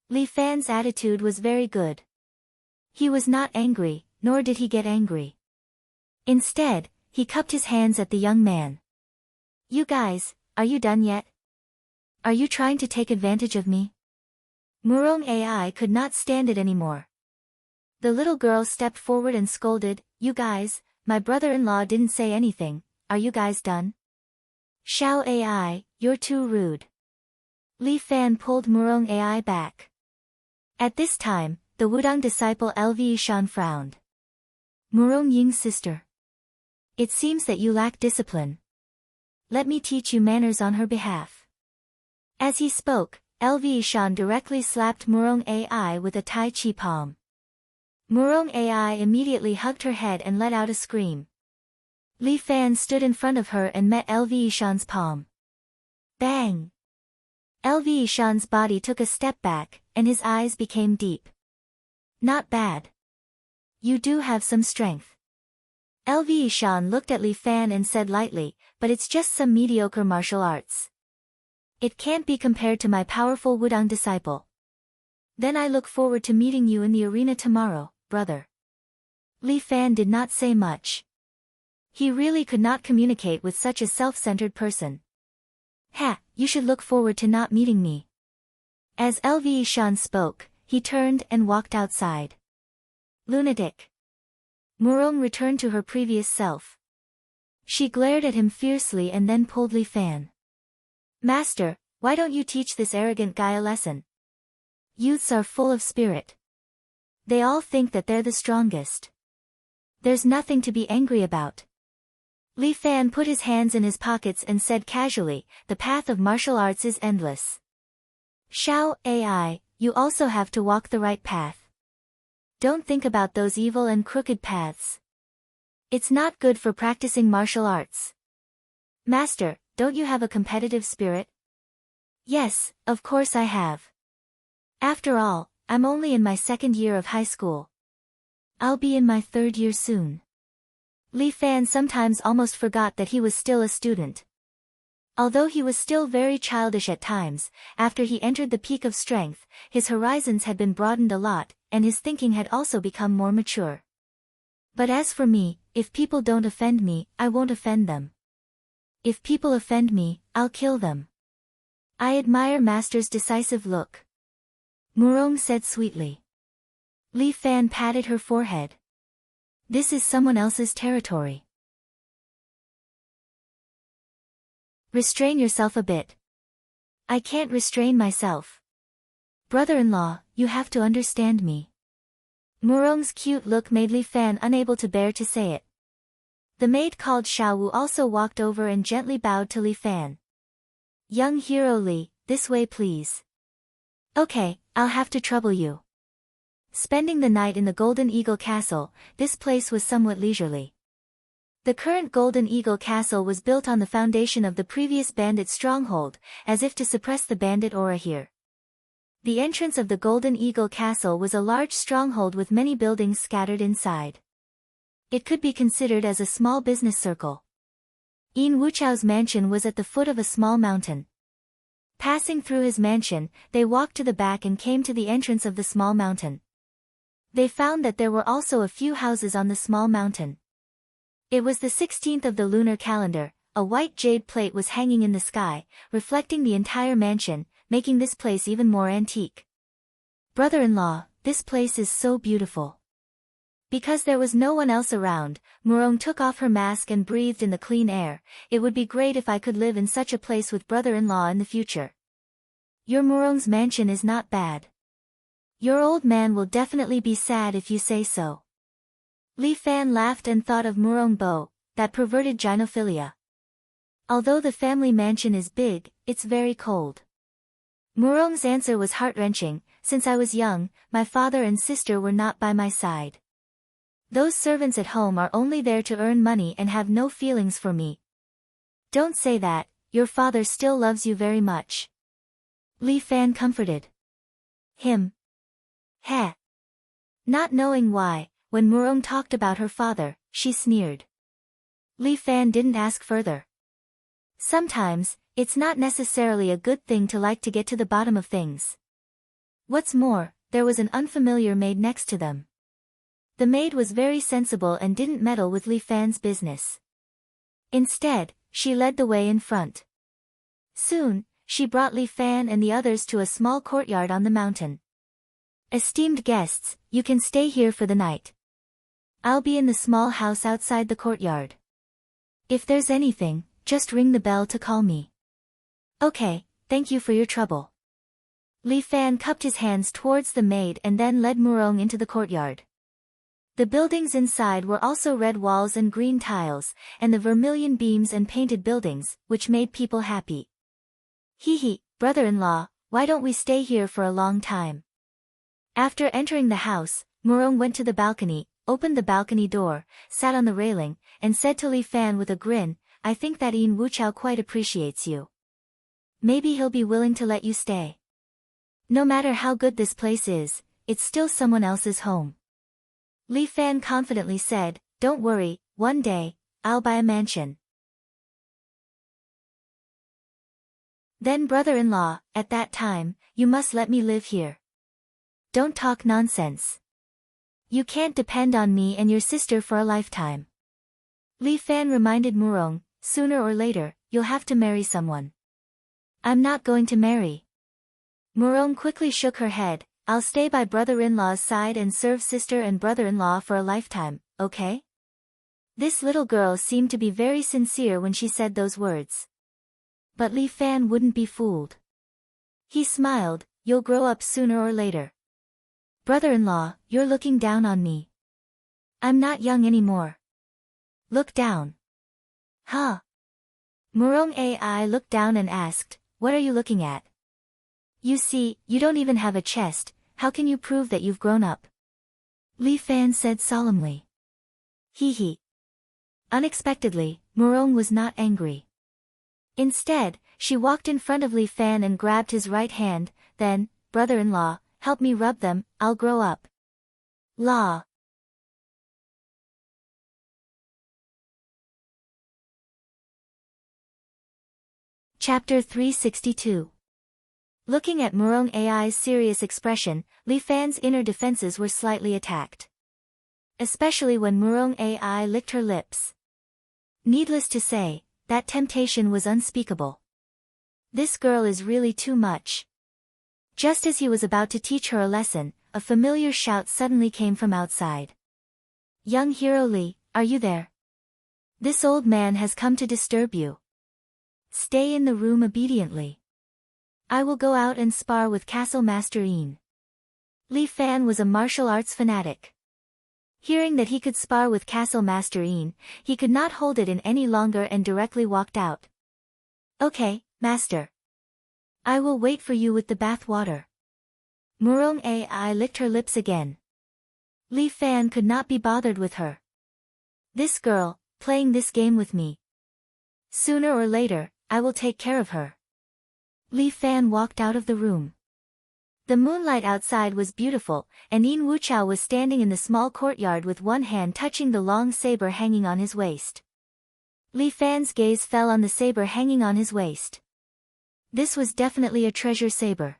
Li Fan's attitude was very good. He was not angry, nor did he get angry. Instead, he cupped his hands at the young man. You guys, are you done yet? Are you trying to take advantage of me? Murong Ai could not stand it anymore. The little girl stepped forward and scolded, You guys, my brother-in-law didn't say anything, are you guys done? Xiao Ai, you're too rude. Li Fan pulled Murong Ai back. At this time, the wudang disciple LV Yishan frowned. Murong Ying's sister. It seems that you lack discipline. Let me teach you manners on her behalf. As he spoke, LV Yishan directly slapped Murong Ai with a Tai Chi palm. Murong Ai immediately hugged her head and let out a scream. Li Fan stood in front of her and met LV Yishan's palm. Bang! LV Yishan's body took a step back, and his eyes became deep. Not bad. You do have some strength. LV Yishan looked at Li Fan and said lightly, but it's just some mediocre martial arts. It can't be compared to my powerful wudang disciple. Then I look forward to meeting you in the arena tomorrow, brother. Li Fan did not say much. He really could not communicate with such a self-centered person. Ha, you should look forward to not meeting me. As LV Yishan spoke, he turned and walked outside. Lunatic. Murong returned to her previous self. She glared at him fiercely and then pulled Li Fan. Master, why don't you teach this arrogant guy a lesson? Youths are full of spirit. They all think that they're the strongest. There's nothing to be angry about. Li Fan put his hands in his pockets and said casually, the path of martial arts is endless. Xiao Ai, you also have to walk the right path. Don't think about those evil and crooked paths. It's not good for practicing martial arts. Master, don't you have a competitive spirit? Yes, of course I have. After all, I'm only in my second year of high school. I'll be in my third year soon. Li Fan sometimes almost forgot that he was still a student. Although he was still very childish at times, after he entered the peak of strength, his horizons had been broadened a lot, and his thinking had also become more mature. But as for me, if people don't offend me, I won't offend them. If people offend me, I'll kill them. I admire Master's decisive look. Murong said sweetly. Li Fan patted her forehead. This is someone else's territory. Restrain yourself a bit. I can't restrain myself. Brother-in-law, you have to understand me. Murong's cute look made Li Fan unable to bear to say it. The maid called Xiaowu also walked over and gently bowed to Li Fan. Young hero Li, this way please. Okay, I'll have to trouble you. Spending the night in the Golden Eagle Castle, this place was somewhat leisurely. The current Golden Eagle Castle was built on the foundation of the previous bandit stronghold, as if to suppress the bandit aura here. The entrance of the Golden Eagle Castle was a large stronghold with many buildings scattered inside. It could be considered as a small business circle. Yin Wuchao's mansion was at the foot of a small mountain. Passing through his mansion, they walked to the back and came to the entrance of the small mountain. They found that there were also a few houses on the small mountain. It was the 16th of the lunar calendar. A white jade plate was hanging in the sky, reflecting the entire mansion, making this place even more antique. Brother-in-law, this place is so beautiful. Because there was no one else around, Murong took off her mask and breathed in the clean air. It would be great if I could live in such a place with brother-in-law in the future. Your Murong's mansion is not bad. Your old man will definitely be sad if you say so. Li Fan laughed and thought of Murong Bo, that perverted gynophilia. Although the family mansion is big, it's very cold. Murong's answer was heart-wrenching. Since I was young, my father and sister were not by my side. Those servants at home are only there to earn money and have no feelings for me. Don't say that, your father still loves you very much. Li Fan comforted him. Heh. Not knowing why, when Murong talked about her father, she sneered. Li Fan didn't ask further. Sometimes, it's not necessarily a good thing to like to get to the bottom of things. What's more, there was an unfamiliar maid next to them. The maid was very sensible and didn't meddle with Li Fan's business. Instead, she led the way in front. Soon, she brought Li Fan and the others to a small courtyard on the mountain. Esteemed guests, you can stay here for the night. I'll be in the small house outside the courtyard. If there's anything, just ring the bell to call me. Okay, thank you for your trouble. Li Fan cupped his hands towards the maid and then led Murong into the courtyard. The buildings inside were also red walls and green tiles, and the vermilion beams and painted buildings, which made people happy. Hee, brother-in-law, why don't we stay here for a long time? After entering the house, Murong went to the balcony, opened the balcony door, sat on the railing, and said to Li Fan with a grin, I think that Yin Wuchao quite appreciates you. Maybe he'll be willing to let you stay. No matter how good this place is, it's still someone else's home. Li Fan confidently said, don't worry, one day, I'll buy a mansion. Then brother-in-law, at that time, you must let me live here. Don't talk nonsense. You can't depend on me and your sister for a lifetime. Li Fan reminded Murong, sooner or later, you'll have to marry someone. I'm not going to marry. Murong quickly shook her head, I'll stay by brother-in-law's side and serve sister and brother-in-law for a lifetime, okay? This little girl seemed to be very sincere when she said those words. But Li Fan wouldn't be fooled. He smiled, you'll grow up sooner or later. Brother-in-law, you're looking down on me. I'm not young anymore. Look down. Huh? Murong Ai looked down and asked, what are you looking at? You see, you don't even have a chest, how can you prove that you've grown up? Li Fan said solemnly. Hee. Unexpectedly, Murong was not angry. Instead, she walked in front of Li Fan and grabbed his right hand, then, brother-in-law, help me rub them, I'll grow up. La. Chapter 362. Looking at Murong Ai's serious expression, Li Fan's inner defenses were slightly attacked. Especially when Murong Ai licked her lips. Needless to say, that temptation was unspeakable. This girl is really too much. Just as he was about to teach her a lesson, a familiar shout suddenly came from outside. Young hero Li, are you there? This old man has come to disturb you. Stay in the room obediently. I will go out and spar with Castle Master Yin. Li Fan was a martial arts fanatic. Hearing that he could spar with Castle Master Yin, he could not hold it in any longer and directly walked out. Okay, master. I will wait for you with the bath water. Murong Ai licked her lips again. Li Fan could not be bothered with her. This girl, playing this game with me. Sooner or later, I will take care of her. Li Fan walked out of the room. The moonlight outside was beautiful, and Yin Wuchao was standing in the small courtyard with one hand touching the long saber hanging on his waist. Li Fan's gaze fell on the saber hanging on his waist. This was definitely a treasure saber.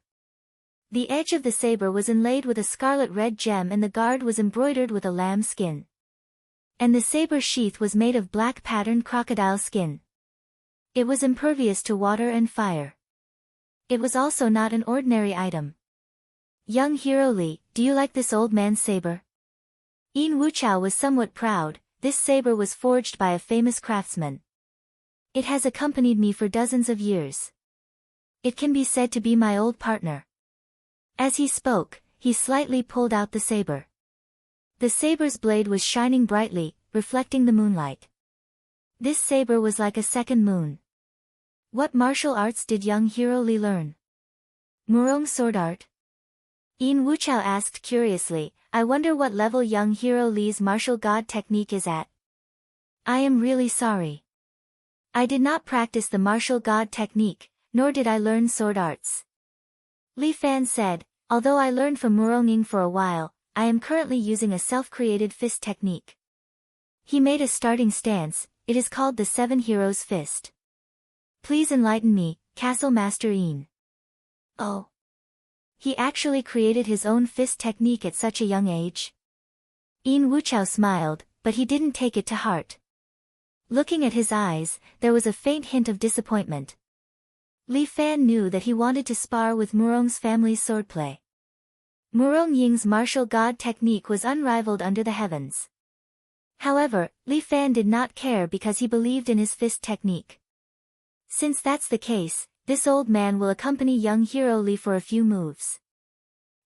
The edge of the saber was inlaid with a scarlet red gem and the guard was embroidered with a lamb skin. And the saber sheath was made of black patterned crocodile skin. It was impervious to water and fire. It was also not an ordinary item. Young hero Li, do you like this old man's saber? Yin Wuchao was somewhat proud. This saber was forged by a famous craftsman. It has accompanied me for dozens of years. It can be said to be my old partner. As he spoke, he slightly pulled out the saber. The saber's blade was shining brightly, reflecting the moonlight. This saber was like a second moon. What martial arts did young hero Li learn? Murong sword art? Yin Wuchao asked curiously, I wonder what level young hero Li's martial god technique is at. I am really sorry. I did not practice the martial god technique, nor did I learn sword arts. Li Fan said, although I learned from Murong for a while, I am currently using a self-created fist technique. He made a starting stance. It is called the Seven Heroes Fist. Please enlighten me, Castle Master Yin. Oh. He actually created his own fist technique at such a young age? Yin Wuchao smiled, but he didn't take it to heart. Looking at his eyes, there was a faint hint of disappointment. Li Fan knew that he wanted to spar with Murong's family's swordplay. Murong Ying's martial god technique was unrivaled under the heavens. However, Li Fan did not care because he believed in his fist technique. Since that's the case, this old man will accompany young hero Li for a few moves.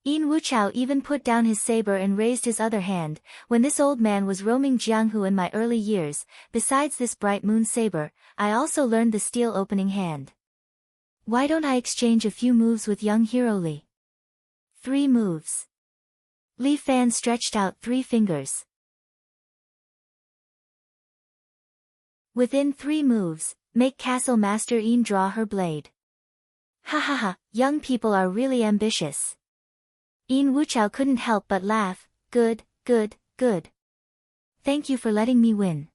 Yin Wuchao even put down his saber and raised his other hand. When this old man was roaming Jianghu in my early years, besides this bright moon saber, I also learned the steel opening hand. Why don't I exchange a few moves with young hero Li? 3 moves. Li Fan stretched out 3 fingers. Within 3 moves, make Castle Master Yin draw her blade. Ha ha ha, young people are really ambitious. Yin Wuchao couldn't help but laugh. Good, good, good. Thank you for letting me win.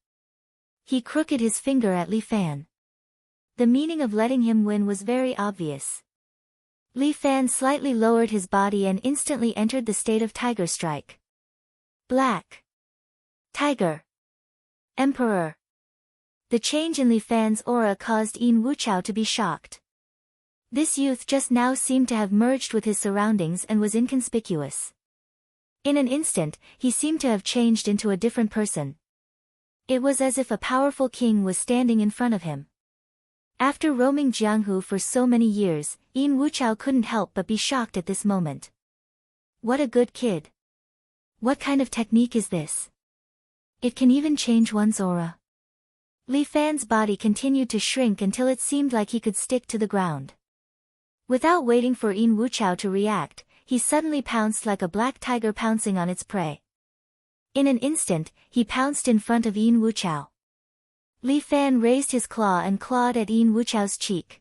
He crooked his finger at Li Fan. The meaning of letting him win was very obvious. Li Fan slightly lowered his body and instantly entered the state of Tiger Strike. Black. Tiger. Emperor. The change in Li Fan's aura caused Yin Wuchao to be shocked. This youth just now seemed to have merged with his surroundings and was inconspicuous. In an instant, he seemed to have changed into a different person. It was as if a powerful king was standing in front of him. After roaming Jianghu for so many years, Yin Wuchao couldn't help but be shocked at this moment. What a good kid. What kind of technique is this? It can even change one's aura. Li Fan's body continued to shrink until it seemed like he could stick to the ground. Without waiting for Yin Wuchao to react, he suddenly pounced like a black tiger pouncing on its prey. In an instant, he pounced in front of Yin Wuchao. Li Fan raised his claw and clawed at Yin Wuchao's cheek.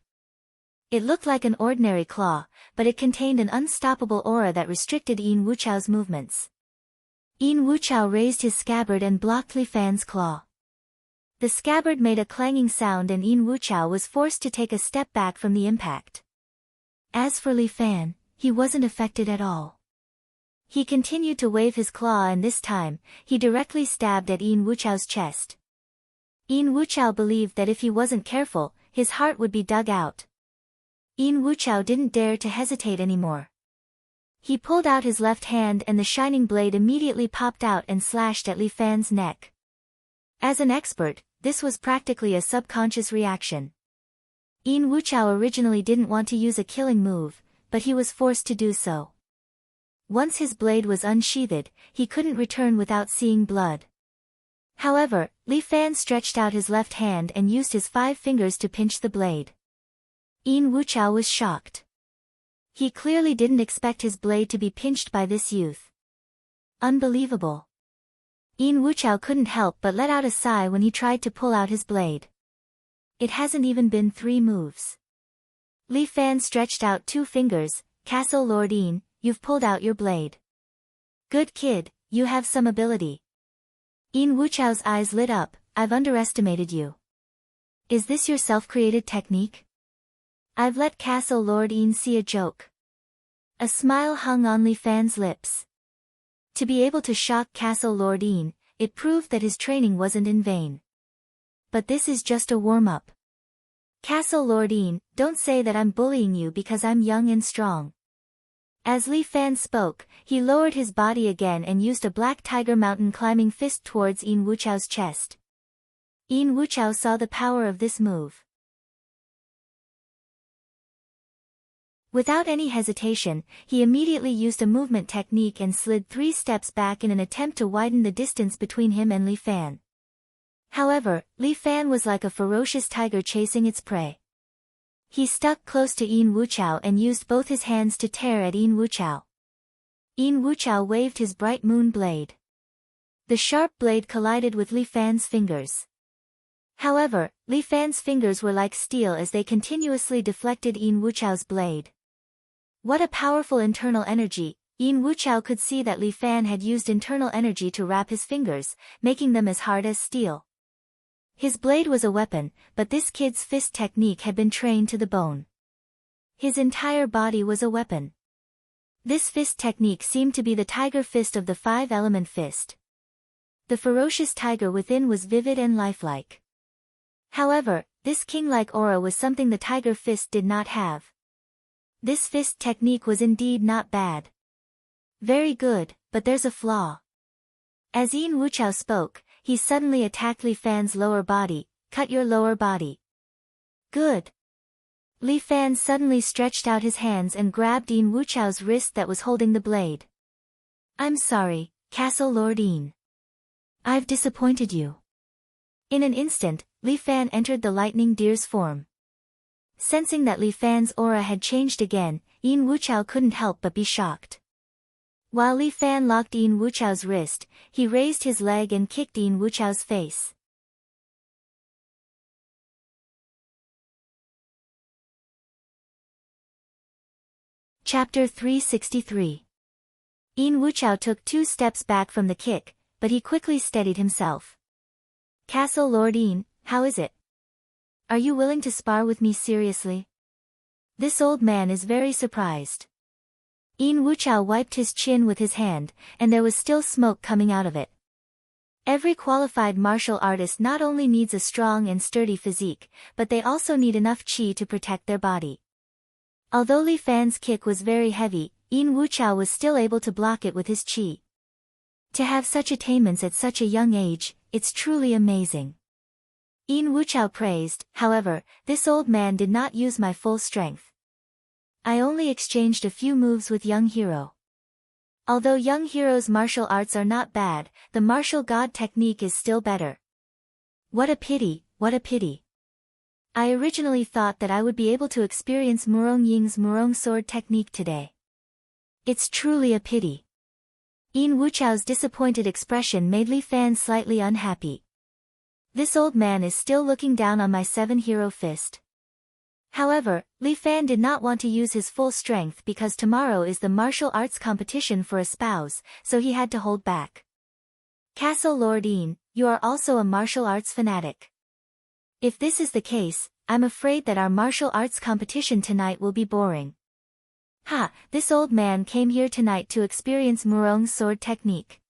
It looked like an ordinary claw, but it contained an unstoppable aura that restricted Yin Wuchao's movements. Yin Wuchao raised his scabbard and blocked Li Fan's claw. The scabbard made a clanging sound and Yin Wuchao was forced to take a step back from the impact. As for Li Fan, he wasn't affected at all. He continued to wave his claw and this time, he directly stabbed at Yin Wuchao's chest. Yin Wuchao believed that if he wasn't careful, his heart would be dug out. Yin Wuchao didn't dare to hesitate anymore. He pulled out his left hand and the shining blade immediately popped out and slashed at Li Fan's neck. As an expert, this was practically a subconscious reaction. Yin Wuchao originally didn't want to use a killing move, but he was forced to do so. Once his blade was unsheathed, he couldn't return without seeing blood. However, Li Fan stretched out his left hand and used his 5 fingers to pinch the blade. Yin Wuchao was shocked. He clearly didn't expect his blade to be pinched by this youth. Unbelievable. Yin Wuchao couldn't help but let out a sigh when he tried to pull out his blade. It hasn't even been 3 moves. Li Fan stretched out 2 fingers. Castle Lord Yin, you've pulled out your blade. Good kid, you have some ability. Yin Wuchao's eyes lit up. I've underestimated you. Is this your self-created technique? I've let Castle Lord Een see a joke. A smile hung on Li Fan's lips. To be able to shock Castle Lord Een, it proved that his training wasn't in vain. But this is just a warm-up. Castle Lord Een, don't say that I'm bullying you because I'm young and strong. As Li Fan spoke, he lowered his body again and used a black tiger mountain climbing fist towards Een Wuchao's chest. Een Wuchao saw the power of this move. Without any hesitation, he immediately used a movement technique and slid 3 steps back in an attempt to widen the distance between him and Li Fan. However, Li Fan was like a ferocious tiger chasing its prey. He stuck close to Een Wuchao and used both his hands to tear at Een Wuchao. Een Wuchao waved his bright moon blade. The sharp blade collided with Li Fan's fingers. However, Li Fan's fingers were like steel as they continuously deflected Een Wuchao's blade. What a powerful internal energy! Een Wuchao could see that Li Fan had used internal energy to wrap his fingers, making them as hard as steel. His blade was a weapon, but this kid's fist technique had been trained to the bone. His entire body was a weapon. This fist technique seemed to be the tiger fist of the 5-element fist. The ferocious tiger within was vivid and lifelike. However, this king-like aura was something the tiger fist did not have. This fist technique was indeed not bad. Very good, but there's a flaw. As Een Wuchao spoke, he suddenly attacked Li Fan's lower body. Cut your lower body. Good. Li Fan suddenly stretched out his hands and grabbed Een Wuchao's wrist that was holding the blade. I'm sorry, Castle Lord Een. I've disappointed you. In an instant, Li Fan entered the lightning deer's form. Sensing that Li Fan's aura had changed again, Een Wuchao couldn't help but be shocked. While Li Fan locked Een Wuchao's wrist, he raised his leg and kicked Een Wuchao's face. Chapter 363. Een Wuchao took 2 steps back from the kick, but he quickly steadied himself. Castle Lord Een, how is it? Are you willing to spar with me seriously? This old man is very surprised. Een Wuchao wiped his chin with his hand, and there was still smoke coming out of it. Every qualified martial artist not only needs a strong and sturdy physique, but they also need enough qi to protect their body. Although Li Fan's kick was very heavy, Een Wuchao was still able to block it with his qi. To have such attainments at such a young age, it's truly amazing. Een Wuchao praised. However, this old man did not use my full strength. I only exchanged a few moves with young hero. Although young hero's martial arts are not bad, the martial god technique is still better. What a pity, what a pity. I originally thought that I would be able to experience Murong Ying's Murong sword technique today. It's truly a pity. Een Wuchao's disappointed expression made Li Fan slightly unhappy. This old man is still looking down on my 7-hero fist. However, Li Fan did not want to use his full strength because tomorrow is the martial arts competition for a spouse, so he had to hold back. Castle Lord Een, you are also a martial arts fanatic. If this is the case, I'm afraid that our martial arts competition tonight will be boring. Ha, this old man came here tonight to experience Murong's sword technique.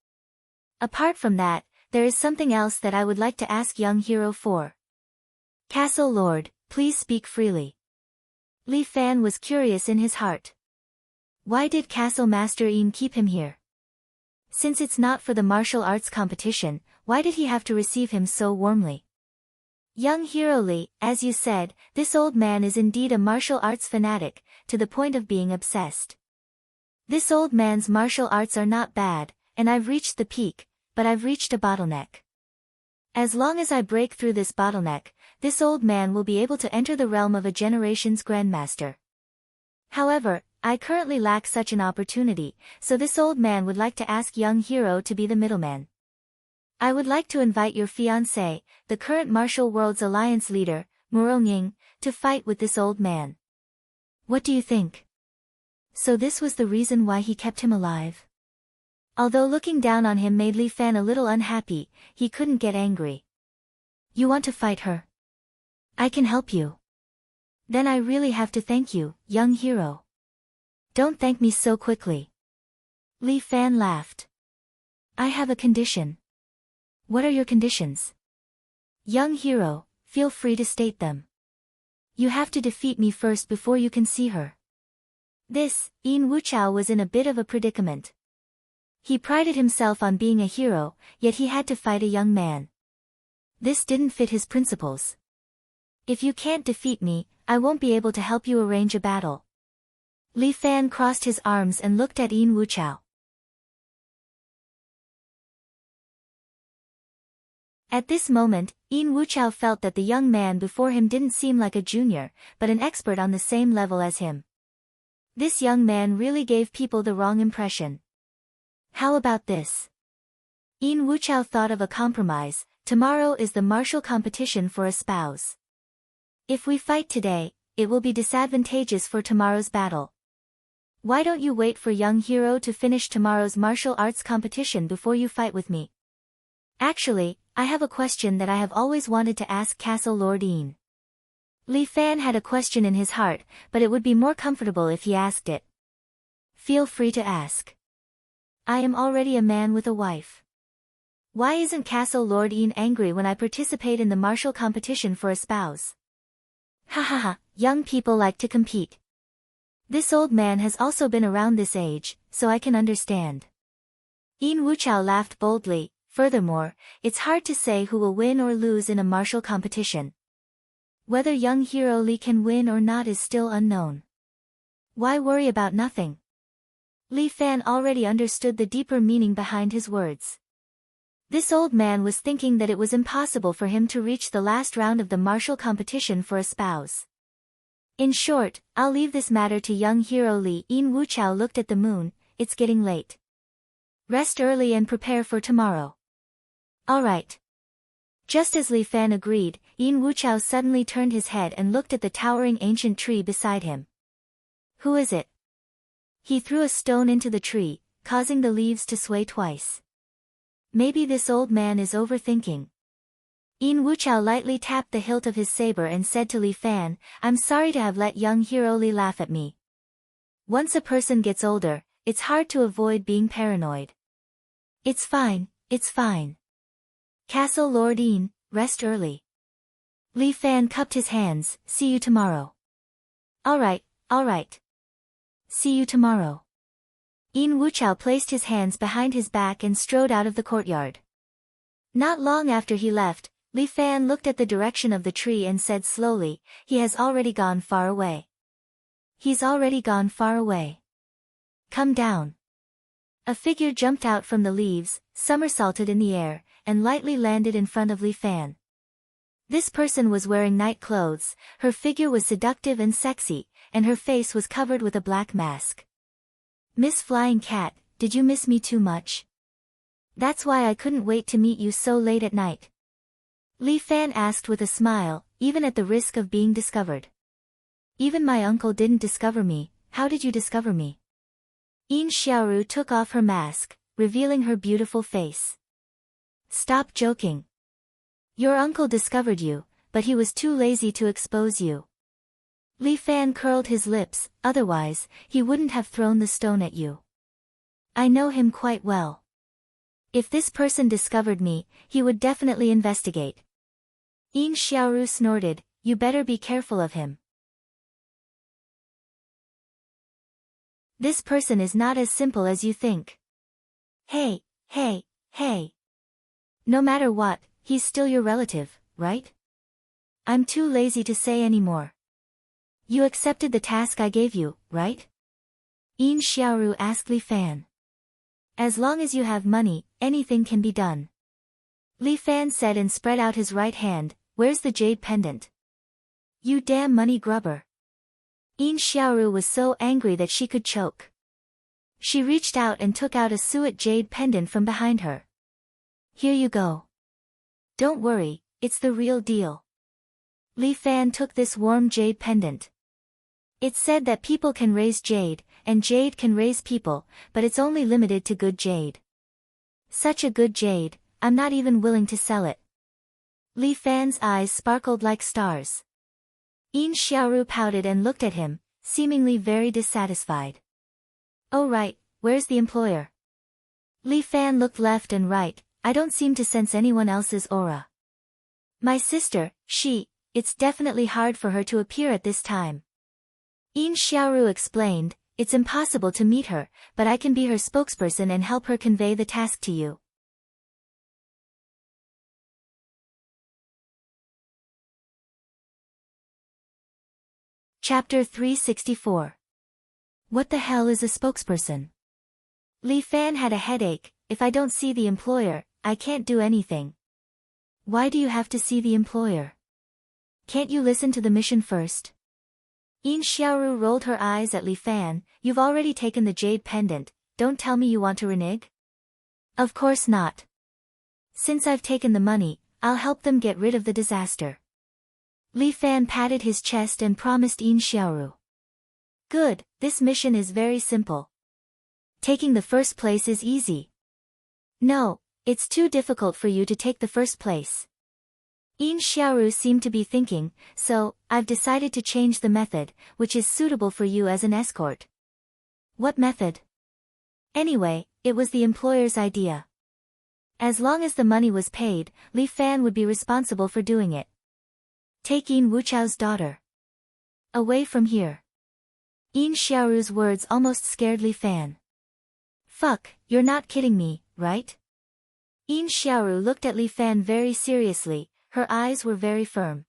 Apart from that, there is something else that I would like to ask young hero for. Castle Lord, please speak freely. Li Fan was curious in his heart. Why did Castle Master Een keep him here? Since it's not for the martial arts competition, why did he have to receive him so warmly? Young hero Li, as you said, this old man is indeed a martial arts fanatic, to the point of being obsessed. This old man's martial arts are not bad, and I've reached the peak, but I've reached a bottleneck. As long as I break through this bottleneck, this old man will be able to enter the realm of a generation's grandmaster. However, I currently lack such an opportunity, so this old man would like to ask young hero to be the middleman. I would like to invite your fiancé, the current Martial Worlds Alliance leader, Murong Ying, to fight with this old man. What do you think? So this was the reason why he kept him alive? Although looking down on him made Li Fan a little unhappy, he couldn't get angry. You want to fight her? I can help you. Then I really have to thank you, young hero. Don't thank me so quickly. Li Fan laughed. I have a condition. What are your conditions? Young hero, feel free to state them. You have to defeat me first before you can see her. Yin Wuchao was in a bit of a predicament. He prided himself on being a hero, yet he had to fight a young man. This didn't fit his principles. If you can't defeat me, I won't be able to help you arrange a battle. Li Fan crossed his arms and looked at Yin Wuchao. At this moment, Yin Wuchao felt that the young man before him didn't seem like a junior, but an expert on the same level as him. This young man really gave people the wrong impression. How about this? Yin Wuchao thought of a compromise. Tomorrow is the martial competition for a spouse. If we fight today, it will be disadvantageous for tomorrow's battle. Why don't you wait for young hero to finish tomorrow's martial arts competition before you fight with me? Actually, I have a question that I have always wanted to ask Castle Lord Yin. Li Fan had a question in his heart, but it would be more comfortable if he asked it. Feel free to ask. I am already a man with a wife. Why isn't Castle Lord Yin angry when I participate in the martial competition for a spouse? Ha ha ha, young people like to compete. This old man has also been around this age, so I can understand. Yin Wuchao laughed boldly. Furthermore, it's hard to say who will win or lose in a martial competition. Whether young hero Li can win or not is still unknown. Why worry about nothing? Li Fan already understood the deeper meaning behind his words. This old man was thinking that it was impossible for him to reach the last round of the martial competition for a spouse. In short, I'll leave this matter to young hero Li. Yin Wuchao looked at the moon. It's getting late. Rest early and prepare for tomorrow. All right. Just as Li Fan agreed, Yin Wuchao suddenly turned his head and looked at the towering ancient tree beside him. Who is it? He threw a stone into the tree, causing the leaves to sway twice. Maybe this old man is overthinking. Yin Wuchao lightly tapped the hilt of his saber and said to Li Fan, I'm sorry to have let young hero Li laugh at me. Once a person gets older, it's hard to avoid being paranoid. It's fine, it's fine. Castle Lord Yin, rest early. Li Fan cupped his hands. See you tomorrow. All right. See you tomorrow. Yin Wuchao placed his hands behind his back and strode out of the courtyard. Not long after he left, Li Fan looked at the direction of the tree and said slowly, he has already gone far away. He's already gone far away. Come down. A figure jumped out from the leaves, somersaulted in the air, and lightly landed in front of Li Fan. This person was wearing night clothes, her figure was seductive and sexy, and her face was covered with a black mask. Miss Flying Cat, did you miss me too much? That's why I couldn't wait to meet you so late at night. Li Fan asked with a smile, even at the risk of being discovered. Even my uncle didn't discover me, how did you discover me? Yin Xiaoru took off her mask, revealing her beautiful face. Stop joking. Your uncle discovered you, but he was too lazy to expose you. Li Fan curled his lips, otherwise, he wouldn't have thrown the stone at you. I know him quite well. If this person discovered me, he would definitely investigate. Yin Xiaoru snorted, you better be careful of him. This person is not as simple as you think. Hey. No matter what, he's still your relative, right? I'm too lazy to say anymore. You accepted the task I gave you, right? Yin Xiaoru asked Li Fan. As long as you have money, anything can be done. Li Fan said and spread out his right hand, where's the jade pendant? You damn money grubber. Yin Xiaoru was so angry that she could choke. She reached out and took out a suet jade pendant from behind her. Here you go. Don't worry, it's the real deal. Li Fan took this warm jade pendant. It said that people can raise jade, and jade can raise people, but it's only limited to good jade. Such a good jade, I'm not even willing to sell it. Li Fan's eyes sparkled like stars. Yin Xiaoru pouted and looked at him, seemingly very dissatisfied. Oh right, where's the employer? Li Fan looked left and right. I don't seem to sense anyone else's aura. My sister, it's definitely hard for her to appear at this time. Yin Xiaoru explained, it's impossible to meet her, but I can be her spokesperson and help her convey the task to you. Chapter 364. What the hell is a spokesperson? Li Fan had a headache. If I don't see the employer, I can't do anything. Why do you have to see the employer? Can't you listen to the mission first? Yin Xiaoru rolled her eyes at Li Fan. You've already taken the jade pendant, don't tell me you want to renege? Of course not. Since I've taken the money, I'll help them get rid of the disaster. Li Fan patted his chest and promised Yin Xiaoru. Good, this mission is very simple. Taking the first place is easy. No, it's too difficult for you to take the first place. Yin Xiaoru seemed to be thinking, so, I've decided to change the method, which is suitable for you as an escort. What method? Anyway, it was the employer's idea. As long as the money was paid, Li Fan would be responsible for doing it. Take Yin Wuchao's daughter away from here. Yin Xiaoru's words almost scared Li Fan. Fuck, you're not kidding me, right? Yin Xiaoru looked at Li Fan very seriously, her eyes were very firm.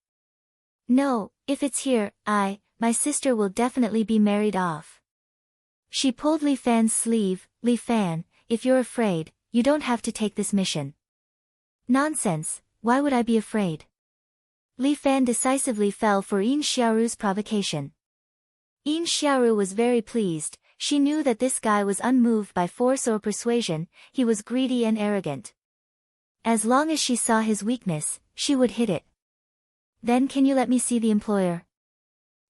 No, if it's here, my sister will definitely be married off. She pulled Li Fan's sleeve. Li Fan, if you're afraid, you don't have to take this mission. Nonsense, why would I be afraid? Li Fan decisively fell for Yin Xiaoru's provocation. Yin Xiaoru was very pleased. She knew that this guy was unmoved by force or persuasion, he was greedy and arrogant. As long as she saw his weakness, she would hit it. Then can you let me see the employer?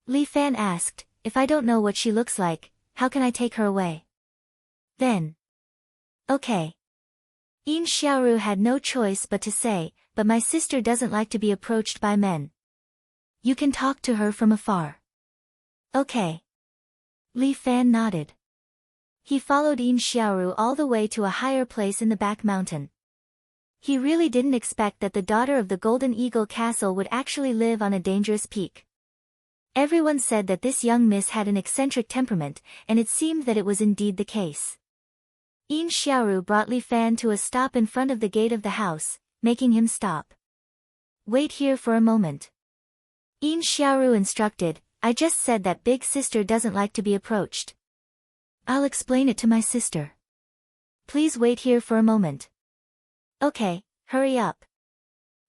Li Fan asked, if I don't know what she looks like, how can I take her away? Then. Okay. Yin Xiaoru had no choice but to say, but my sister doesn't like to be approached by men. You can talk to her from afar. Okay. Li Fan nodded. He followed Yin Xiaoru all the way to a higher place in the back mountain. He really didn't expect that the daughter of the Golden Eagle Castle would actually live on a dangerous peak. Everyone said that this young miss had an eccentric temperament, and it seemed that it was indeed the case. Yin Xiaoru brought Li Fan to a stop in front of the gate of the house, making him stop. Wait here for a moment. Yin Xiaoru instructed, I just said that big sister doesn't like to be approached. I'll explain it to my sister. Please wait here for a moment. Okay, hurry up.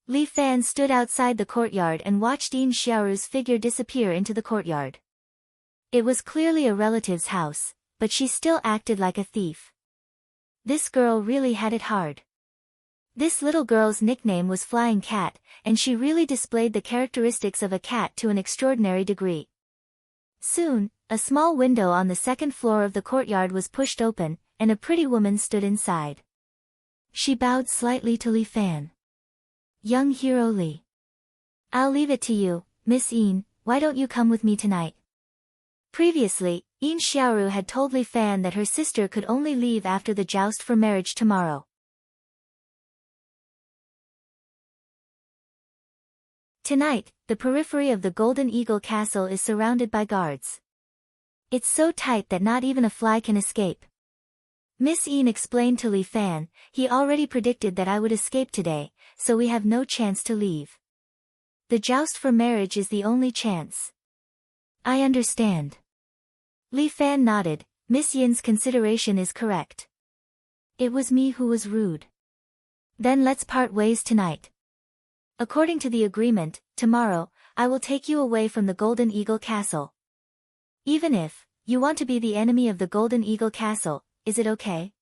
Li Fan stood outside the courtyard and watched Yin Xiaoru's figure disappear into the courtyard. It was clearly a relative's house, but she still acted like a thief. This girl really had it hard. This little girl's nickname was Flying Cat, and she really displayed the characteristics of a cat to an extraordinary degree. Soon, a small window on the second floor of the courtyard was pushed open, and a pretty woman stood inside. She bowed slightly to Li Fan. Young hero Li. I'll leave it to you, Miss Yin, why don't you come with me tonight? Previously, Yin Xiaoru had told Li Fan that her sister could only leave after the joust for marriage tomorrow. Tonight, the periphery of the Golden Eagle Castle is surrounded by guards. It's so tight that not even a fly can escape. Miss Yin explained to Li Fan, he already predicted that I would escape today, so we have no chance to leave. The joust for marriage is the only chance. I understand. Li Fan nodded, Miss Yin's consideration is correct. It was me who was rude. Then let's part ways tonight. According to the agreement, tomorrow, I will take you away from the Golden Eagle Castle. Even if you want to be the enemy of the Golden Eagle Castle, is it okay?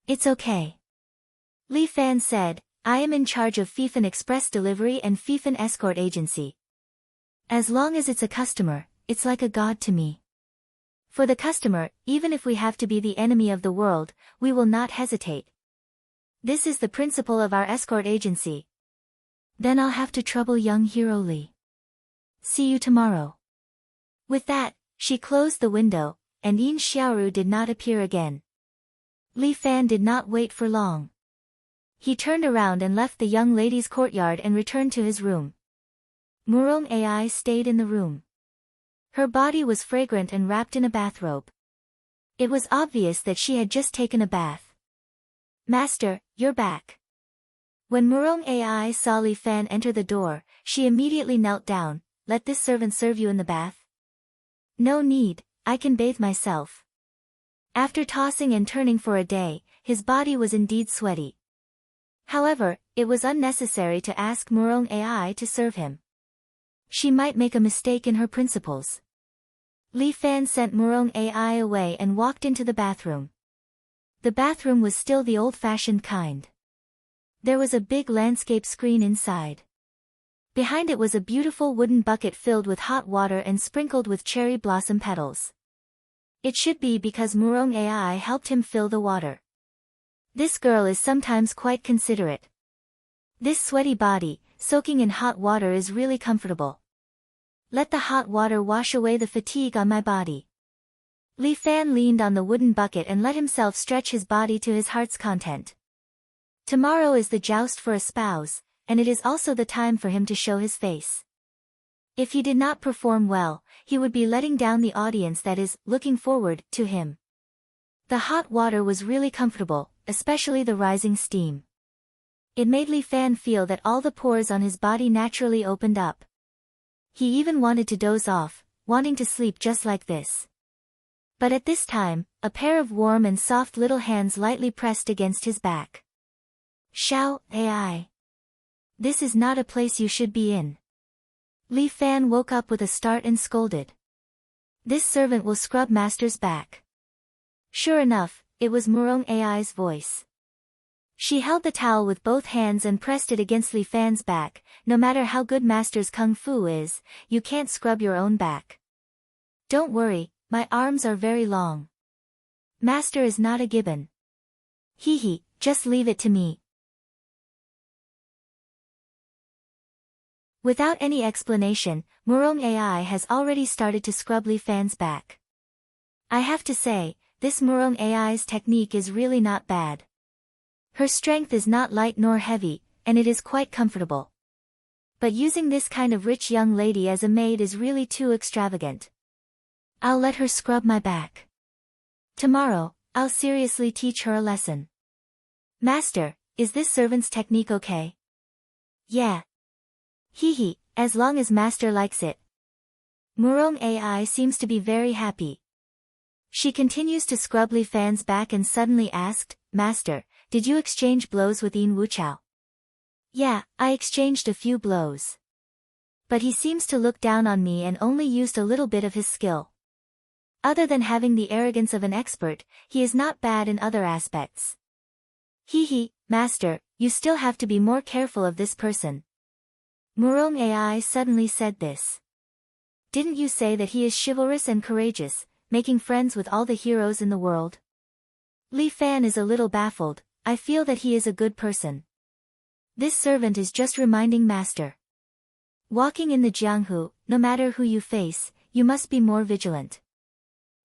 It's okay. Li Fan said, I am in charge of Fifan Express Delivery and Fifan Escort Agency. As long as it's a customer, it's like a god to me. For the customer, even if we have to be the enemy of the world, we will not hesitate. This is the principle of our escort agency. Then I'll have to trouble young hero Li. See you tomorrow. With that, she closed the window, and Yin Xiaoru did not appear again. Li Fan did not wait for long. He turned around and left the young lady's courtyard and returned to his room. Murong Ai stayed in the room. Her body was fragrant and wrapped in a bathrobe. It was obvious that she had just taken a bath. Master, you're back. When Murong Ai saw Li Fan enter the door, she immediately knelt down. Let this servant serve you in the bath? No need, I can bathe myself. After tossing and turning for a day, his body was indeed sweaty. However, it was unnecessary to ask Murong Ai to serve him. She might make a mistake in her principles. Li Fan sent Murong Ai away and walked into the bathroom. The bathroom was still the old-fashioned kind. There was a big landscape screen inside. Behind it was a beautiful wooden bucket filled with hot water and sprinkled with cherry blossom petals. It should be because Murong Ai helped him fill the water. This girl is sometimes quite considerate. This sweaty body, soaking in hot water is really comfortable. Let the hot water wash away the fatigue on my body. Li Fan leaned on the wooden bucket and let himself stretch his body to his heart's content. Tomorrow is the joust for a spouse, and it is also the time for him to show his face. If he did not perform well, he would be letting down the audience that is looking forward to him. The hot water was really comfortable, especially the rising steam. It made Li Fan feel that all the pores on his body naturally opened up. He even wanted to doze off, wanting to sleep just like this. But at this time, a pair of warm and soft little hands lightly pressed against his back. Xiao Ai. This is not a place you should be in. Li Fan woke up with a start and scolded. This servant will scrub master's back. Sure enough, it was Murong Ai's voice. She held the towel with both hands and pressed it against Li Fan's back. No matter how good master's kung fu is, you can't scrub your own back. Don't worry, my arms are very long. Master is not a gibbon. Hee, just leave it to me. Without any explanation, Murong Ai has already started to scrub Li Fan's back. I have to say, this Murong Ai's technique is really not bad. Her strength is not light nor heavy, and it is quite comfortable. But using this kind of rich young lady as a maid is really too extravagant. I'll let her scrub my back. Tomorrow, I'll seriously teach her a lesson. Master, is this servant's technique okay? Yeah. Hee, as long as master likes it. Murong Ai seems to be very happy. She continues to scrub Li Fan's back and suddenly asked, Master, did you exchange blows with Yin Wuchao? Yeah, I exchanged a few blows. But he seems to look down on me and only used a little bit of his skill. Other than having the arrogance of an expert, he is not bad in other aspects. Hee, master, you still have to be more careful of this person. Murong Ai suddenly said this. Didn't you say that he is chivalrous and courageous, making friends with all the heroes in the world? Li Fan is a little baffled. I feel that he is a good person. This servant is just reminding master. Walking in the Jianghu, no matter who you face, you must be more vigilant.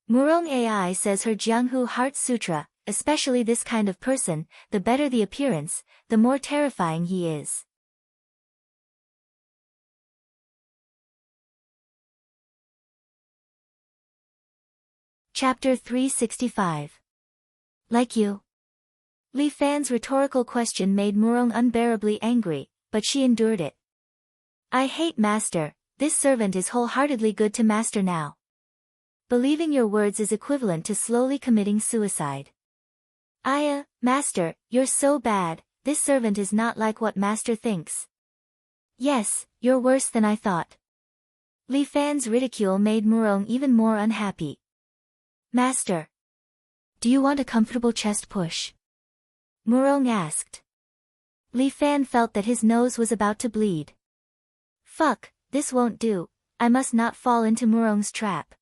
Murong Ai says her Jianghu Heart Sutra, especially this kind of person, the better the appearance, the more terrifying he is. Chapter 365. Like you? Li Fan's rhetorical question made Murong unbearably angry, but she endured it. I hate master, this servant is wholeheartedly good to master now. Believing your words is equivalent to slowly committing suicide. Master, you're so bad, this servant is not like what master thinks. Yes, you're worse than I thought. Li Fan's ridicule made Murong even more unhappy. Master. Do you want a comfortable chest push? Murong asked. Li Fan felt that his nose was about to bleed. Fuck, this won't do, I must not fall into Murong's trap.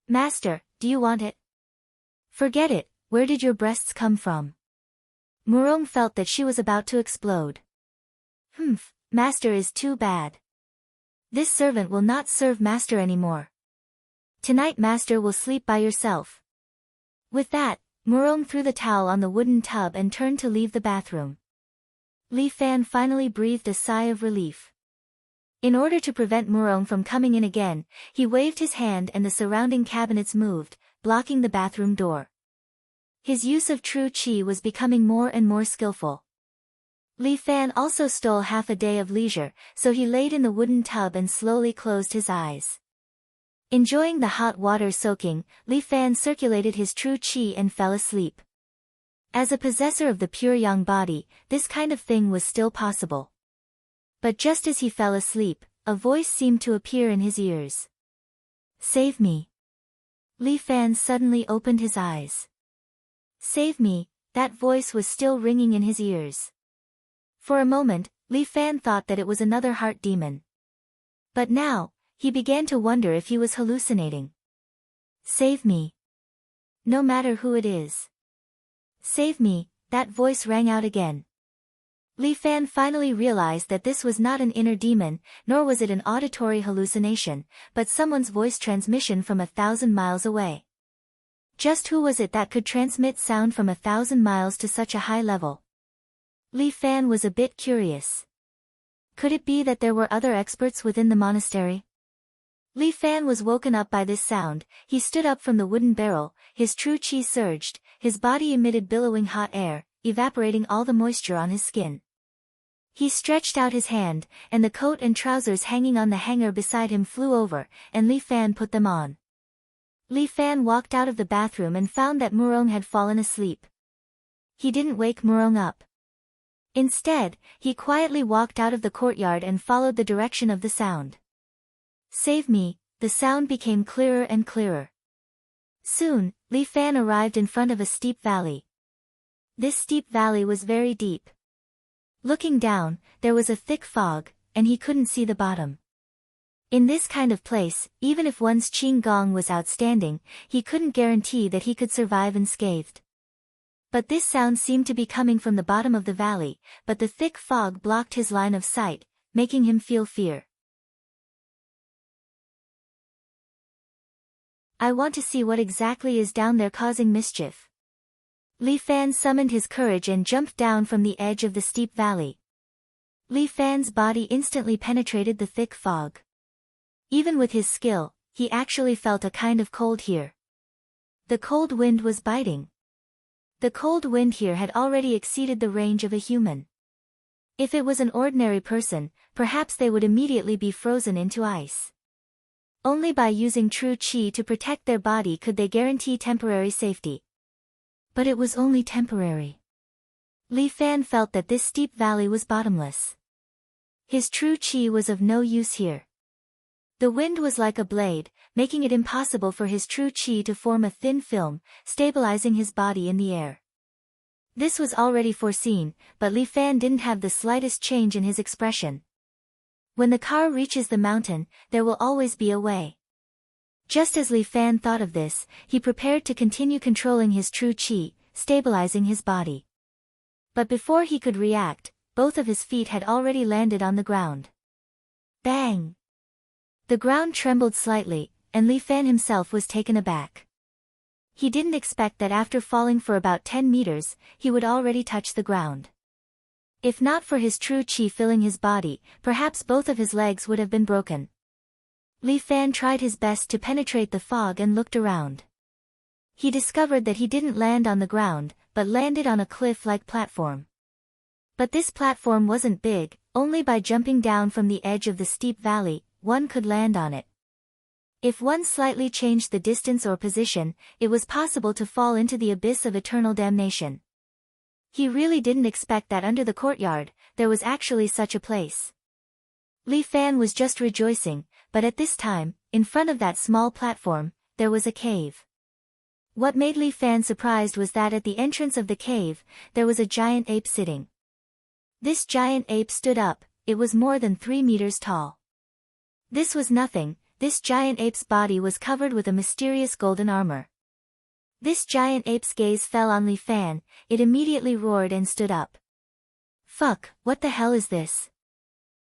Master, do you want it? Forget it, where did your breasts come from? Murong felt that she was about to explode. Master is too bad. This servant will not serve master anymore. Tonight master will sleep by yourself. With that, Murong threw the towel on the wooden tub and turned to leave the bathroom. Li Fan finally breathed a sigh of relief. In order to prevent Murong from coming in again, he waved his hand and the surrounding cabinets moved, blocking the bathroom door. His use of true qi was becoming more and more skillful. Li Fan also stole half a day of leisure, so he laid in the wooden tub and slowly closed his eyes. Enjoying the hot water soaking, Li Fan circulated his true qi and fell asleep. As a possessor of the pure yang body, this kind of thing was still possible. But just as he fell asleep, a voice seemed to appear in his ears. Save me. Li Fan suddenly opened his eyes. Save me, that voice was still ringing in his ears. For a moment, Li Fan thought that it was another heart demon. But now, he began to wonder if he was hallucinating. Save me. No matter who it is. Save me, that voice rang out again. Li Fan finally realized that this was not an inner demon, nor was it an auditory hallucination, but someone's voice transmission from 1,000 miles away. Just who was it that could transmit sound from 1,000 miles to such a high level? Li Fan was a bit curious. Could it be that there were other experts within the monastery? Li Fan was woken up by this sound. He stood up from the wooden barrel, his true qi surged, his body emitted billowing hot air, evaporating all the moisture on his skin. He stretched out his hand, and the coat and trousers hanging on the hanger beside him flew over, and Li Fan put them on. Li Fan walked out of the bathroom and found that Murong had fallen asleep. He didn't wake Murong up. Instead, he quietly walked out of the courtyard and followed the direction of the sound. Save me, the sound became clearer and clearer. Soon, Li Fan arrived in front of a steep valley. This steep valley was very deep. Looking down, there was a thick fog, and he couldn't see the bottom. In this kind of place, even if one's qing gong was outstanding, he couldn't guarantee that he could survive unscathed. But this sound seemed to be coming from the bottom of the valley, but the thick fog blocked his line of sight, making him feel fear. I want to see what exactly is down there causing mischief. Li Fan summoned his courage and jumped down from the edge of the steep valley. Li Fan's body instantly penetrated the thick fog. Even with his skill, he actually felt a kind of cold here. The cold wind was biting. The cold wind here had already exceeded the range of a human. If it was an ordinary person, perhaps they would immediately be frozen into ice. Only by using true qi to protect their body could they guarantee temporary safety. But it was only temporary. Li Fan felt that this steep valley was bottomless. His true qi was of no use here. The wind was like a blade, making it impossible for his true qi to form a thin film, stabilizing his body in the air. This was already foreseen, but Li Fan didn't have the slightest change in his expression. When the car reaches the mountain, there will always be a way. Just as Li Fan thought of this, he prepared to continue controlling his true qi, stabilizing his body. But before he could react, both of his feet had already landed on the ground. Bang! The ground trembled slightly, and Li Fan himself was taken aback. He didn't expect that after falling for about 10 meters, he would already touch the ground. If not for his true qi filling his body, perhaps both of his legs would have been broken. Li Fan tried his best to penetrate the fog and looked around. He discovered that he didn't land on the ground, but landed on a cliff-like platform. But this platform wasn't big, only by jumping down from the edge of the steep valley, one could land on it. If one slightly changed the distance or position, it was possible to fall into the abyss of eternal damnation. He really didn't expect that under the courtyard, there was actually such a place. Li Fan was just rejoicing, but at this time, in front of that small platform, there was a cave. What made Li Fan surprised was that at the entrance of the cave, there was a giant ape sitting. This giant ape stood up, it was more than 3 meters tall. This was nothing, this giant ape's body was covered with a mysterious golden armor. This giant ape's gaze fell on Li Fan, it immediately roared and stood up. Fuck, what the hell is this?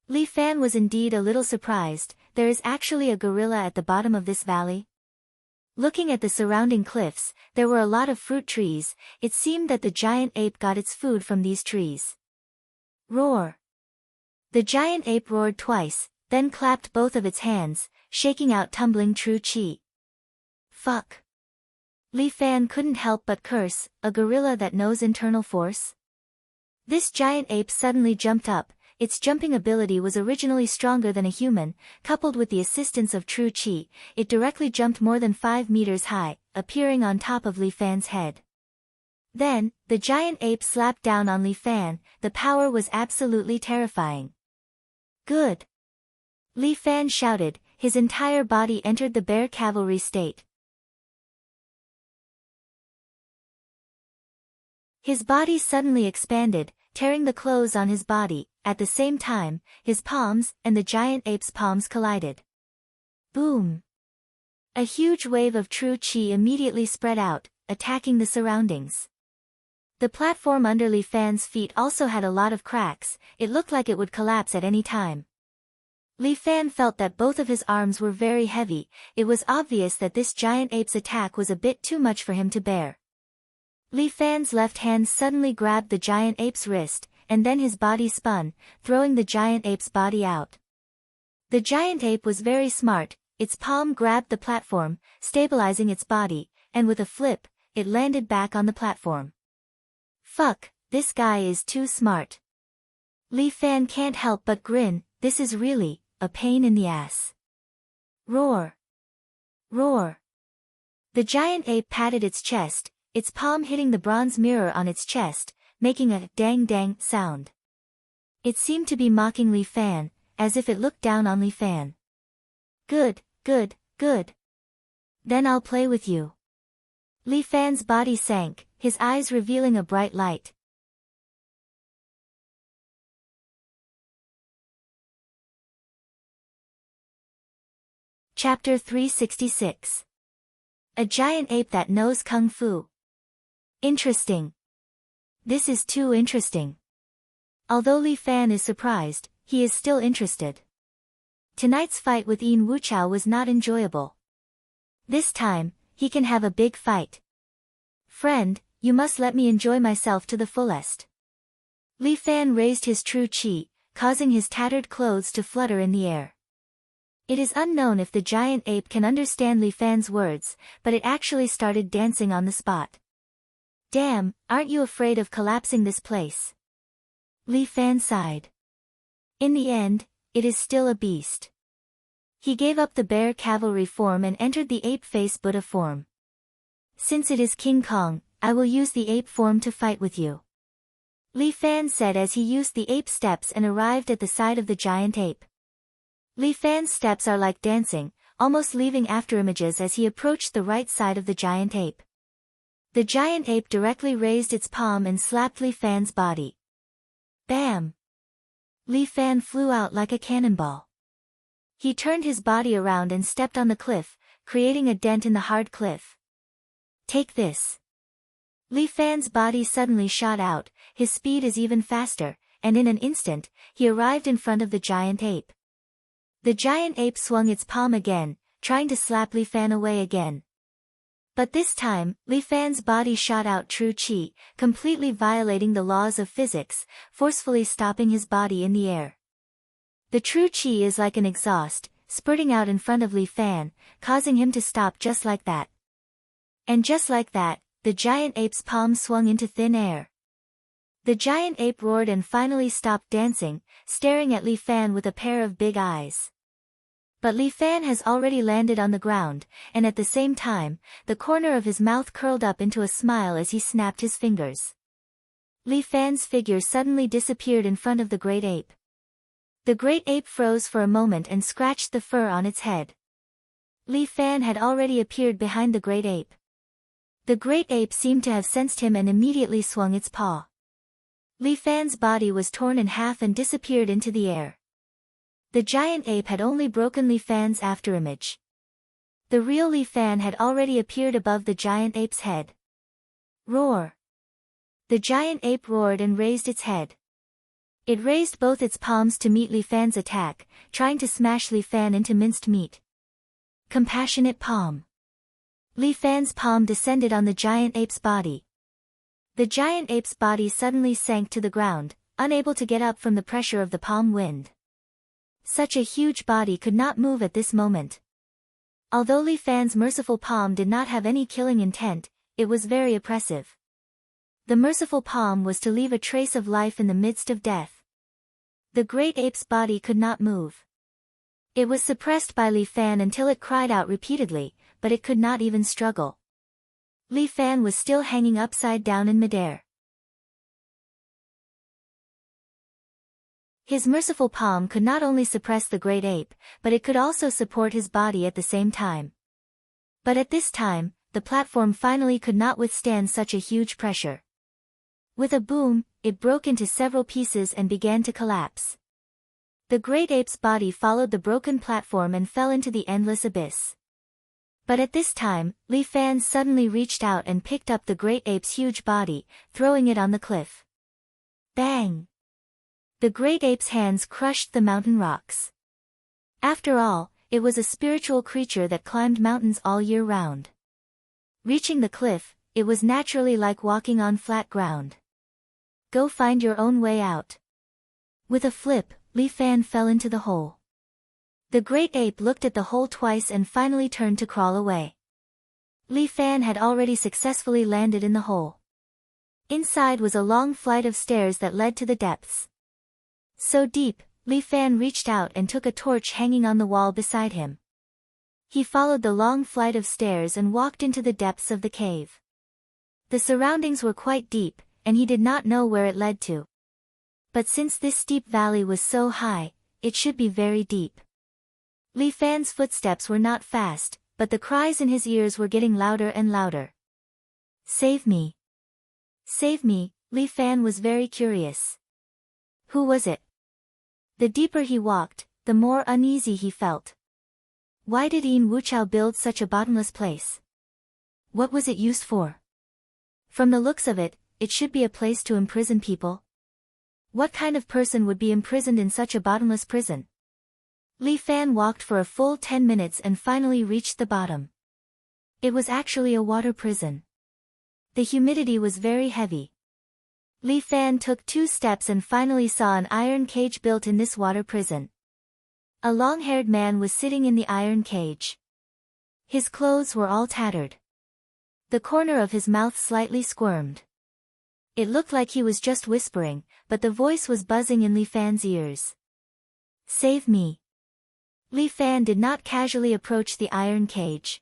Li Fan was indeed a little surprised. There is actually a gorilla at the bottom of this valley? Looking at the surrounding cliffs, there were a lot of fruit trees. It seemed that the giant ape got its food from these trees. Roar! The giant ape roared twice, then clapped both of its hands, shaking out tumbling true chi. Fuck! Li Fan couldn't help but curse, a gorilla that knows internal force? This giant ape suddenly jumped up. Its jumping ability was originally stronger than a human. Coupled with the assistance of true chi, it directly jumped more than 5 meters high, appearing on top of Li Fan's head. Then, the giant ape slapped down on Li Fan. The power was absolutely terrifying. Good! Li Fan shouted, his entire body entered the bear cavalry state. His body suddenly expanded, tearing the clothes on his body. At the same time, his palms and the giant ape's palms collided. Boom! A huge wave of true chi immediately spread out, attacking the surroundings. The platform under Li Fan's feet also had a lot of cracks. It looked like it would collapse at any time. Li Fan felt that both of his arms were very heavy. It was obvious that this giant ape's attack was a bit too much for him to bear. Li Fan's left hand suddenly grabbed the giant ape's wrist, and then his body spun, throwing the giant ape's body out. The giant ape was very smart. Its palm grabbed the platform, stabilizing its body, and with a flip, it landed back on the platform. Fuck, this guy is too smart. Li Fan can't help but grin. This is really a pain in the ass. Roar! Roar! The giant ape patted its chest, its palm hitting the bronze mirror on its chest, making a dang sound. It seemed to be mocking Li Fan, as if it looked down on Li Fan. Good. Then I'll play with you. Li Fan's body sank, his eyes revealing a bright light. Chapter 366. A giant ape that knows Kung Fu. Interesting. This is too interesting. Although Li Fan is surprised, he is still interested. Tonight's fight with Yin Wuchao was not enjoyable. This time, he can have a big fight. Friend, you must let me enjoy myself to the fullest. Li Fan raised his true chi, causing his tattered clothes to flutter in the air. It is unknown if the giant ape can understand Li Fan's words, but it actually started dancing on the spot. Damn, aren't you afraid of collapsing this place? Li Fan sighed. In the end, it is still a beast. He gave up the bear cavalry form and entered the ape-face Buddha form. Since it is King Kong, I will use the ape form to fight with you. Li Fan said as he used the ape steps and arrived at the side of the giant ape. Li Fan's steps are like dancing, almost leaving afterimages as he approached the right side of the giant ape. The giant ape directly raised its palm and slapped Li Fan's body. Bam! Li Fan flew out like a cannonball. He turned his body around and stepped on the cliff, creating a dent in the hard cliff. Take this. Li Fan's body suddenly shot out, his speed is even faster, and in an instant, he arrived in front of the giant ape. The giant ape swung its palm again, trying to slap Li Fan away again. But this time, Li Fan's body shot out true chi, completely violating the laws of physics, forcefully stopping his body in the air. The true chi is like an exhaust, spurting out in front of Li Fan, causing him to stop just like that. And just like that, the giant ape's palm swung into thin air. The giant ape roared and finally stopped dancing, staring at Li Fan with a pair of big eyes. But Li Fan has already landed on the ground, and at the same time, the corner of his mouth curled up into a smile as he snapped his fingers. Li Fan's figure suddenly disappeared in front of the great ape. The great ape froze for a moment and scratched the fur on its head. Li Fan had already appeared behind the great ape. The great ape seemed to have sensed him and immediately swung its paw. Li Fan's body was torn in half and disappeared into the air. The giant ape had only broken Li Fan's afterimage. The real Li Fan had already appeared above the giant ape's head. Roar! The giant ape roared and raised its head. It raised both its palms to meet Li Fan's attack, trying to smash Li Fan into minced meat. Compassionate palm. Li Fan's palm descended on the giant ape's body. The giant ape's body suddenly sank to the ground, unable to get up from the pressure of the palm wind. Such a huge body could not move at this moment. Although Li Fan's merciful palm did not have any killing intent, it was very oppressive. The merciful palm was to leave a trace of life in the midst of death. The great ape's body could not move. It was suppressed by Li Fan until it cried out repeatedly, but it could not even struggle. Li Fan was still hanging upside down in midair. His merciful palm could not only suppress the great ape, but it could also support his body at the same time. But at this time, the platform finally could not withstand such a huge pressure. With a boom, it broke into several pieces and began to collapse. The great ape's body followed the broken platform and fell into the endless abyss. But at this time, Li Fan suddenly reached out and picked up the great ape's huge body, throwing it on the cliff. Bang! The great ape's hands crushed the mountain rocks. After all, it was a spiritual creature that climbed mountains all year round. Reaching the cliff, it was naturally like walking on flat ground. Go find your own way out. With a flip, Li Fan fell into the hole. The great ape looked at the hole twice and finally turned to crawl away. Li Fan had already successfully landed in the hole. Inside was a long flight of stairs that led to the depths. So deep, Li Fan reached out and took a torch hanging on the wall beside him. He followed the long flight of stairs and walked into the depths of the cave. The surroundings were quite deep, and he did not know where it led to. But since this steep valley was so high, it should be very deep. Li Fan's footsteps were not fast, but the cries in his ears were getting louder and louder. Save me! Save me! Li Fan was very curious. Who was it? The deeper he walked, the more uneasy he felt. Why did Yin Wuchao build such a bottomless place? What was it used for? From the looks of it, it should be a place to imprison people. What kind of person would be imprisoned in such a bottomless prison? Li Fan walked for a full 10 minutes and finally reached the bottom. It was actually a water prison. The humidity was very heavy. Li Fan took 2 steps and finally saw an iron cage built in this water prison. A long-haired man was sitting in the iron cage. His clothes were all tattered. The corner of his mouth slightly squirmed. It looked like he was just whispering, but the voice was buzzing in Li Fan's ears. Save me! Li Fan did not casually approach the iron cage.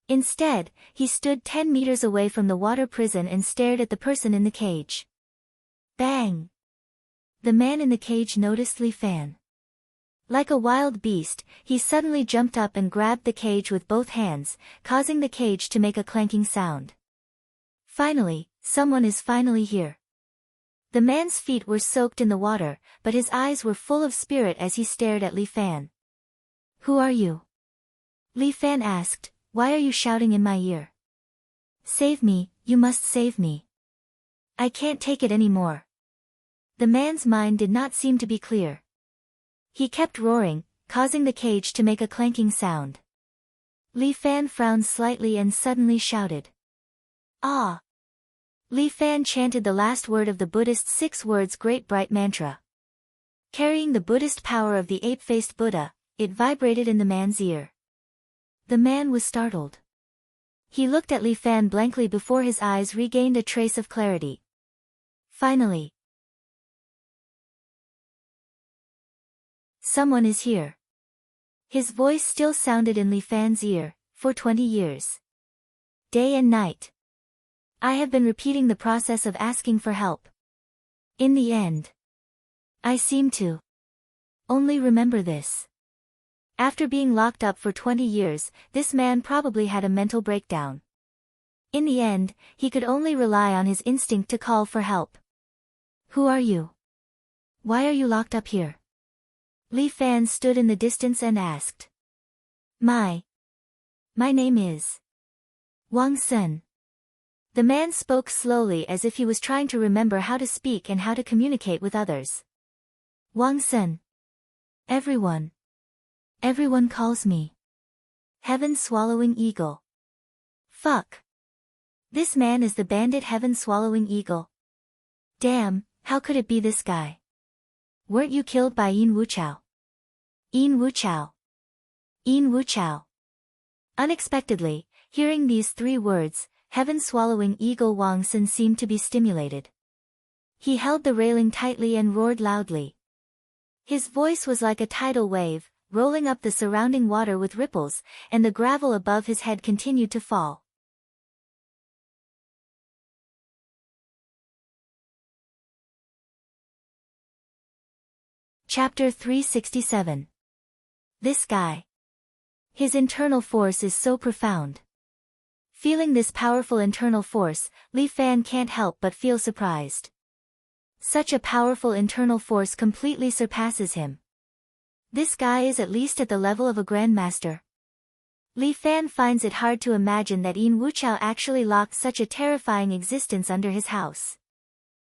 Instead, he stood 10 meters away from the water prison and stared at the person in the cage. Bang! The man in the cage noticed Li Fan. Like a wild beast, he suddenly jumped up and grabbed the cage with both hands, causing the cage to make a clanking sound. Finally, someone is finally here. The man's feet were soaked in the water, but his eyes were full of spirit as he stared at Li Fan. Who are you? Li Fan asked, why are you shouting in my ear? Save me, you must save me. I can't take it anymore. The man's mind did not seem to be clear. He kept roaring, causing the cage to make a clanking sound. Li Fan frowned slightly and suddenly shouted. Ah! Li Fan chanted the last word of the Buddhist 6 words Great Bright Mantra. Carrying the Buddhist power of the ape-faced Buddha, it vibrated in the man's ear. The man was startled. He looked at Li Fan blankly before his eyes regained a trace of clarity. Finally. Someone is here. His voice still sounded in Li Fan's ear, for 20 years. Day and night. I have been repeating the process of asking for help. In the end, I seem to only remember this. After being locked up for 20 years, this man probably had a mental breakdown. In the end, he could only rely on his instinct to call for help. Who are you? Why are you locked up here? Li Fan stood in the distance and asked. My name is Wang Sun. The man spoke slowly as if he was trying to remember how to speak and how to communicate with others. Wang Sen. Everyone. Everyone calls me Heaven-Swallowing Eagle. Fuck. This man is the bandit Heaven-Swallowing Eagle. Damn, how could it be this guy? Weren't you killed by Yin Wuchao? Yin Wuchao. Yin Wuchao. Unexpectedly, hearing these three words, Heaven-Swallowing Eagle Wang Sen seemed to be stimulated. He held the railing tightly and roared loudly. His voice was like a tidal wave, rolling up the surrounding water with ripples, and the gravel above his head continued to fall. Chapter 367. This guy. His internal force is so profound. Feeling this powerful internal force, Li Fan can't help but feel surprised. Such a powerful internal force completely surpasses him. This guy is at least at the level of a grandmaster. Li Fan finds it hard to imagine that Yin Wuchao actually locked such a terrifying existence under his house.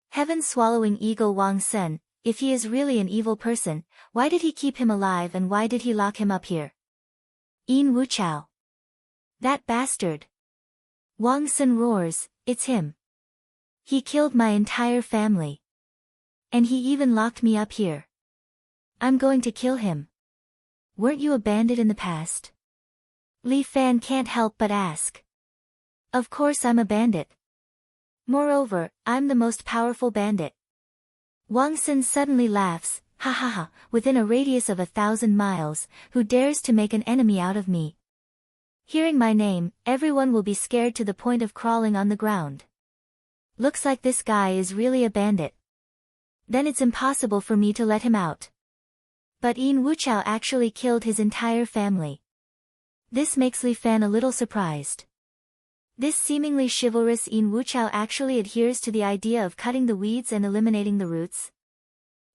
Heaven-Swallowing Eagle Wang Sen, if he is really an evil person, why did he keep him alive and why did he lock him up here? Yin Wuchao. That bastard. Wang Sen roars, it's him. He killed my entire family. And he even locked me up here. I'm going to kill him. Weren't you a bandit in the past? Li Fan can't help but ask. Of course I'm a bandit. Moreover, I'm the most powerful bandit. Wang Sen suddenly laughs, ha ha ha, within a radius of 1,000 miles, who dares to make an enemy out of me? Hearing my name, everyone will be scared to the point of crawling on the ground. Looks like this guy is really a bandit. Then it's impossible for me to let him out. But Yin Wuchao actually killed his entire family. This makes Li Fan a little surprised. This seemingly chivalrous Yin Wuchao actually adheres to the idea of cutting the weeds and eliminating the roots.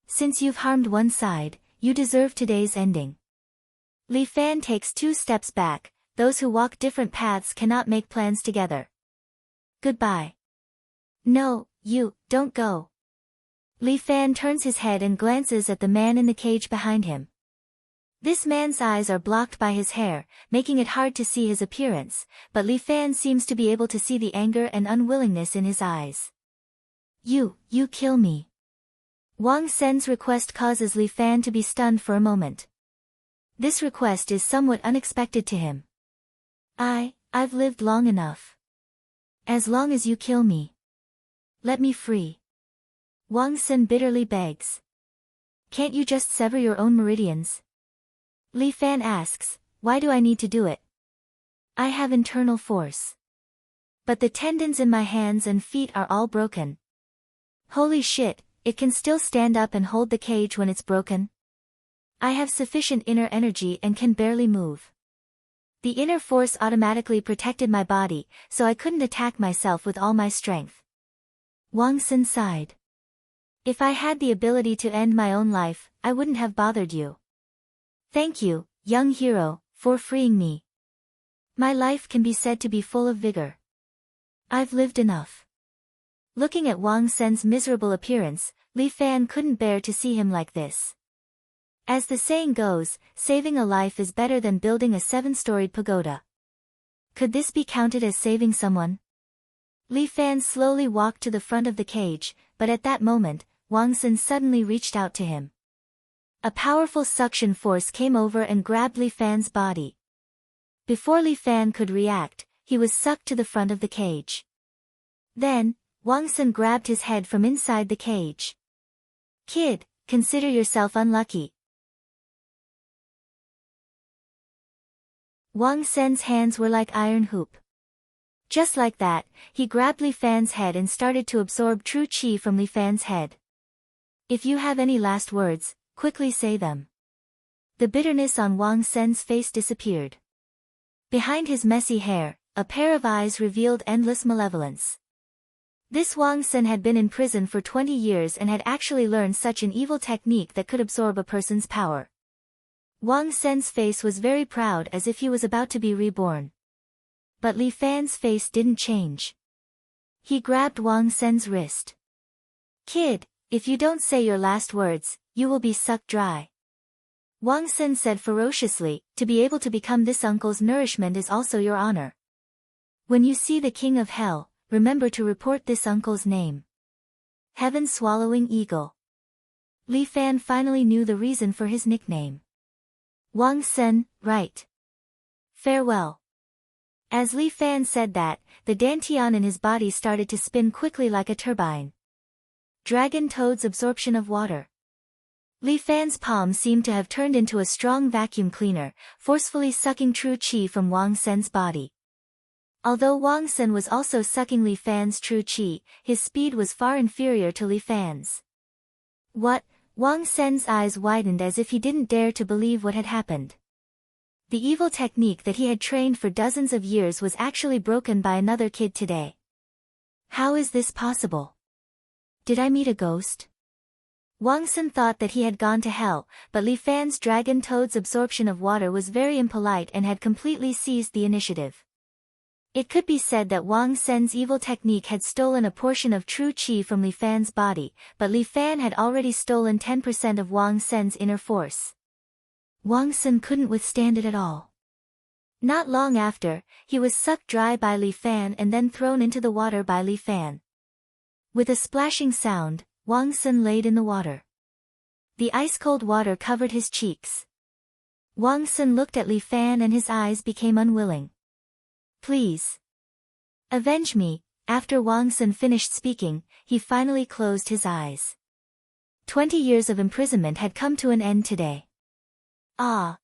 Since you've harmed one side, you deserve today's ending. Li Fan takes 2 steps back. Those who walk different paths cannot make plans together. Goodbye. No, you, don't go. Li Fan turns his head and glances at the man in the cage behind him. This man's eyes are blocked by his hair, making it hard to see his appearance, but Li Fan seems to be able to see the anger and unwillingness in his eyes. You kill me. Wang Sen's request causes Li Fan to be stunned for a moment. This request is somewhat unexpected to him. I've lived long enough. As long as you kill me. Let me free. Wang Sen bitterly begs. Can't you just sever your own meridians? Li Fan asks, why do I need to do it? I have internal force. But the tendons in my hands and feet are all broken. Holy shit, it can still stand up and hold the cage when it's broken? I have sufficient inner energy and can barely move. The inner force automatically protected my body, so I couldn't attack myself with all my strength. Wang Sen sighed. If I had the ability to end my own life, I wouldn't have bothered you. Thank you, young hero, for freeing me. My life can be said to be full of vigor. I've lived enough. Looking at Wang Sen's miserable appearance, Li Fan couldn't bear to see him like this. As the saying goes, saving a life is better than building a 7-storied pagoda. Could this be counted as saving someone? Li Fan slowly walked to the front of the cage, but at that moment, Wang Sen suddenly reached out to him. A powerful suction force came over and grabbed Li Fan's body. Before Li Fan could react, he was sucked to the front of the cage. Then, Wang Sen grabbed his head from inside the cage. Kid, consider yourself unlucky. Wang Sen's hands were like iron hoop. Just like that, he grabbed Li Fan's head and started to absorb true qi from Li Fan's head. If you have any last words, quickly say them. The bitterness on Wang Sen's face disappeared. Behind his messy hair, a pair of eyes revealed endless malevolence. This Wang Sen had been in prison for 20 years and had actually learned such an evil technique that could absorb a person's power. Wang Sen's face was very proud as if he was about to be reborn. But Li Fan's face didn't change. He grabbed Wang Sen's wrist. Kid, if you don't say your last words, you will be sucked dry. Wang Sen said ferociously, to be able to become this uncle's nourishment is also your honor. When you see the king of hell, remember to report this uncle's name. Heaven-swallowing eagle. Li Fan finally knew the reason for his nickname. Wang Sen, right. Farewell. As Li Fan said that, the dantian in his body started to spin quickly like a turbine. Dragon Toad's absorption of water. Li Fan's palm seemed to have turned into a strong vacuum cleaner, forcefully sucking true qi from Wang Sen's body. Although Wang Sen was also sucking Li Fan's true qi, his speed was far inferior to Li Fan's. What? Wang Sen's eyes widened as if he didn't dare to believe what had happened. The evil technique that he had trained for dozens of years was actually broken by another kid today. How is this possible? Did I meet a ghost? Wang Sen thought that he had gone to hell, but Li Fan's dragon toad's absorption of water was very impolite and had completely seized the initiative. It could be said that Wang Sen's evil technique had stolen a portion of true qi from Li Fan's body, but Li Fan had already stolen 10% of Wang Sen's inner force. Wang Sen couldn't withstand it at all. Not long after, he was sucked dry by Li Fan and then thrown into the water by Li Fan. With a splashing sound, Wang Sen laid in the water. The ice-cold water covered his cheeks. Wang Sen looked at Li Fan and his eyes became unwilling. Please. Avenge me. After Wang Sen finished speaking, he finally closed his eyes. 20 years of imprisonment had come to an end today. Ah.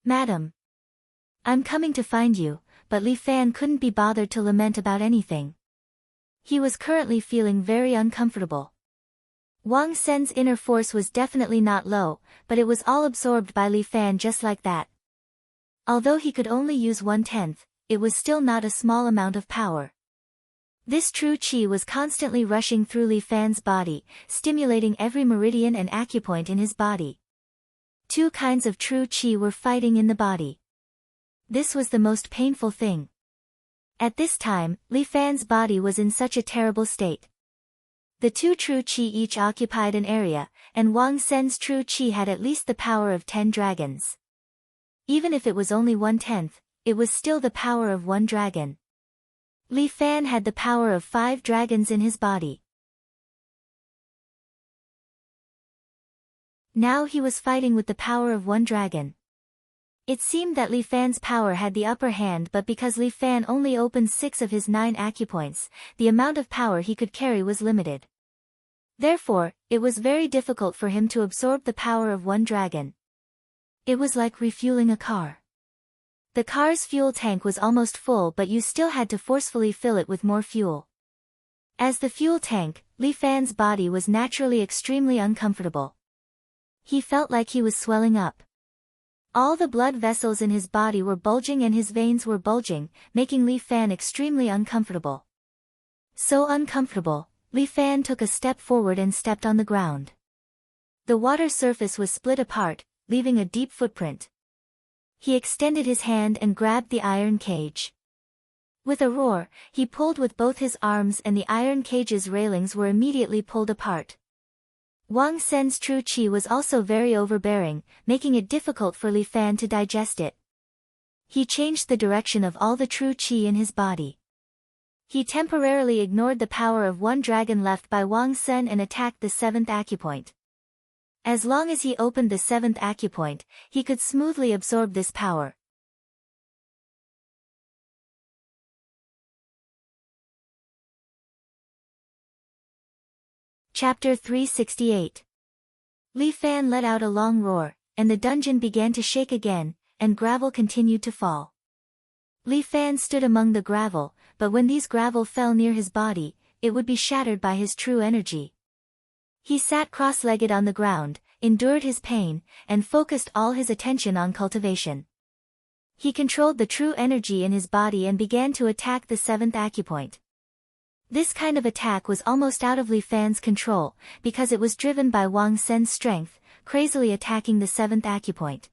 Madam. I'm coming to find you, but Li Fan couldn't be bothered to lament about anything. He was currently feeling very uncomfortable. Wang Sen's inner force was definitely not low, but it was all absorbed by Li Fan just like that. Although he could only use 1/10, it was still not a small amount of power. This true qi was constantly rushing through Li Fan's body, stimulating every meridian and acupoint in his body. Two kinds of true qi were fighting in the body. This was the most painful thing. At this time, Li Fan's body was in such a terrible state. The two true qi each occupied an area, and Wang Sen's true qi had at least the power of 10 dragons. Even if it was only 1/10, it was still the power of 1 dragon. Li Fan had the power of 5 dragons in his body. Now he was fighting with the power of 1 dragon. It seemed that Li Fan's power had the upper hand, but because Li Fan only opened 6 of his 9 acupoints, the amount of power he could carry was limited. Therefore, it was very difficult for him to absorb the power of 1 dragon. It was like refueling a car. The car's fuel tank was almost full, but you still had to forcefully fill it with more fuel. As the fuel tank, Li Fan's body was naturally extremely uncomfortable. He felt like he was swelling up. All the blood vessels in his body were bulging and his veins were bulging, making Li Fan extremely uncomfortable. So uncomfortable, Li Fan took a step forward and stepped on the ground. The water surface was split apart, leaving a deep footprint. He extended his hand and grabbed the iron cage. With a roar, he pulled with both his arms and the iron cage's railings were immediately pulled apart. Wang Sen's true qi was also very overbearing, making it difficult for Li Fan to digest it. He changed the direction of all the true qi in his body. He temporarily ignored the power of 1 dragon left by Wang Sen and attacked the 7th acupoint. As long as he opened the 7th acupoint, he could smoothly absorb this power. Chapter 368. Li Fan let out a long roar, and the dungeon began to shake again, and gravel continued to fall. Li Fan stood among the gravel, but when these gravel fell near his body, it would be shattered by his true energy. He sat cross-legged on the ground, endured his pain, and focused all his attention on cultivation. He controlled the true energy in his body and began to attack the 7th acupoint. This kind of attack was almost out of Li Fan's control, because it was driven by Wang Sen's strength, crazily attacking the 7th acupoint.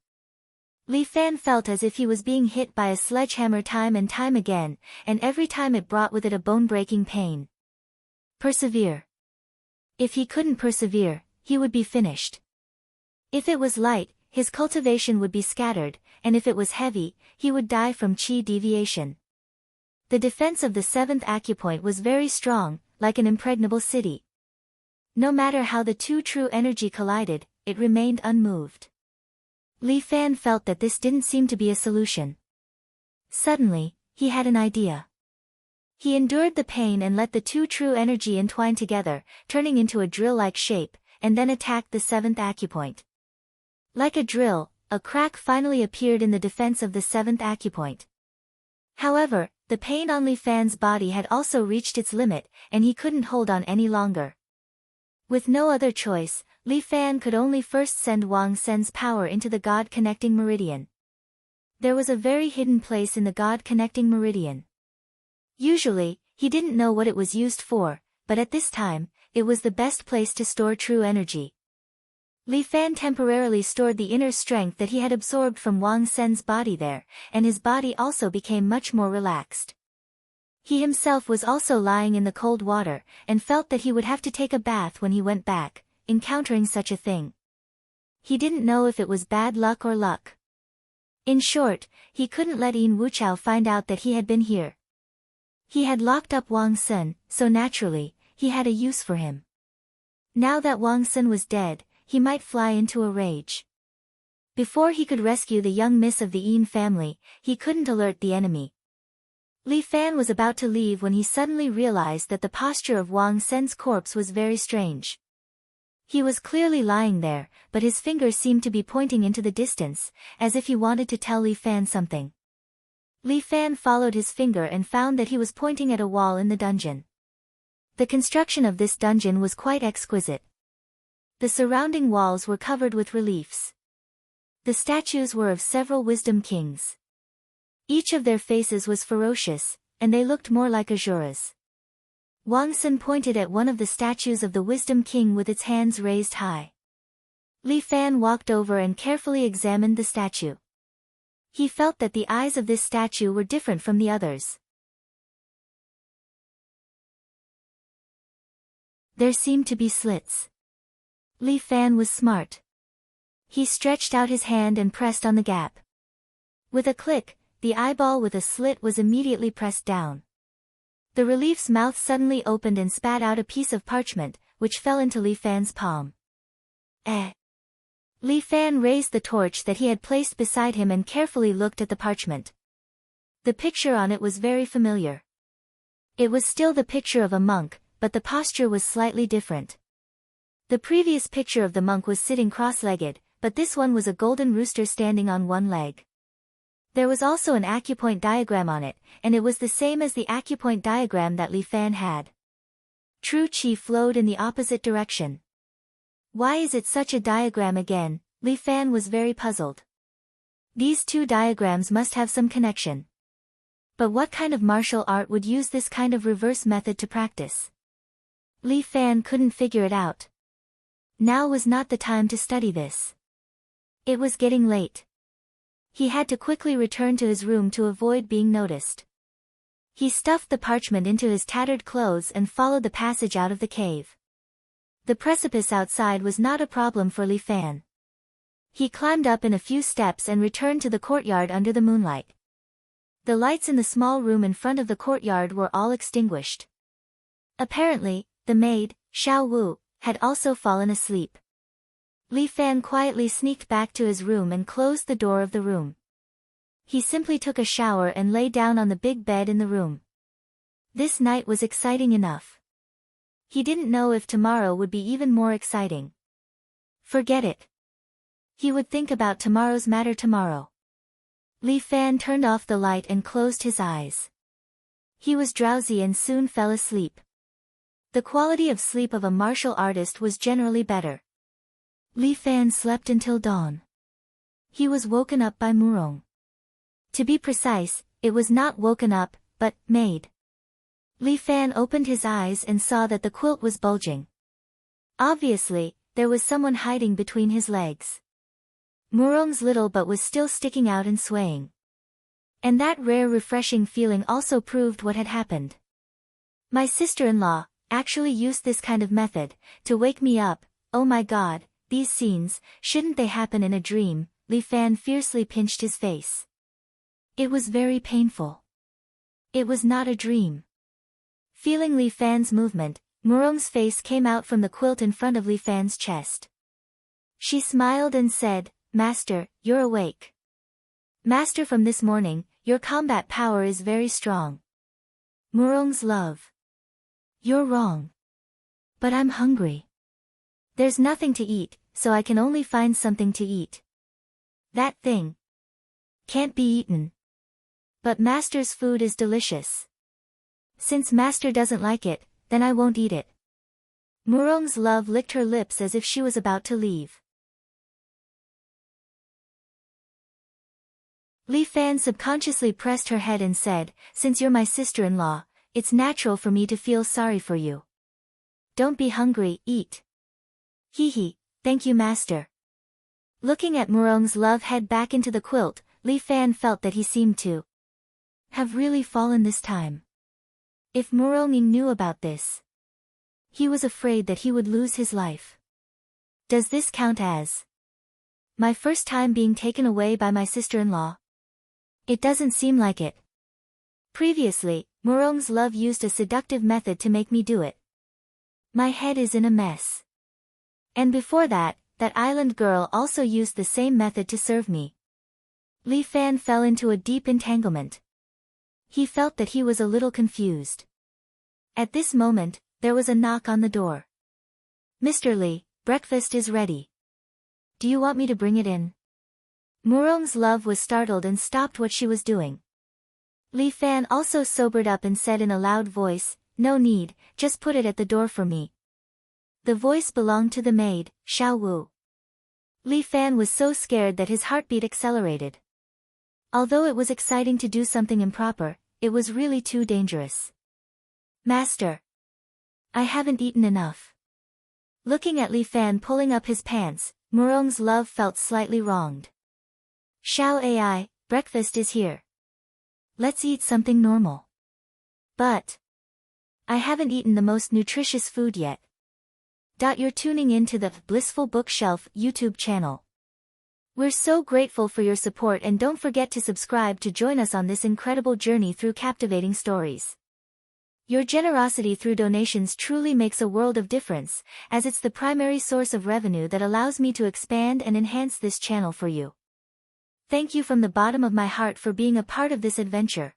Li Fan felt as if he was being hit by a sledgehammer time and time again, and every time it brought with it a bone-breaking pain. Persevere. If he couldn't persevere, he would be finished. If it was light, his cultivation would be scattered, and if it was heavy, he would die from qi deviation. The defense of the seventh acupoint was very strong, like an impregnable city. No matter how the two true energy collided, it remained unmoved. Li Fan felt that this didn't seem to be a solution. Suddenly, he had an idea. He endured the pain and let the two true energy entwine together, turning into a drill-like shape, and then attacked the seventh acupoint. Like a drill, a crack finally appeared in the defense of the seventh acupoint. However, the pain on Li Fan's body had also reached its limit, and he couldn't hold on any longer. With no other choice, Li Fan could only first send Wang Sen's power into the God-connecting meridian. There was a very hidden place in the God-connecting meridian. Usually, he didn't know what it was used for, but at this time, it was the best place to store true energy. Li Fan temporarily stored the inner strength that he had absorbed from Wang Sen's body there, and his body also became much more relaxed. He himself was also lying in the cold water, and felt that he would have to take a bath when he went back, encountering such a thing. He didn't know if it was bad luck or luck. In short, he couldn't let Yin Wuchao find out that he had been here. He had locked up Wang Sen, so naturally, he had a use for him. Now that Wang Sen was dead, he might fly into a rage. Before he could rescue the young miss of the Yin family, he couldn't alert the enemy. Li Fan was about to leave when he suddenly realized that the posture of Wang Sen's corpse was very strange. He was clearly lying there, but his fingers seemed to be pointing into the distance, as if he wanted to tell Li Fan something. Li Fan followed his finger and found that he was pointing at a wall in the dungeon. The construction of this dungeon was quite exquisite. The surrounding walls were covered with reliefs. The statues were of several wisdom kings. Each of their faces was ferocious, and they looked more like Azuras. Wang Sen pointed at one of the statues of the wisdom king with its hands raised high. Li Fan walked over and carefully examined the statue. He felt that the eyes of this statue were different from the others. There seemed to be slits. Li Fan was smart. He stretched out his hand and pressed on the gap. With a click, the eyeball with a slit was immediately pressed down. The relief's mouth suddenly opened and spat out a piece of parchment, which fell into Li Fan's palm. Li Fan raised the torch that he had placed beside him and carefully looked at the parchment. The picture on it was very familiar. It was still the picture of a monk, but the posture was slightly different. The previous picture of the monk was sitting cross-legged, but this one was a golden rooster standing on one leg. There was also an acupoint diagram on it, and it was the same as the acupoint diagram that Li Fan had. True qi flowed in the opposite direction. Why is it such a diagram again? Li Fan was very puzzled. These two diagrams must have some connection. But what kind of martial art would use this kind of reverse method to practice? Li Fan couldn't figure it out. Now was not the time to study this. It was getting late. He had to quickly return to his room to avoid being noticed. He stuffed the parchment into his tattered clothes and followed the passage out of the cave. The precipice outside was not a problem for Li Fan. He climbed up in a few steps and returned to the courtyard under the moonlight. The lights in the small room in front of the courtyard were all extinguished. Apparently, the maid, Xiao Wu, had also fallen asleep. Li Fan quietly sneaked back to his room and closed the door of the room. He simply took a shower and lay down on the big bed in the room. This night was exciting enough. He didn't know if tomorrow would be even more exciting. Forget it. He would think about tomorrow's matter tomorrow. Li Fan turned off the light and closed his eyes. He was drowsy and soon fell asleep. The quality of sleep of a martial artist was generally better. Li Fan slept until dawn. He was woken up by Murong. To be precise, it was not woken up, but made. Li Fan opened his eyes and saw that the quilt was bulging. Obviously, there was someone hiding between his legs. Murong's little butt was still sticking out and swaying. And that rare refreshing feeling also proved what had happened. My sister-in-law actually used this kind of method to wake me up. Oh my God, these scenes, shouldn't they happen in a dream? Li Fan fiercely pinched his face. It was very painful. It was not a dream. Feeling Li Fan's movement, Murong's face came out from the quilt in front of Li Fan's chest. She smiled and said, Master, you're awake. Master, from this morning, your combat power is very strong. Murong's love. You're wrong. But I'm hungry. There's nothing to eat, so I can only find something to eat. That thing can't be eaten. But Master's food is delicious. Since Master doesn't like it, then I won't eat it. Murong's love licked her lips as if she was about to leave. Li Fan subconsciously pressed her head and said, Since you're my sister-in-law, it's natural for me to feel sorry for you. Don't be hungry, eat. Hee, thank you, Master. Looking at Murong's love head back into the quilt, Li Fan felt that he seemed to have really fallen this time. If Murong knew about this, he was afraid that he would lose his life. Does this count as my first time being taken away by my sister-in-law? It doesn't seem like it. Previously, Murong's love used a seductive method to make me do it. My head is in a mess. And before that, that island girl also used the same method to serve me. Li Fan fell into a deep entanglement. He felt that he was a little confused. At this moment, there was a knock on the door. Mr. Li, breakfast is ready. Do you want me to bring it in? Murong's love was startled and stopped what she was doing. Li Fan also sobered up and said in a loud voice, No need, just put it at the door for me. The voice belonged to the maid, Xiao Wu. Li Fan was so scared that his heartbeat accelerated. Although it was exciting to do something improper, it was really too dangerous. Master, I haven't eaten enough. Looking at Li Fan pulling up his pants, Murong's love felt slightly wronged. Xiao Ai, breakfast is here. Let's eat something normal. But I haven't eaten the most nutritious food yet. You're tuning in to the Blissful Bookshelf YouTube channel. We're so grateful for your support, and don't forget to subscribe to join us on this incredible journey through captivating stories. Your generosity through donations truly makes a world of difference, as it's the primary source of revenue that allows me to expand and enhance this channel for you. Thank you from the bottom of my heart for being a part of this adventure.